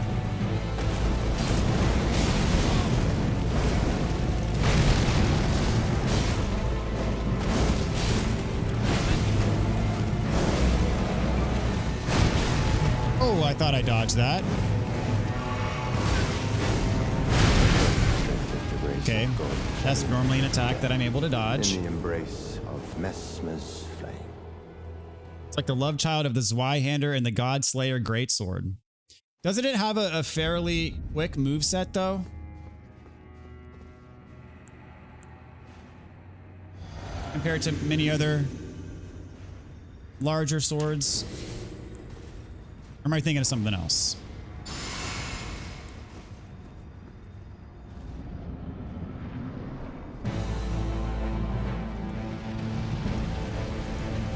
Oh, I thought I dodged that. Okay, that's normally an attack that I'm able to dodge. In the embrace of Mesmer's flame. It's like the love child of the Zweihander and the Godslayer Greatsword. Doesn't it have a fairly quick moveset, though? Compared to many other larger swords? Or am I thinking of something else?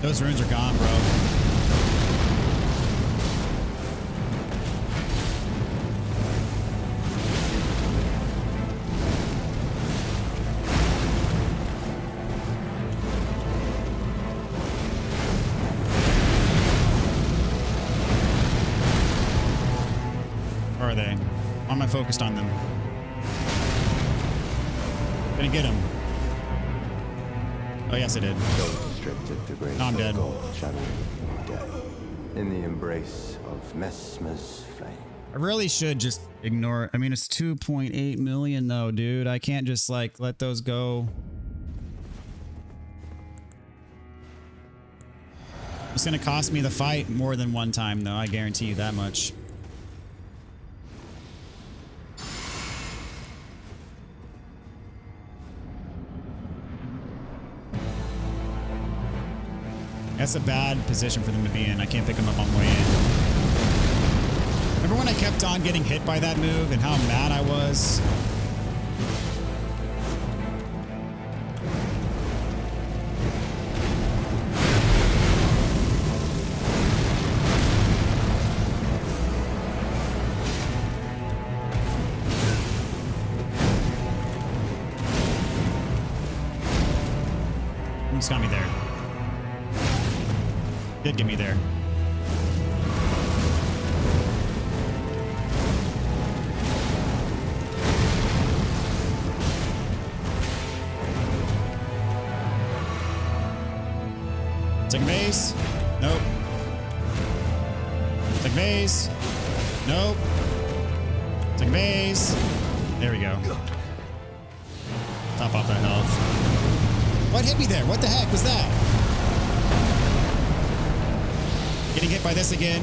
Those runes are gone, bro. Where are they? Why am I focused on them? Gonna get him. Oh, yes, I did. No, I'm dead. In the embrace of Mesmer's flame. I really should just ignore it. I mean, it's 2.8 million though, dude. I can't just like let those go. It's gonna cost me the fight more than one time though. I guarantee you that much. That's a bad position for them to be in. I can't pick them up on the way in. Remember when I kept on getting hit by that move and how mad I was? Almost got me there. Did get me there. Take base. Nope. Take base. Nope. Take base. There we go. Top off that health. What hit me there? What the heck was that? Getting hit by this again.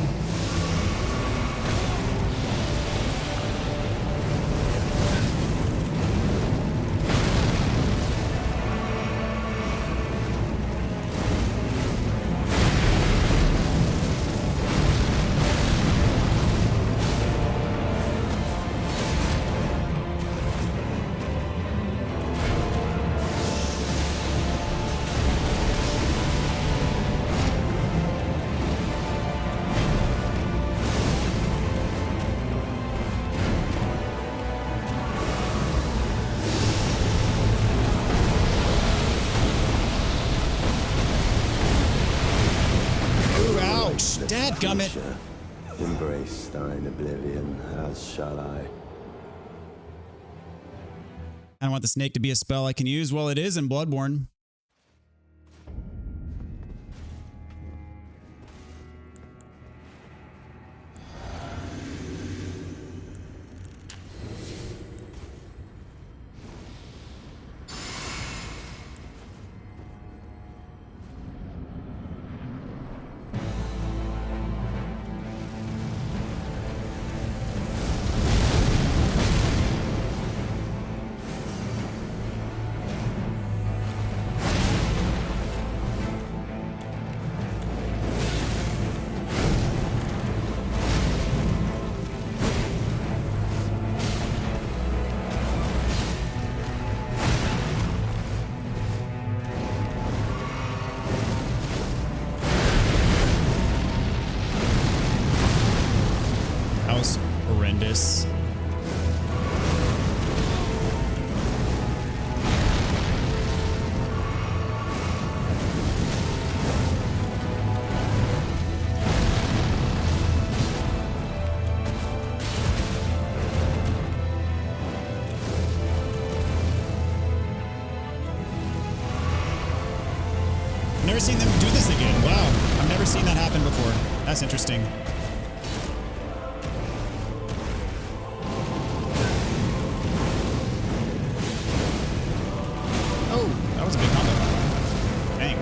Dadgummit. Embrace thine oblivion, as shall I. I don't want the snake to be a spell I can use. Well, it is in Bloodborne. never seen them do this again. Wow. I've never seen that happen before. That's interesting. Oh, that was a good combo. Dang.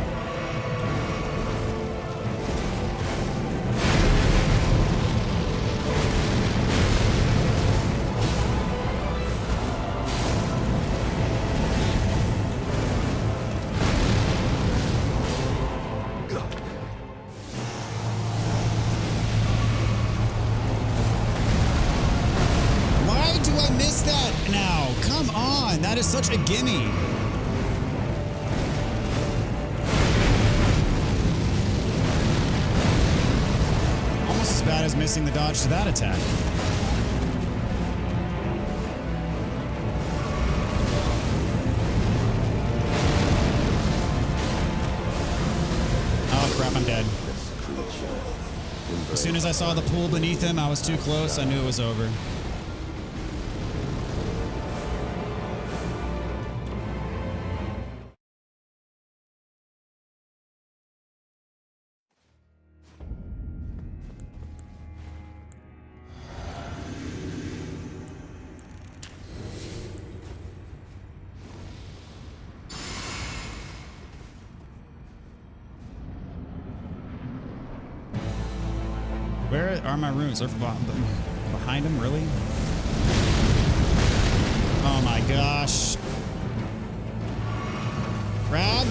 That is such a gimme. Almost as bad as missing the dodge to that attack. Oh crap, I'm dead. As soon as I saw the pool beneath him, I was too close. I knew it was over. Where are my runes? They're behind him, really? Oh my gosh. Grab.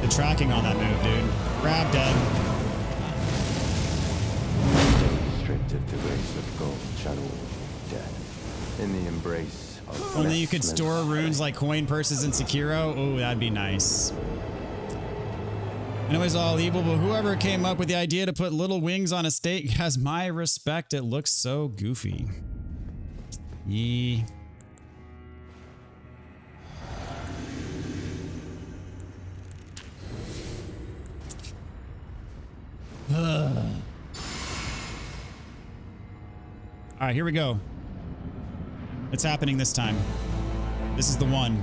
Tracking on that move, dude. Grab dead. Stripped of the grace of gold, channel dead. In the embrace of Only you could store runes like coin purses in Sekiro. Oh, that'd be nice. I know it's all evil, but whoever came up with the idea to put little wings on a stake has my respect. It looks so goofy. Yee. All right, here we go. It's happening this time. This is the one.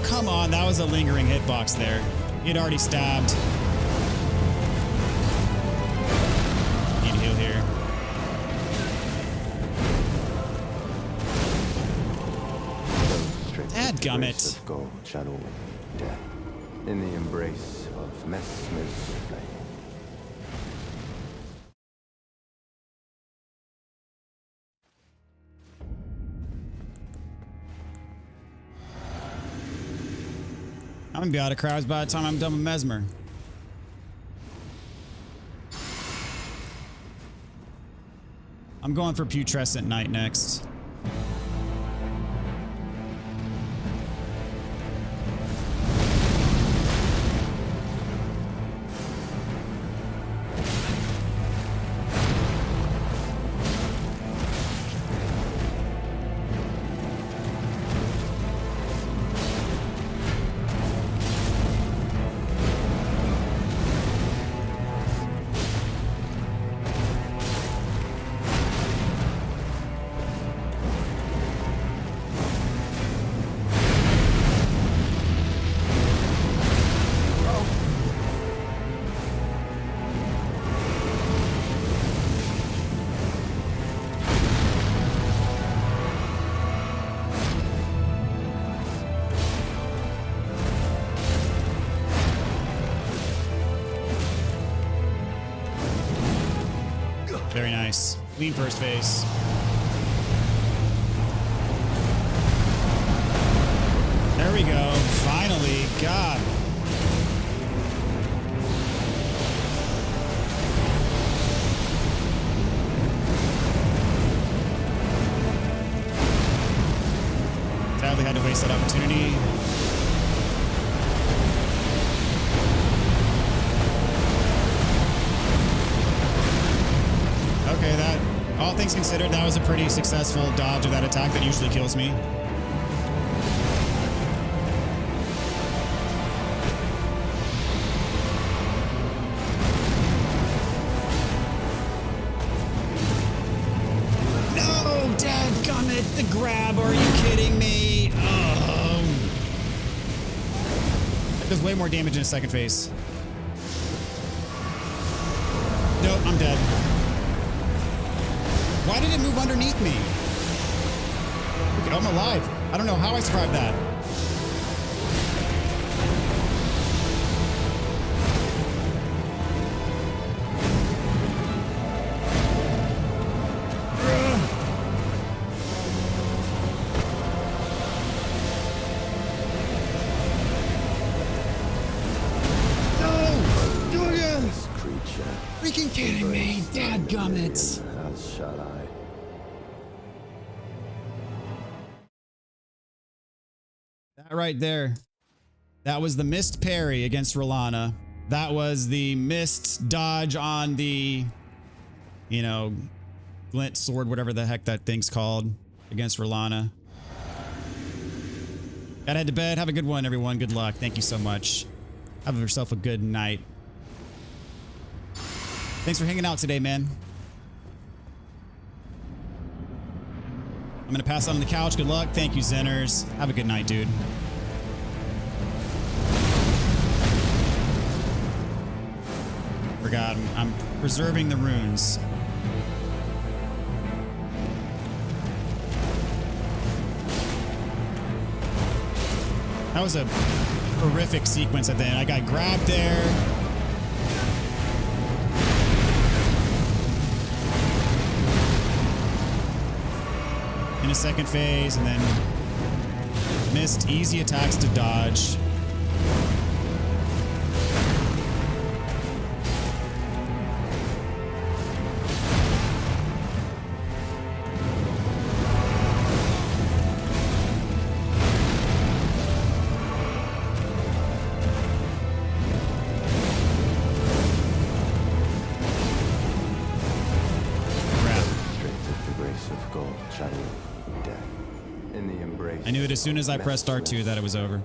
Come on, that was a lingering hitbox there. He had already stabbed. Need to heal here. Dadgummit. Gold channel death in the embrace of Messmer's flame. I'm gonna be out of crowds by the time I'm done with Mesmer. I'm going for Putrescent Knight next. Very nice. Clean first phase. There we go. Finally. God. Sadly had to waste that opportunity. Okay, that, all things considered, that was a pretty successful dodge of that attack that usually kills me. No, dadgummit, the grab, are you kidding me? Oh. That does way more damage in a second phase. Nope, I'm dead. Why did it move underneath me? Okay, I'm alive. I don't know how I survived that. No! Do it again! This creature. Freaking kidding me, dadgummit. As shall I. That right there. That was the missed parry against Rolana. That was the missed dodge on the, you know, glint sword, whatever the heck that thing's called, against Rolana. Gotta head to bed. Have a good one, everyone. Good luck. Thank you so much. Have yourself a good night. Thanks for hanging out today, man. I'm gonna pass on the couch. Good luck. Thank you, Zenners. Have a good night, dude. Forgot. I'm preserving the runes. That was a horrific sequence at the end. I got grabbed there. In a second phase, and then missed easy attacks to dodge. I knew it as soon as I pressed R2 that it was over.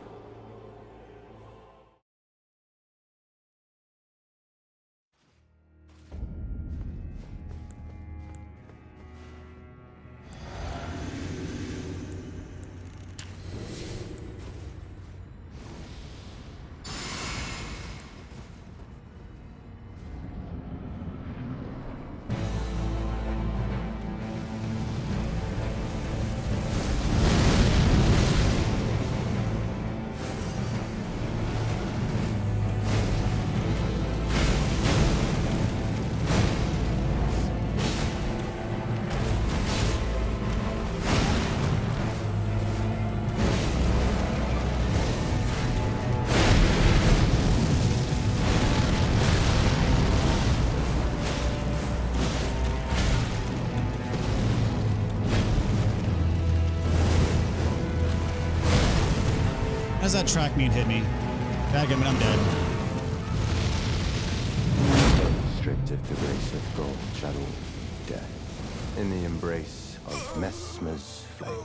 How's that track mean hit me? Backgammon, I'm dead. Stripped of the grace of gold, shadow, death. In the embrace of Mesmer's flame.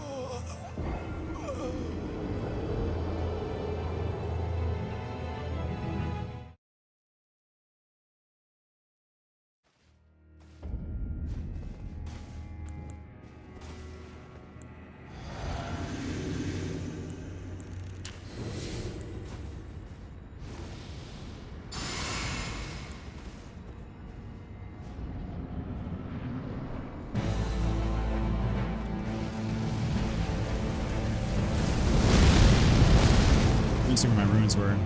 Let me see where my runes were.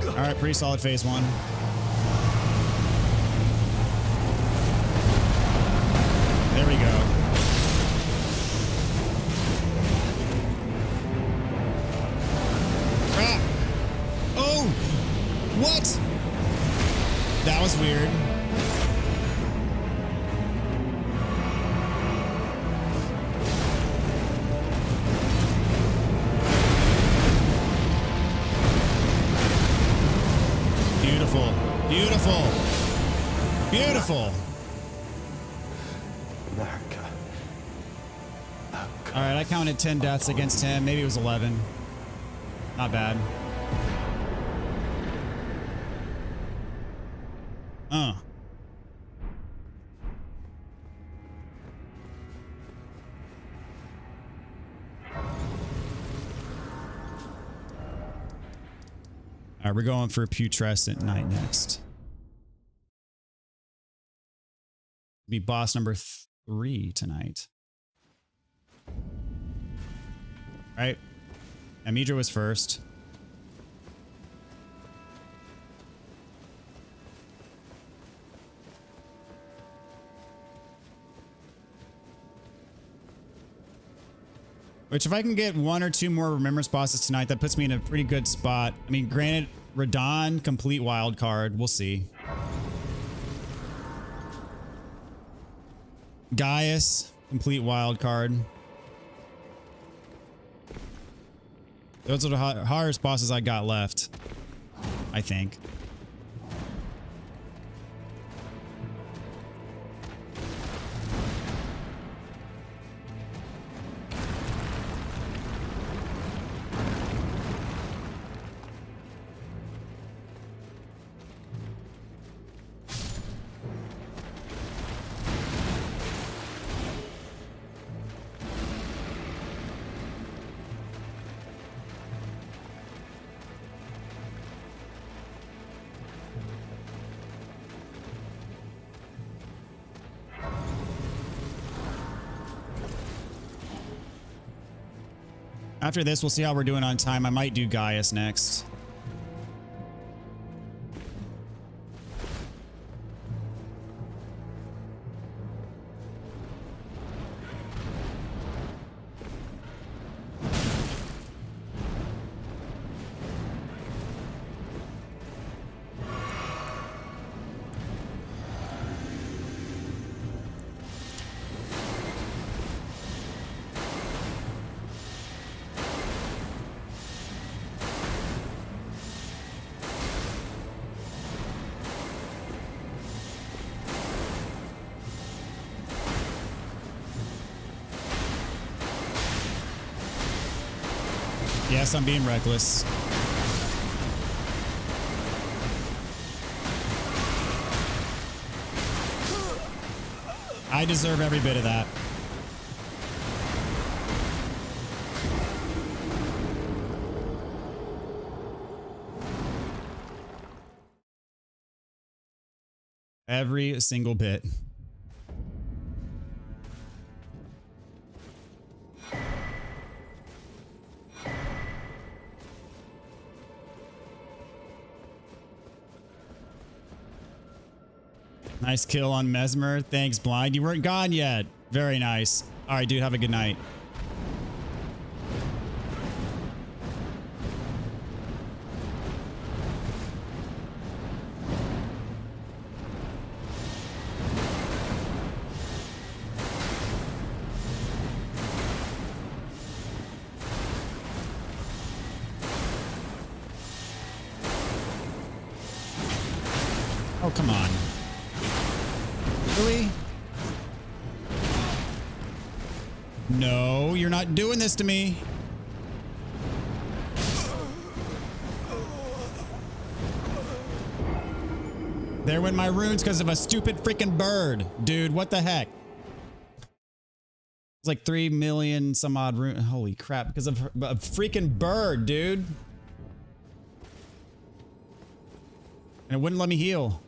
All right, pretty solid phase one. There we go. Ah! Oh! What? That was weird. Beautiful. Beautiful. Beautiful. America. All right, I counted 10 deaths against him. Maybe it was 11. Not bad. All right, we're going for Putrescent Knight next. Be boss number 3 tonight. All right. Amidra was first. Which, if I can get 1 or 2 more Remembrance bosses tonight, that puts me in a pretty good spot. I mean, granted, Radon, complete wild card. We'll see. Gaius, complete wild card. Those are the hardest bosses I got left, I think. After this, we'll see how we're doing on time. I might do Gaius next. Yes, I'm being reckless. I deserve every bit of that. Every single bit. Nice kill on Mesmer. Thanks, Blind. You weren't gone yet. Very nice. All right, dude. Have a good night. Oh, come on. Really? No, you're not doing this to me. There went my runes because of a stupid freaking bird. Dude, what the heck? It's like 3 million some odd runes. Holy crap, because of a freaking bird, dude. And it wouldn't let me heal.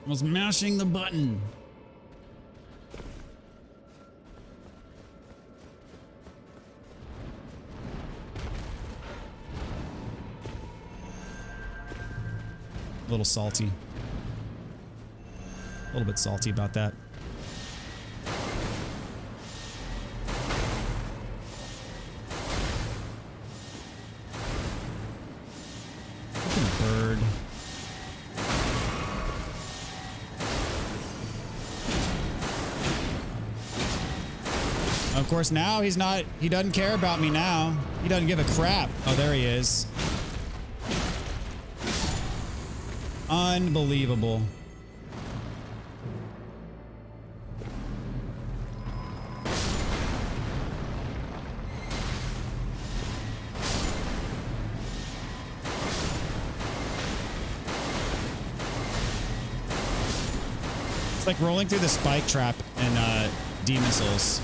I was mashing the button. A little salty. A little bit salty about that. Freaking bird. Of course, now he doesn't care about me now. He doesn't give a crap. Oh, there he is. Unbelievable. It's like rolling through the spike trap in Demon Souls.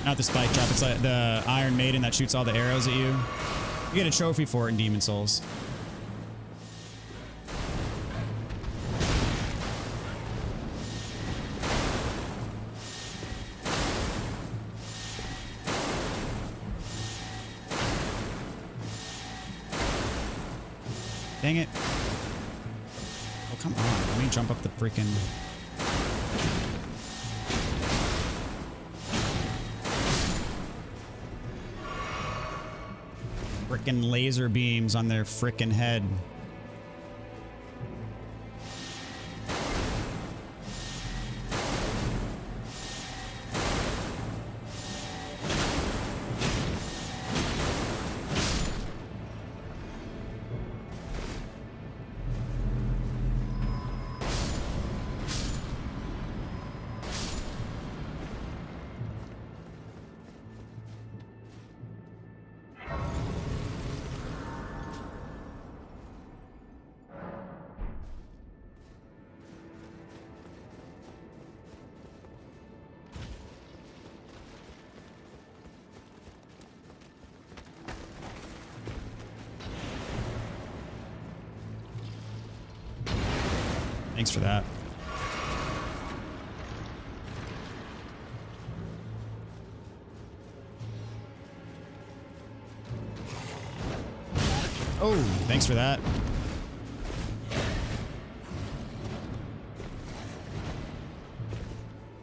Not the spike trap, it's like the Iron Maiden that shoots all the arrows at you. You get a trophy for it in Demon Souls. Dang it. Oh, come on. Let me jump up the freaking... Frickin' laser beams on their frickin' head. Thanks for that. Oh, thanks for that.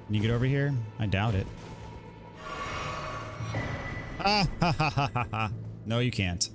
Can you get over here? I doubt it. Ah, ha, ha, ha, ha, ha. No, you can't.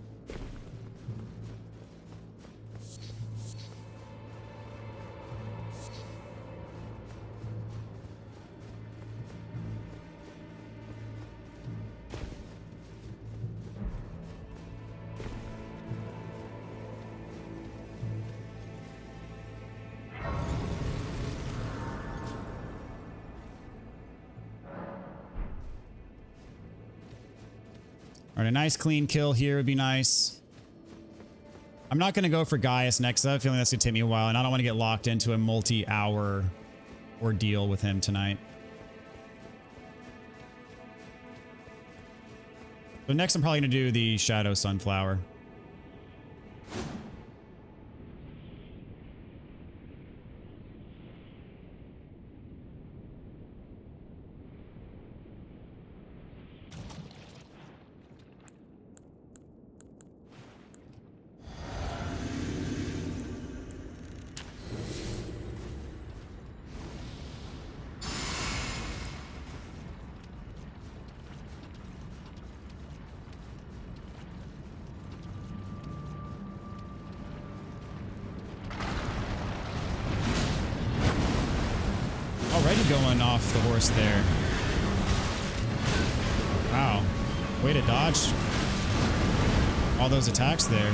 All right, a nice clean kill here would be nice. I'm not going to go for Gaius next. I have a feeling that's going to take me a while, and I don't want to get locked into a multi-hour ordeal with him tonight. So next I'm probably going to do the Shadow Sunflower. are you going off the horse there? Wow. Way to dodge all those attacks there.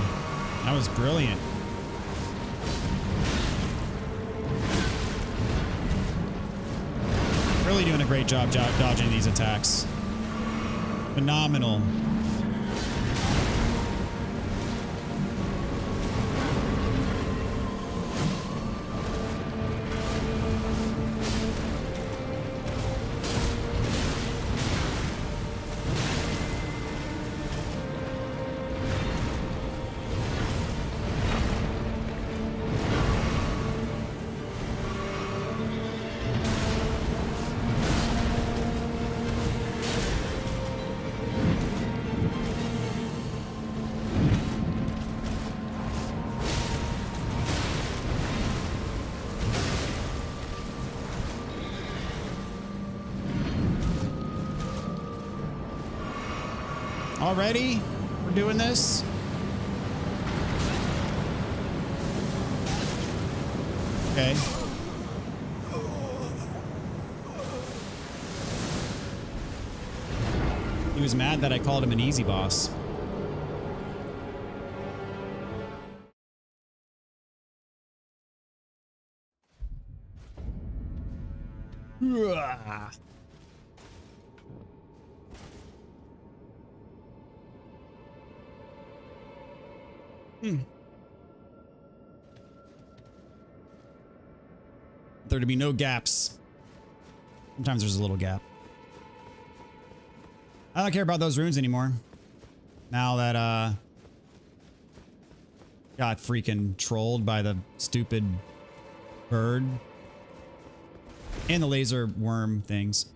That was brilliant. Really doing a great job dodging these attacks. Phenomenal. Already? We're doing this? Okay. He was mad that I called him an easy boss. Ugh. There to be no gaps. Sometimes there's a little gap. I don't care about those runes anymore. Now that got freaking trolled by the stupid bird and the laser worm things.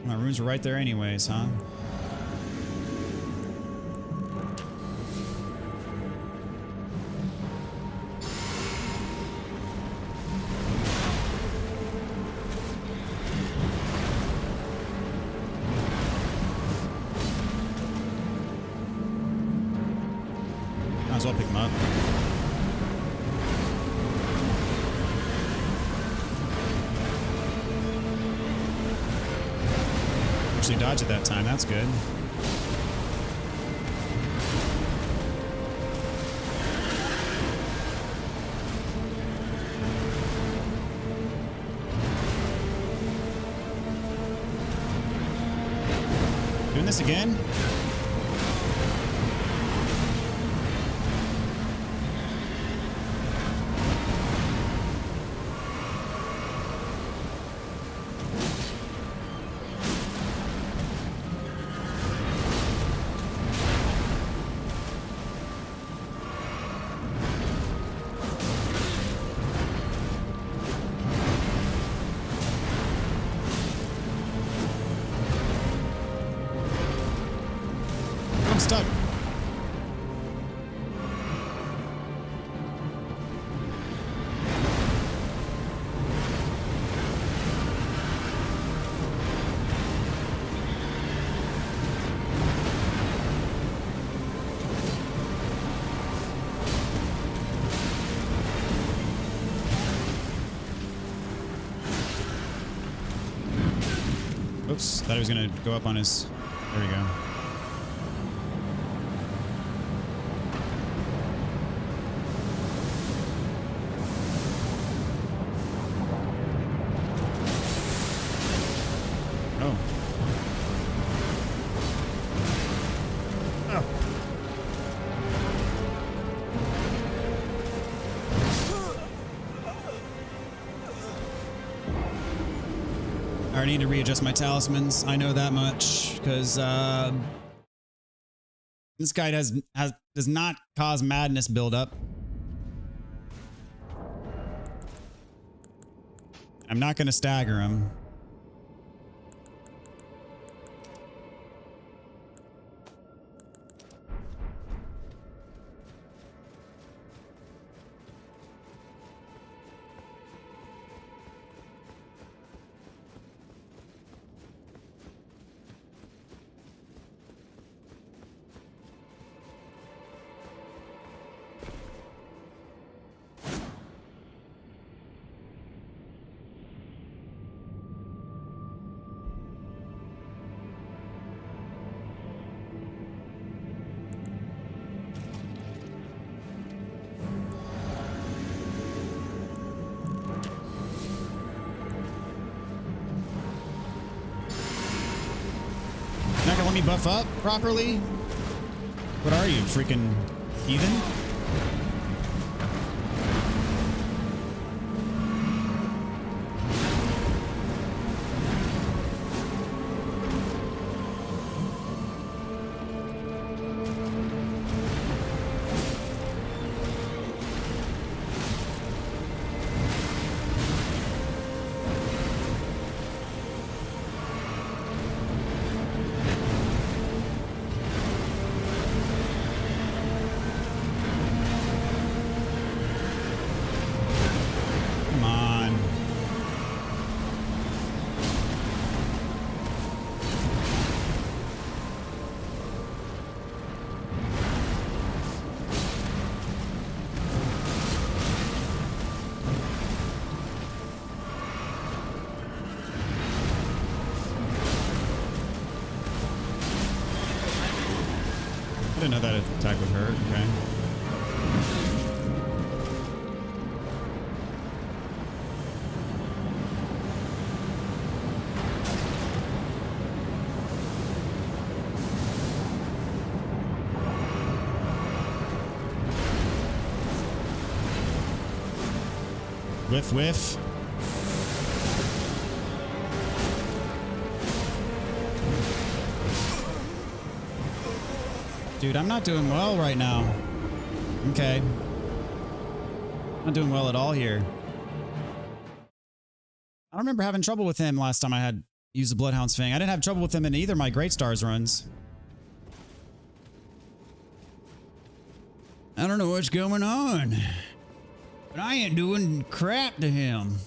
My runes are right there anyways, huh? Might as well pick them up. Actually dodged at that time. That's good. Doing this again? I'm stuck. Oops, thought he was gonna go up on his... There we go. Oh. Oh. I need to readjust my talismans. I know that much because this guy does not cause madness buildup. I'm not going to stagger him. let me buff up properly? What are you, freaking heathen? I didn't know that attack would hurt. Okay. Whiff, whiff. Dude, I'm not doing well right now. Okay. Not doing well at all here. I don't remember having trouble with him last time I had used the Bloodhound's Fang. I didn't have trouble with him in either of my Great Stars runs. I don't know what's going on. But I ain't doing crap to him.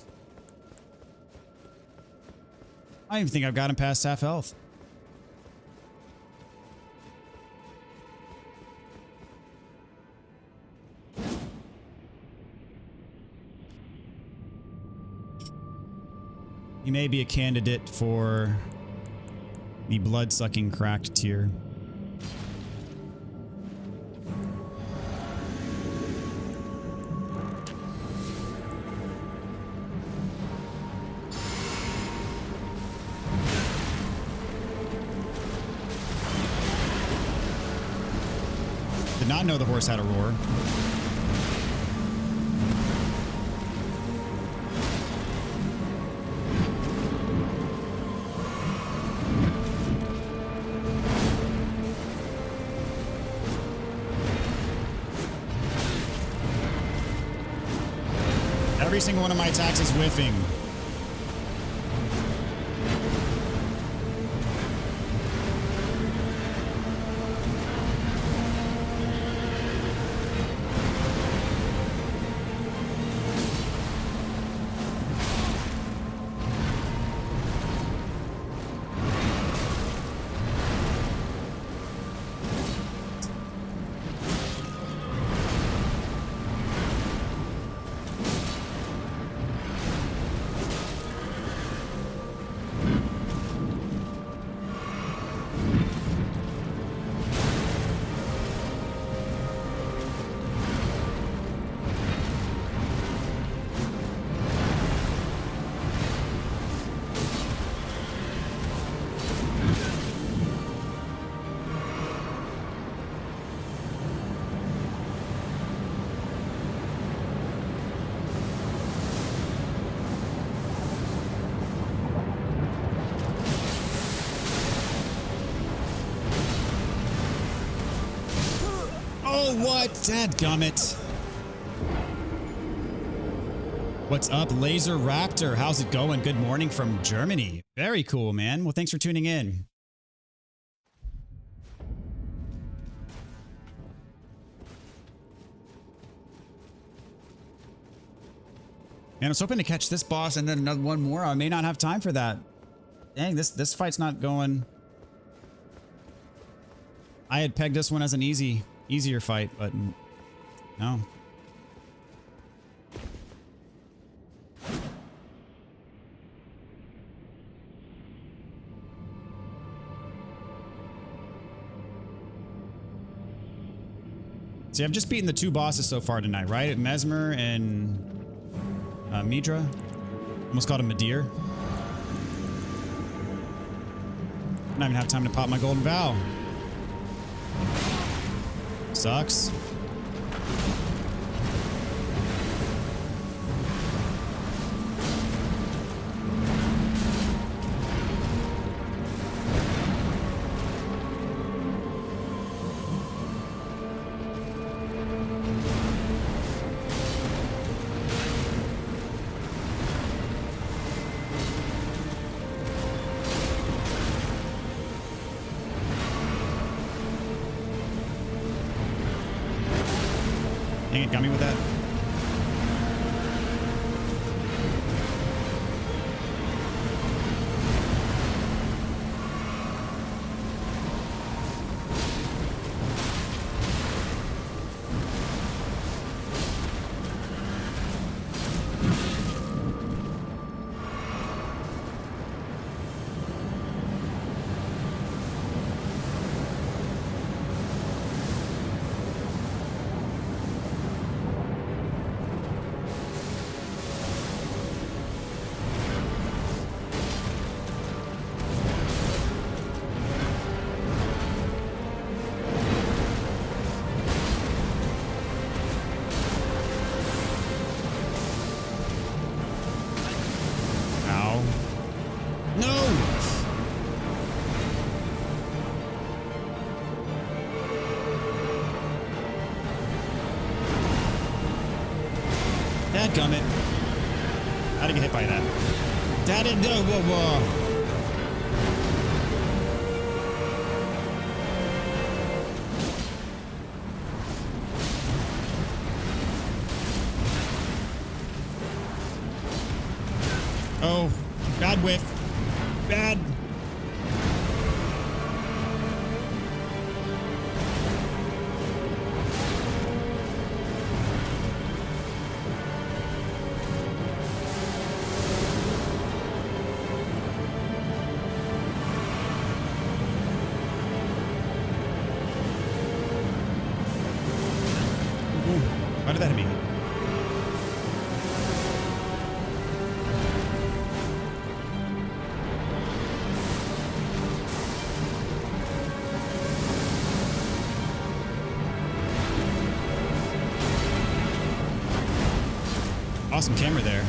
I don't even think I've got him past half health. He may be a candidate for the blood-sucking cracked tier. Did not know the horse had a roar. Every single one of my attacks is whiffing. Oh, what? Dadgummit. What's up, Laser Raptor? How's it going? Good morning from Germany. Very cool, man. Well, thanks for tuning in. Man, I was hoping to catch this boss and then another one more. I may not have time for that. Dang, this fight's not going. I had pegged this one as an easier fight, but no. See, I've just beaten the two bosses so far tonight, right? Mesmer and Midra. Almost called him Madir. I don't even have time to pop my golden vow. Sucks. Dang it, got me with that. Dadgummit. How'd I get hit by that? Whoa. Oh, bad whiff. Bad. Why did that hit me? Awesome camera there.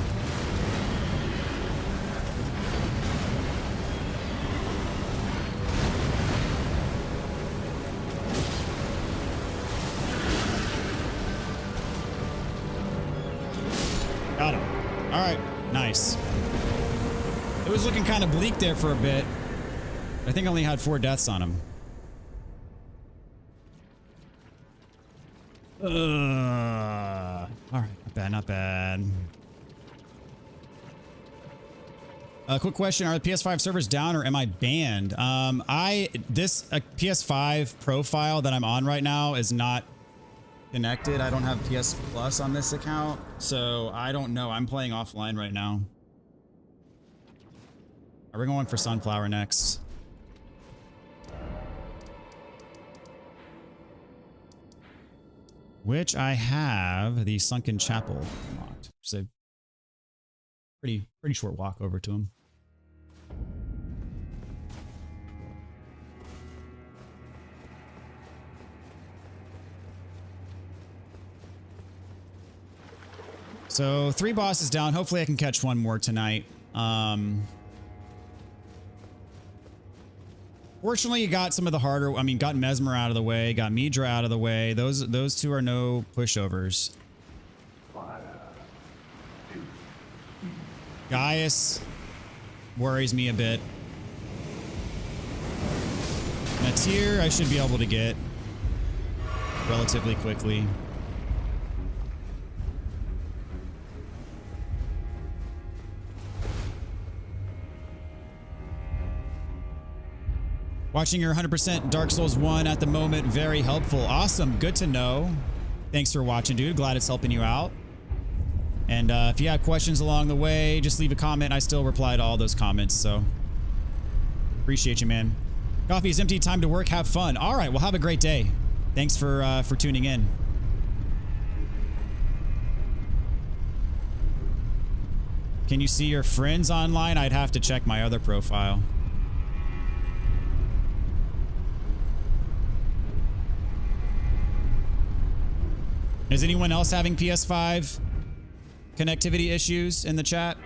Got him. All right, nice. It was looking kind of bleak there for a bit. I think I only had 4 deaths on him. All right, not bad, not bad. Quick question: are the PS5 servers down or am I banned? This PS5 profile that I'm on right now is not connected. I don't have PS Plus on this account, so I don't know. I'm playing offline right now. Are we going for Sunflower next? Which I have the Sunken Chapel unlocked. It's a pretty short walk over to him. So 3 bosses down. Hopefully I can catch one more tonight. Fortunately, you got some of the harder. I mean, got Mesmer out of the way, got Midra out of the way. Those 2 are no pushovers. Gaius worries me a bit. Natir, I should be able to get relatively quickly. Watching your 100% Dark Souls 1 at the moment, very helpful. Awesome, good to know. Thanks for watching, dude. Glad it's helping you out. And if you have questions along the way, just leave a comment. I still reply to all those comments, so appreciate you, man. Coffee is empty, time to work, have fun. All right, well, have a great day. Thanks for tuning in. Can you see your friends online? I'd have to check my other profile. Is anyone else having PS5 connectivity issues in the chat?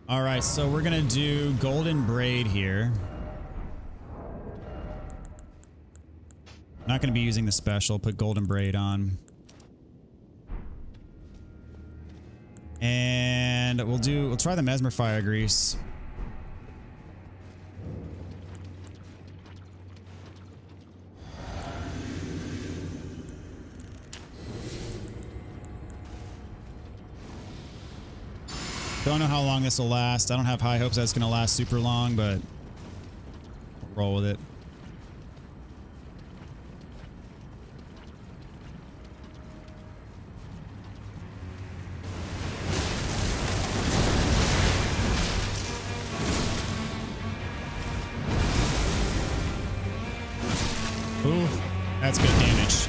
All right, so we're gonna do golden braid here. Not gonna be using the special, put golden braid on. And we'll try the mesmer fire grease. Don't know how long this will last. I don't have high hopes that it's going to last super long, but we'll roll with it. Ooh, that's good damage.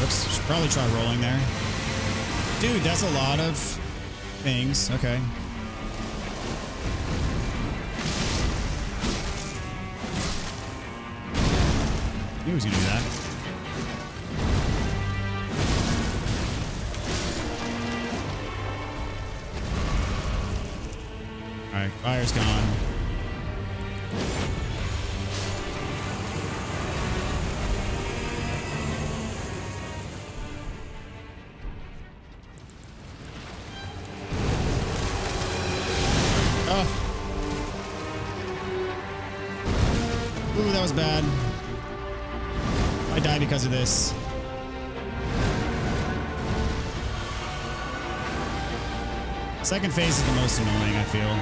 Oops, should probably try rolling there. Dude, that's a lot of things. Okay. Knew he was gonna do that. Alright, fire's gone. Oh. Ooh, that was bad. I die because of this. Second phase is the most annoying, I feel.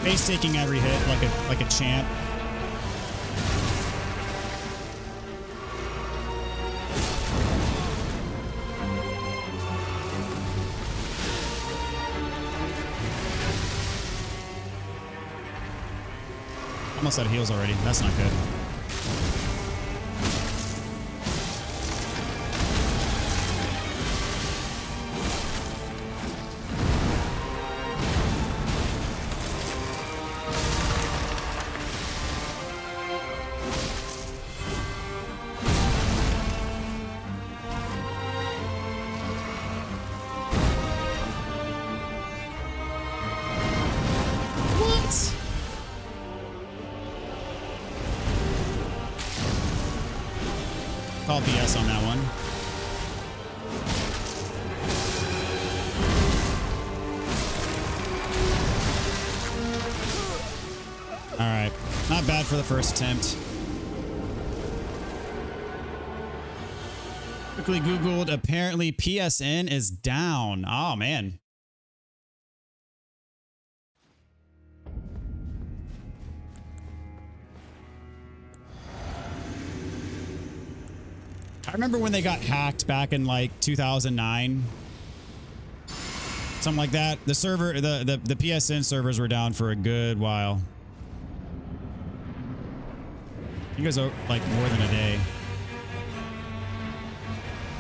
Base taking every hit like a champ. Almost out of heals already. That's not good. Call BS on that one. All right, not bad for the first attempt. Quickly Googled, apparently PSN is down. Oh man. I remember when they got hacked back in like 2009. Something like that. The server, the PSN servers were down for a good while. You guys are like more than a day.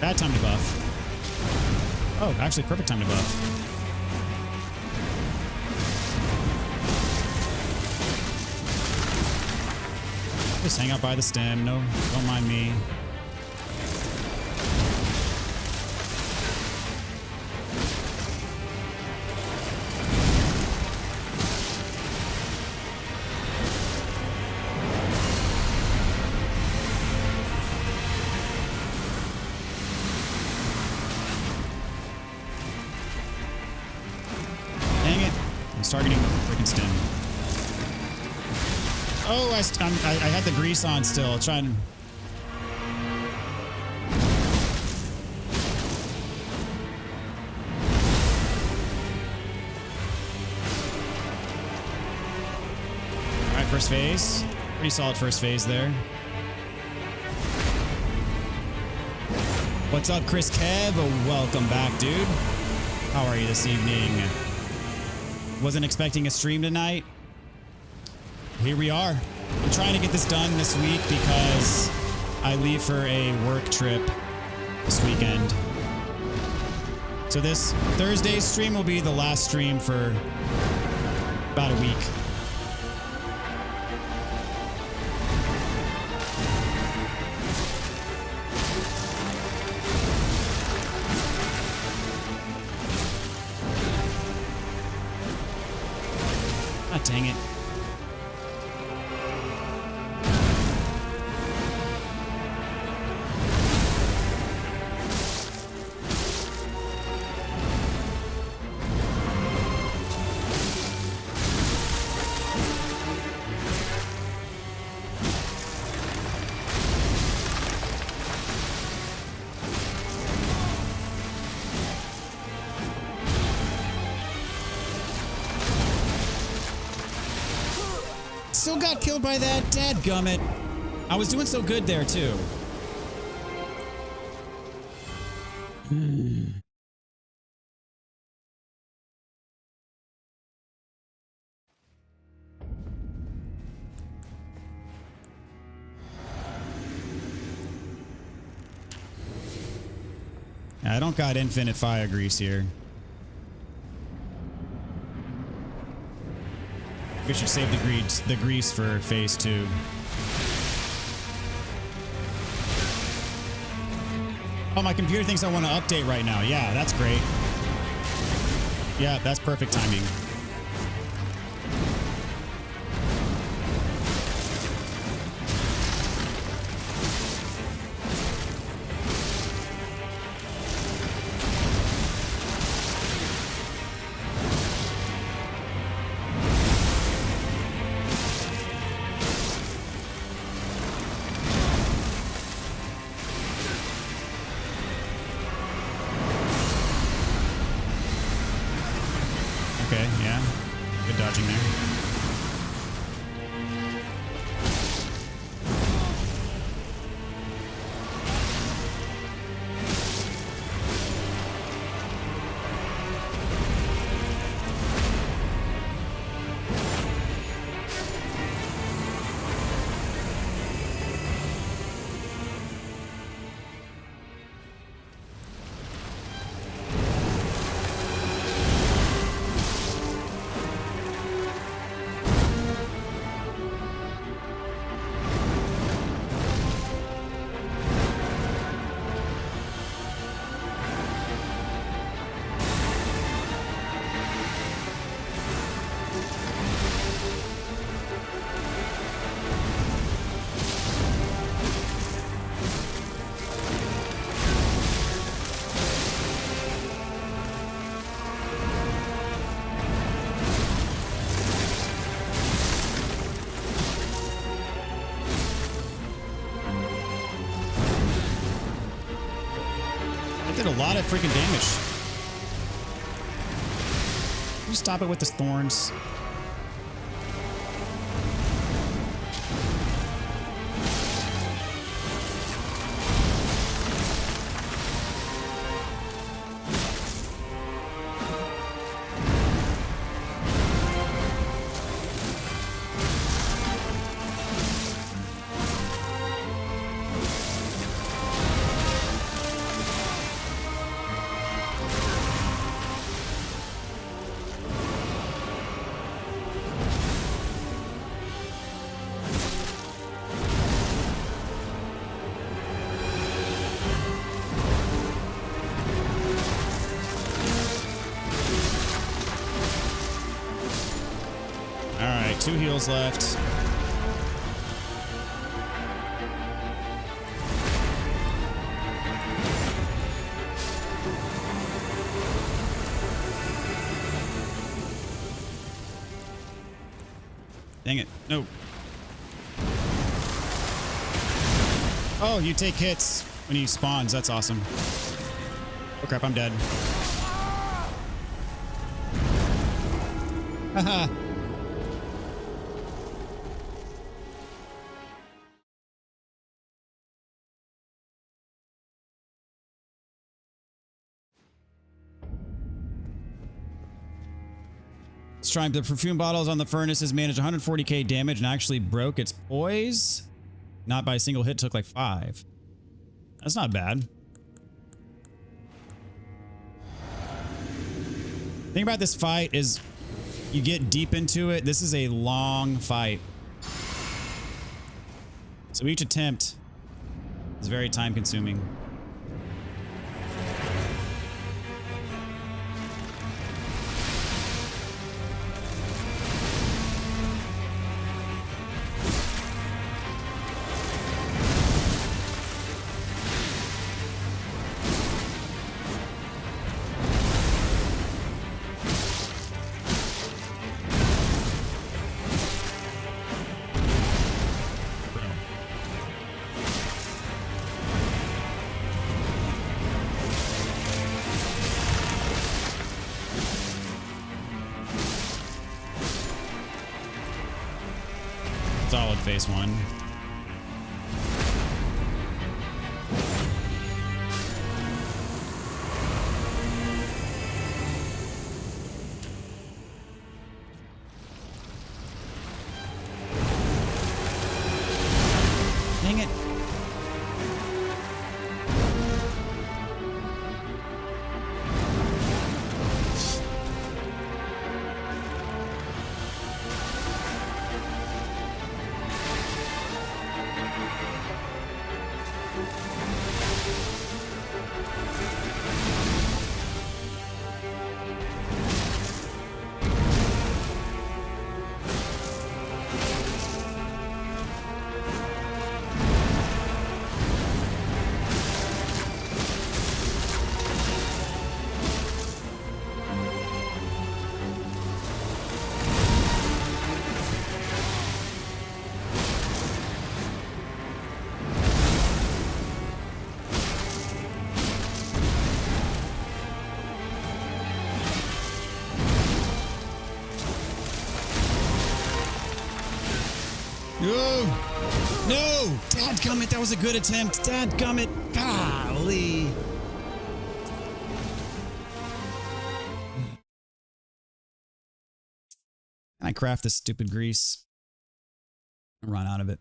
Bad time to buff. Oh, actually perfect time to buff. Just hang out by the stem. No, don't mind me. He's targeting the freaking stem. Oh, I had the grease on still. Trying. All right, first phase. Pretty solid first phase there. What's up, Chris Kev? Welcome back, dude. How are you this evening? Wasn't expecting a stream tonight. Here we are. I'm trying to get this done this week because I leave for a work trip this weekend. So this Thursday's stream will be the last stream for about a week. Ah, dang it. Still got killed by that, dadgummit. I was doing so good there too. I don't got infinite fire grease here. We should save the grease for phase 2. Oh, my computer thinks I want to update right now. Yeah, that's great. Yeah, that's perfect timing. Okay, yeah. Good dodging there. Did a lot of freaking damage. Can you stop it with the thorns? All right, 2 heals left. Dang it. No. Oh, you take hits when he spawns. That's awesome. Oh crap, I'm dead. Haha. Let's try. The perfume bottles on the furnaces managed 140k damage and actually broke its poise. Not by a single hit, took like 5. That's not bad. The thing about this fight is you get deep into it. This is a long fight. So each attempt is very time consuming. Solid phase 1. Dang it. No! No! Dadgummit, that was a good attempt. Dadgummit. Golly. Can I craft this stupid grease? I run out of it.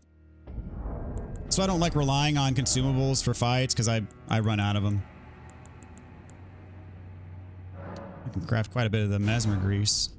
So I don't like relying on consumables for fights because I run out of them. I can craft quite a bit of the mesmer grease.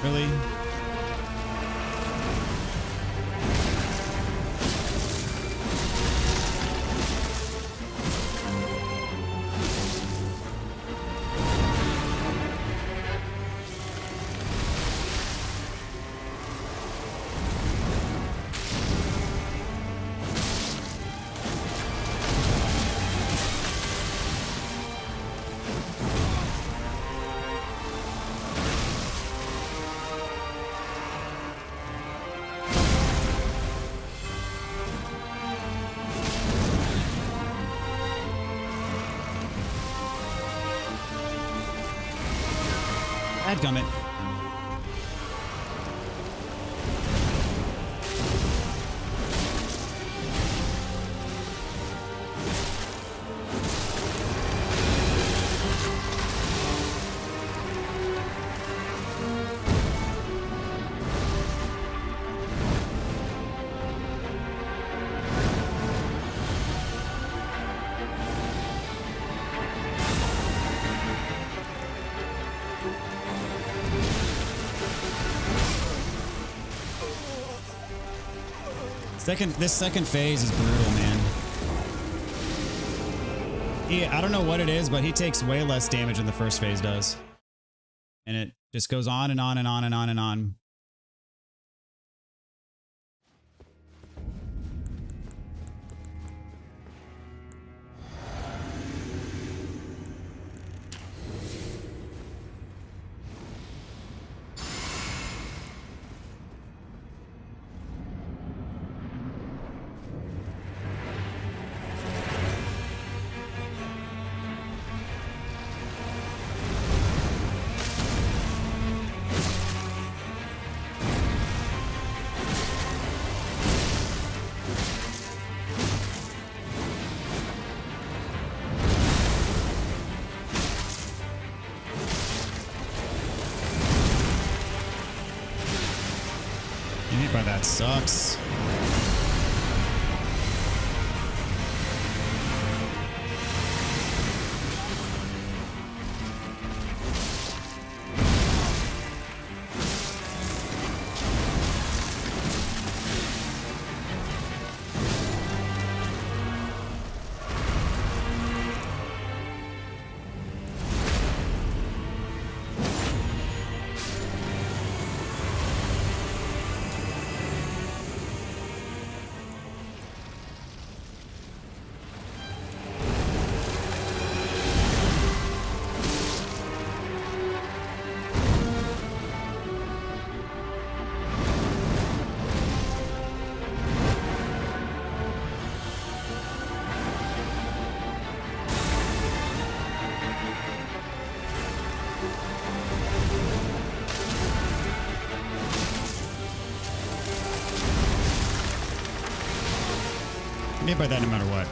Really? Dadgummit. This second phase is brutal, man. I don't know what it is, but he takes way less damage than the first phase does. And it just goes on and on and on and on and on. But that sucks. I'm hit by that no matter what.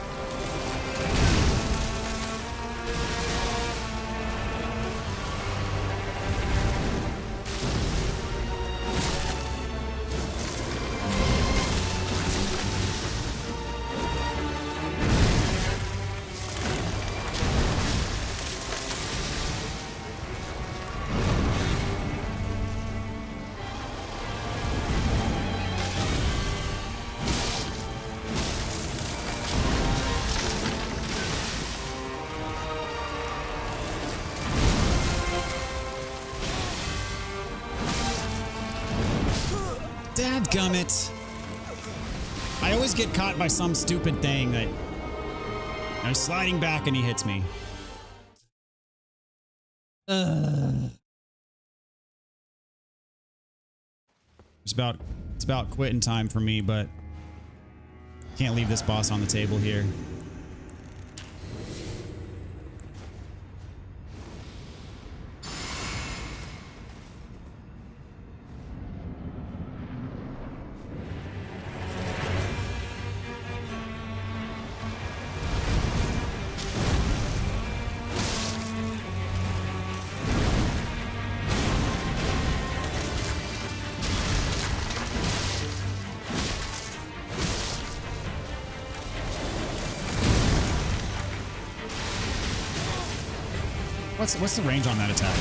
Dadgummit. I always get caught by some stupid thing that I'm sliding back and he hits me. It's about quitting time for me, but can't leave this boss on the table here. What's the range on that attack?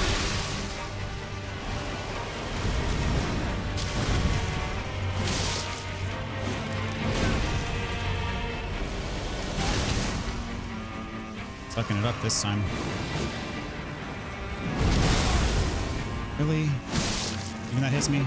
Fucking it up this time. Really? Even that hits me?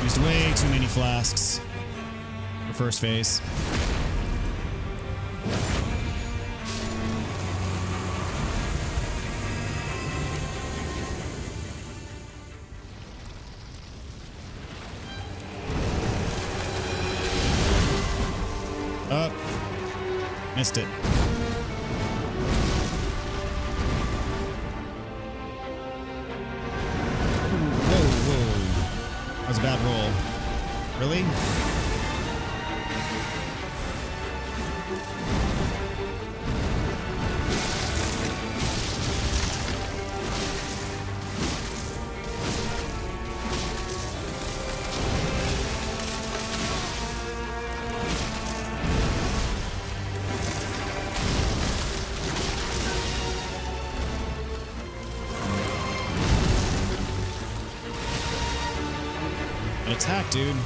Used way too many flasks for first phase. Oh, missed it. That was a bad roll. Really? An attack, dude.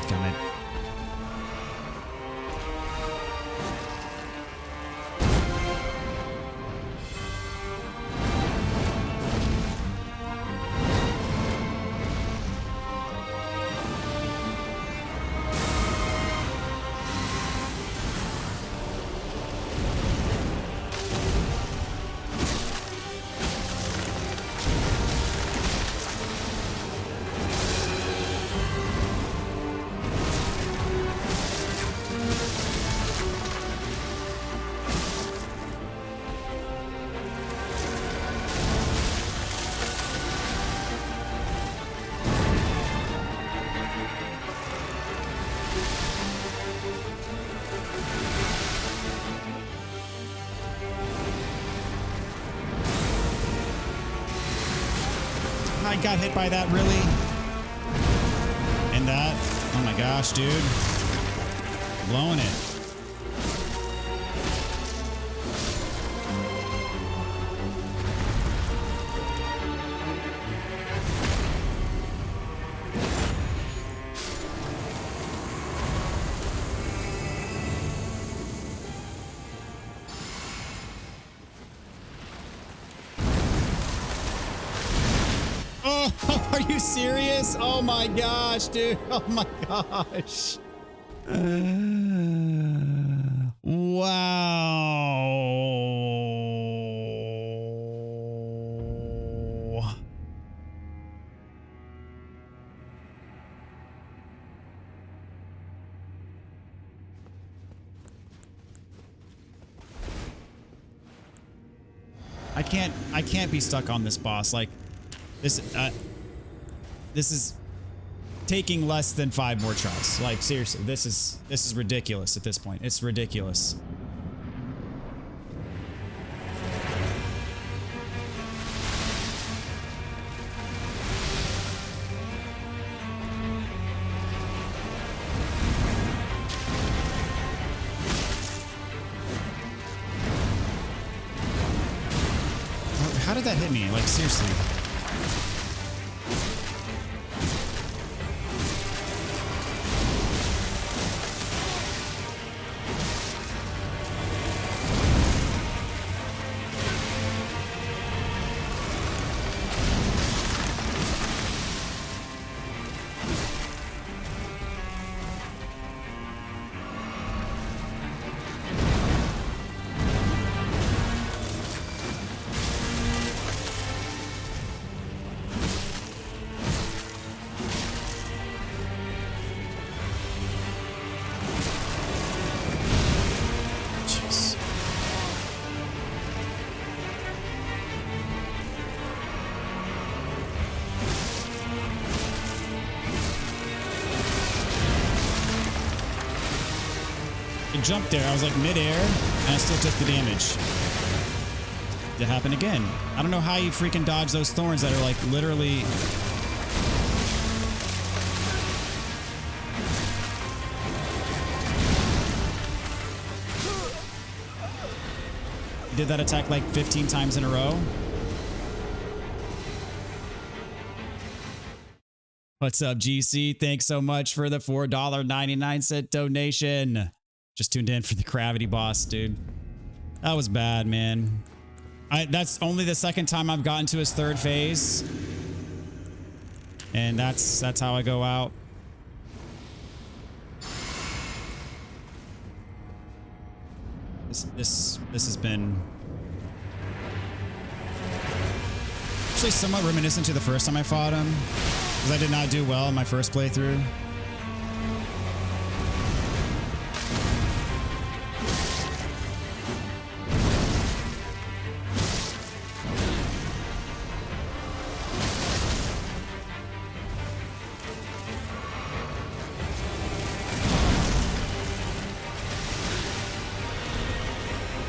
Damn it. I got hit by that, really? And that? Oh my gosh, dude. Blowing it. Oh, are you serious? Oh my gosh, dude. Oh my gosh. Wow. I can't be stuck on this boss. Like, this is taking less than 5 more tries. Like, seriously, this is ridiculous at this point. It's ridiculous. How did that hit me? Like, seriously. jumped there. I was like midair, and I still took the damage. It happened again. I don't know how you freaking dodge those thorns that are like literally... Did that attack like 15 times in a row? What's up, GC? Thanks so much for the $4.99 donation. Just tuned in for the gravity boss, dude. That was bad, man. That's only the second time I've gotten to his third phase. And that's how I go out. This has been actually somewhat reminiscent to the first time I fought him, because I did not do well in my first playthrough.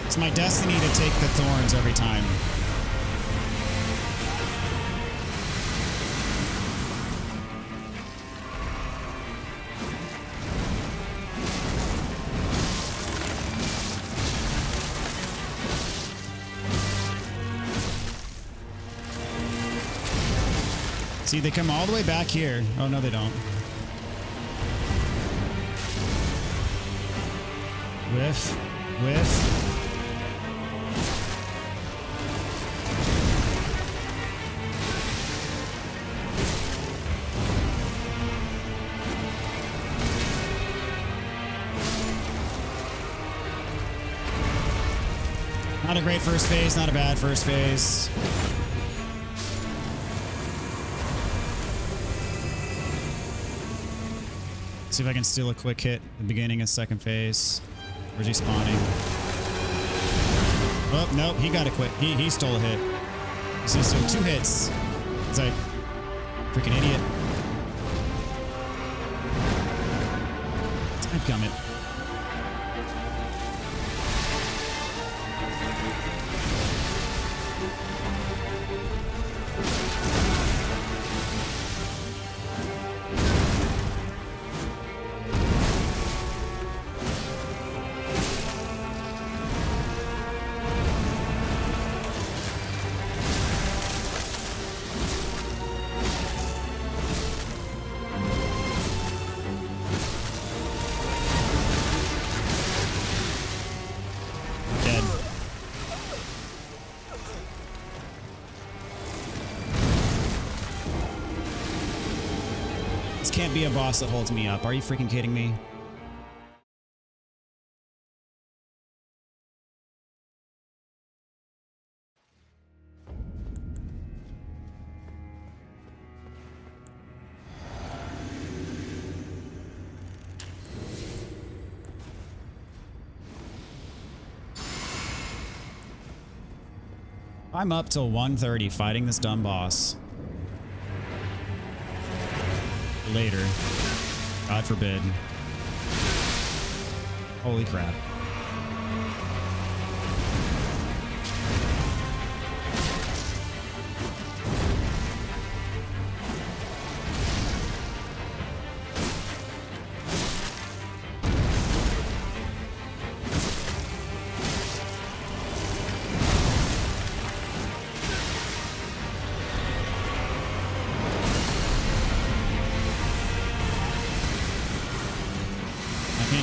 It's my destiny to take the thorns every time. See, they come all the way back here. Oh, no, they don't. Whiff, whiff. Not a great first phase, not a bad first phase. See if I can steal a quick hit at the beginning of second phase. Where's he spawning? Oh, nope, he got a quick. He stole a hit. So 2 hits. It's like, freaking idiot. Dadgummit. Can't be a boss that holds me up. Are you freaking kidding me? I'm up till 1:30 fighting this dumb boss. Later. God forbid. Holy crap.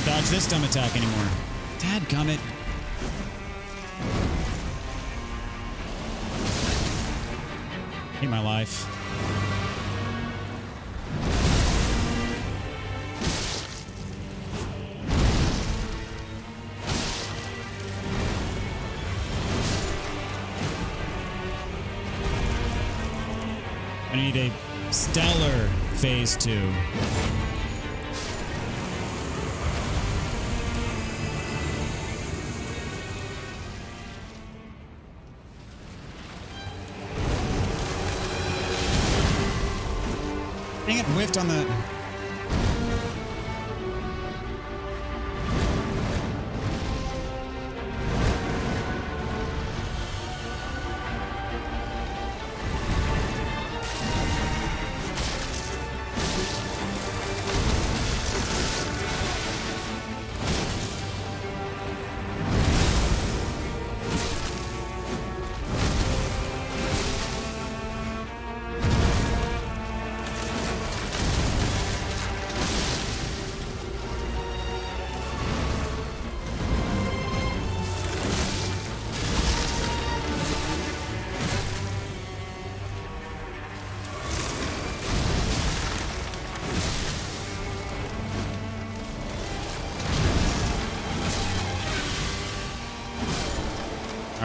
Dodge this dumb attack anymore. Dadgummit. Hate my life. I need a stellar phase 2. Dang it, whiffed on the...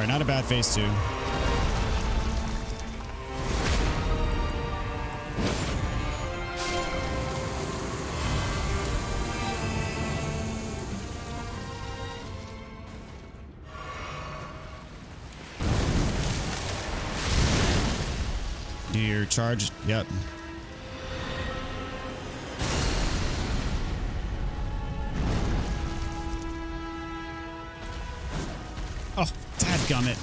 right, not a bad phase 2. Do your charge. Yep. Oh, dadgummit.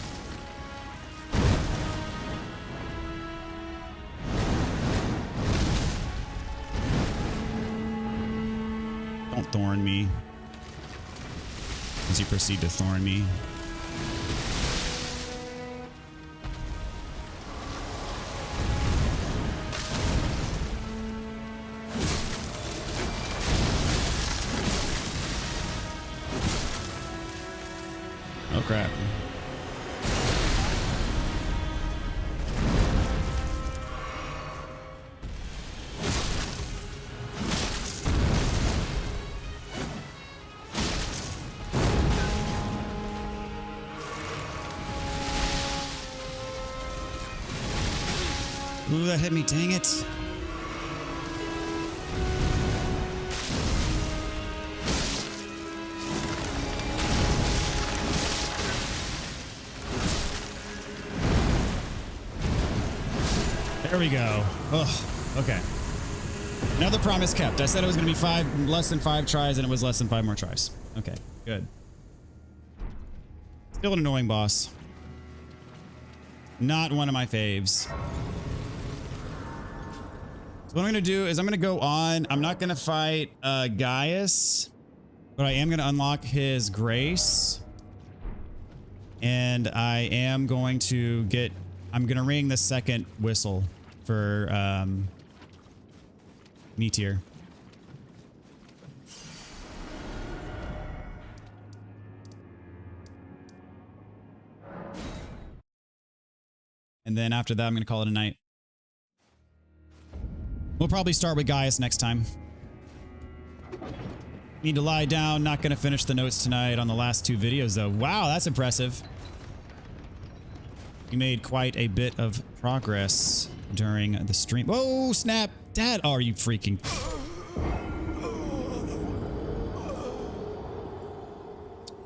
Don't thorn me. As you proceed to thorn me. Oh crap. Ooh, that hit me, dang it. There we go. Oh, okay. Another promise kept. I said it was going to be less than 5 tries, and it was less than 5 more tries. Okay, good. Still an annoying boss. Not one of my faves. So what I'm going to do is I'm going to go on. I'm not going to fight Gaius, but I am going to unlock his grace. And I am going to get... I'm going to ring the second whistle for Meteor. And then after that, I'm going to call it a night. We'll probably start with Gaius next time. Need to lie down. Not going to finish the notes tonight on the last 2 videos, though. Wow, that's impressive. We made quite a bit of progress during the stream. Whoa, snap. Dad, oh, are you freaking...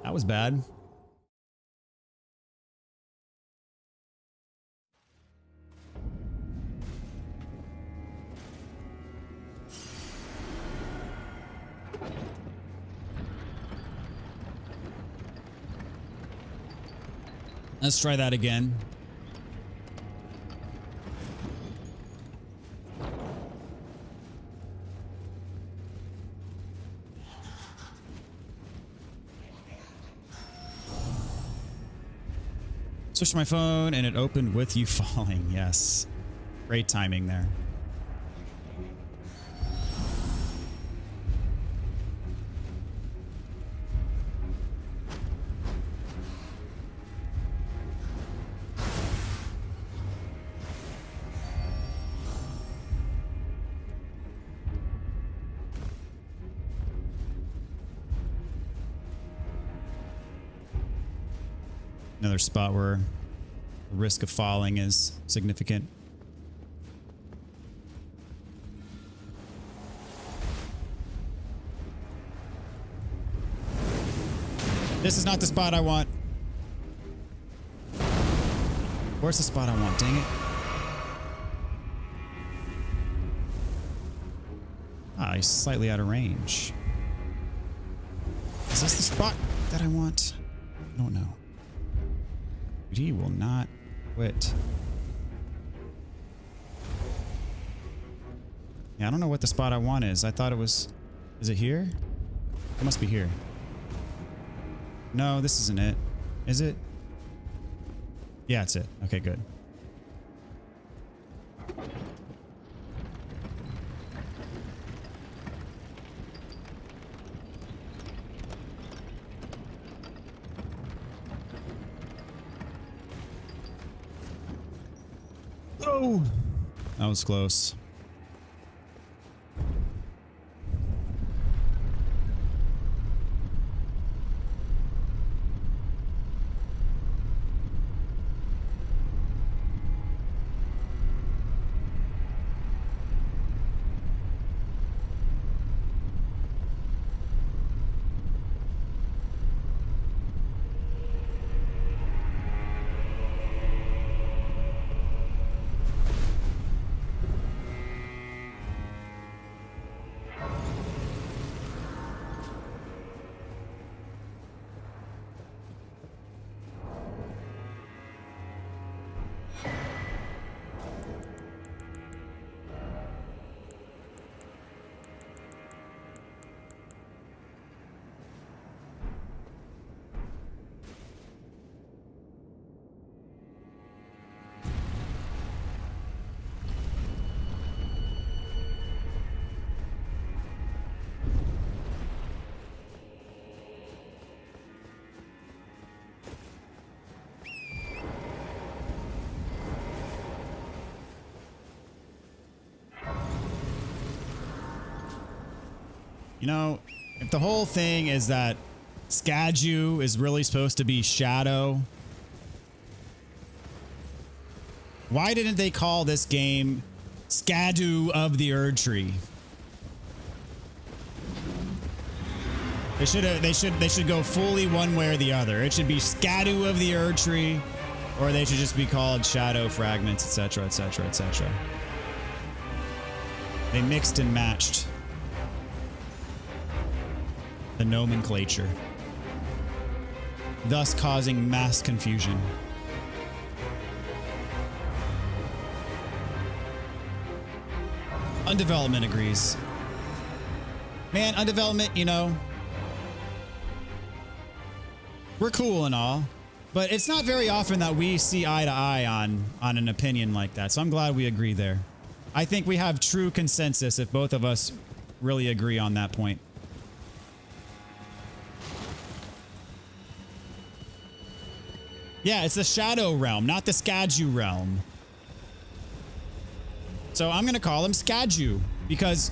That was bad. Let's try that again. Switched my phone and it opened with you falling. Yes. Great timing there. Another spot where the risk of falling is significant. This is not the spot I want. Where's the spot I want? Dang it. Ah, he's slightly out of range. Is this the spot that I want? I don't know. He will not quit. Yeah, I don't know what the spot I want is. I thought it was... Is it here? It must be here. No, this isn't it. Is it? Yeah, it's it. Okay, good. Oh! That was close. You know, if the whole thing is that Skadu is really supposed to be Shadow, why didn't they call this game Skadu of the Erdtree? They should go fully one way or the other. It should be Skadu of the Erdtree, or they should just be called Shadow Fragments, etc., etc., etc. They mixed and matched the nomenclature, thus causing mass confusion. Undevelopment agrees. Man, Undevelopment, you know, we're cool and all, but it's not very often that we see eye to eye on an opinion like that. So I'm glad we agree there. I think we have true consensus if both of us really agree on that point. Yeah, it's the Shadow Realm, not the Skadu Realm. So I'm going to call him Skadu because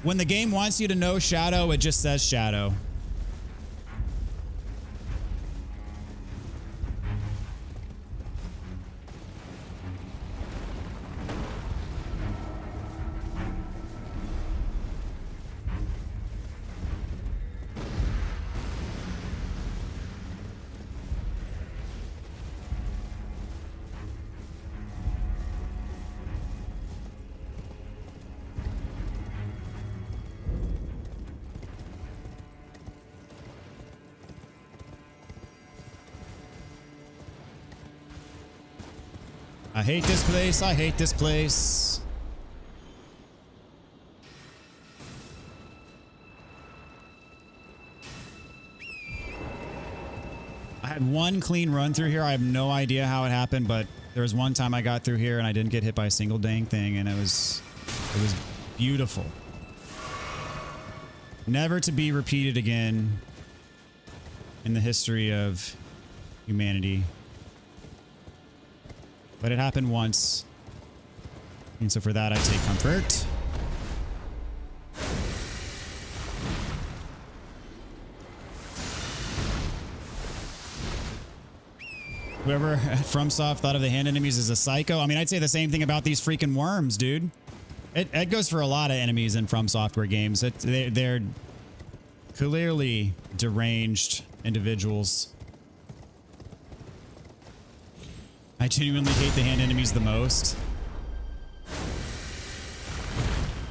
when the game wants you to know Shadow, it just says Shadow. I hate this place. I hate this place. I had one clean run through here. I have no idea how it happened, but there was one time I got through here and I didn't get hit by a single dang thing, and it was beautiful. Never to be repeated again in the history of humanity. But it happened once, and so for that I take comfort. Whoever at FromSoft thought of the hand enemies as a psycho. I mean, I'd say the same thing about these freaking worms, dude. It goes for a lot of enemies in From Software games. They're clearly deranged individuals. I genuinely hate the hand enemies the most.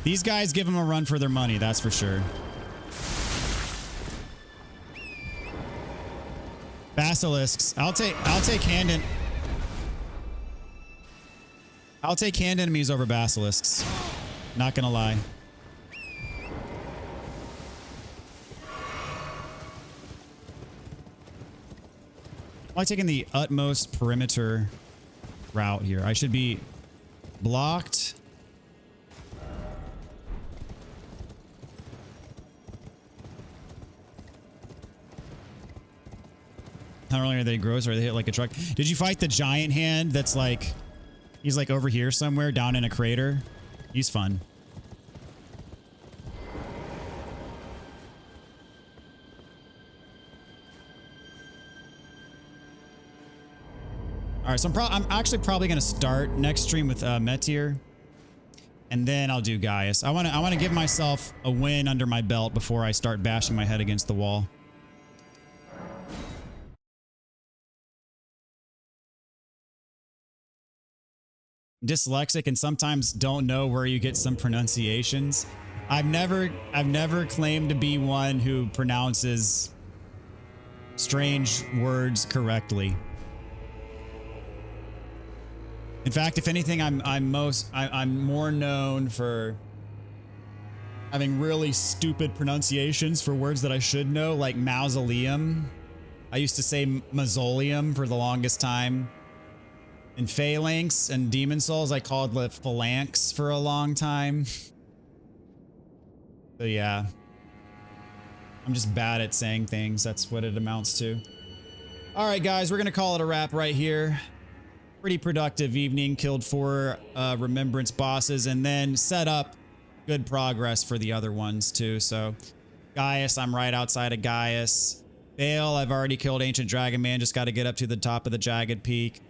These guys give them a run for their money, that's for sure. Basilisks. I'll take hand enemies over basilisks. Not gonna lie. I'm taking the utmost perimeter route here. I should be blocked. Not only are they gross, or they hit like a truck. Did you fight the giant hand that's like, he's like over here somewhere down in a crater? He's fun. All right, so I'm actually probably going to start next stream with Meteor, and then I'll do Gaius. I want to give myself a win under my belt before I start bashing my head against the wall. Dyslexic and sometimes don't know where you get some pronunciations. I've never claimed to be one who pronounces strange words correctly. In fact, if anything, I'm more known for having really stupid pronunciations for words that I should know, like mausoleum. I used to say mausoleum for the longest time. In Phalanx and Demon Souls, I called it Phalanx for a long time. So yeah. I'm just bad at saying things. That's what it amounts to. All right, guys, we're going to call it a wrap right here. Pretty productive evening. Killed 4 Remembrance bosses and then set up good progress for the other ones too. So Gaius, I'm right outside of Gaius. Bale, I've already killed Ancient Dragon Man. Just got to get up to the top of the Jagged Peak.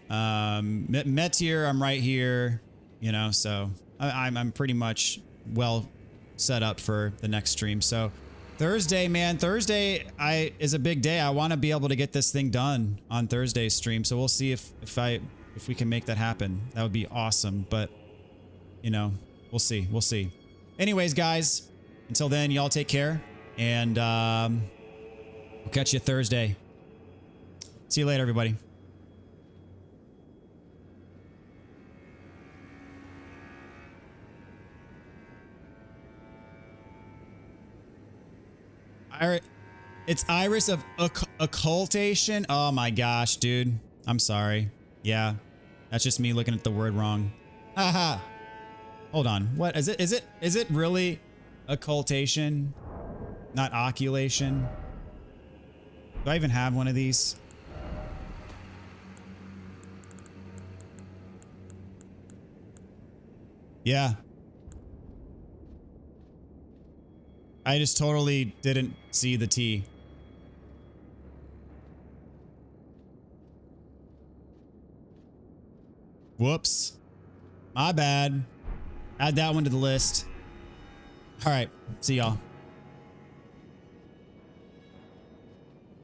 Meteor, I'm right here. You know, so I'm pretty much well set up for the next stream. So Thursday, man, Thursday is a big day. I want to be able to get this thing done on Thursday's stream. So we'll see if we can make that happen. That would be awesome. But you know, we'll see. We'll see. Anyways, guys, until then, y'all take care, and we'll catch you Thursday. See you later, everybody. It's Iris of occultation. Oh my gosh, dude. I'm sorry. Yeah, that's just me looking at the word wrong. Haha. Hold on. What is it? Is it really occultation? Not oculation? Do I even have one of these? Yeah. I just totally didn't see the T. Whoops. My bad. Add that one to the list. All right. See y'all.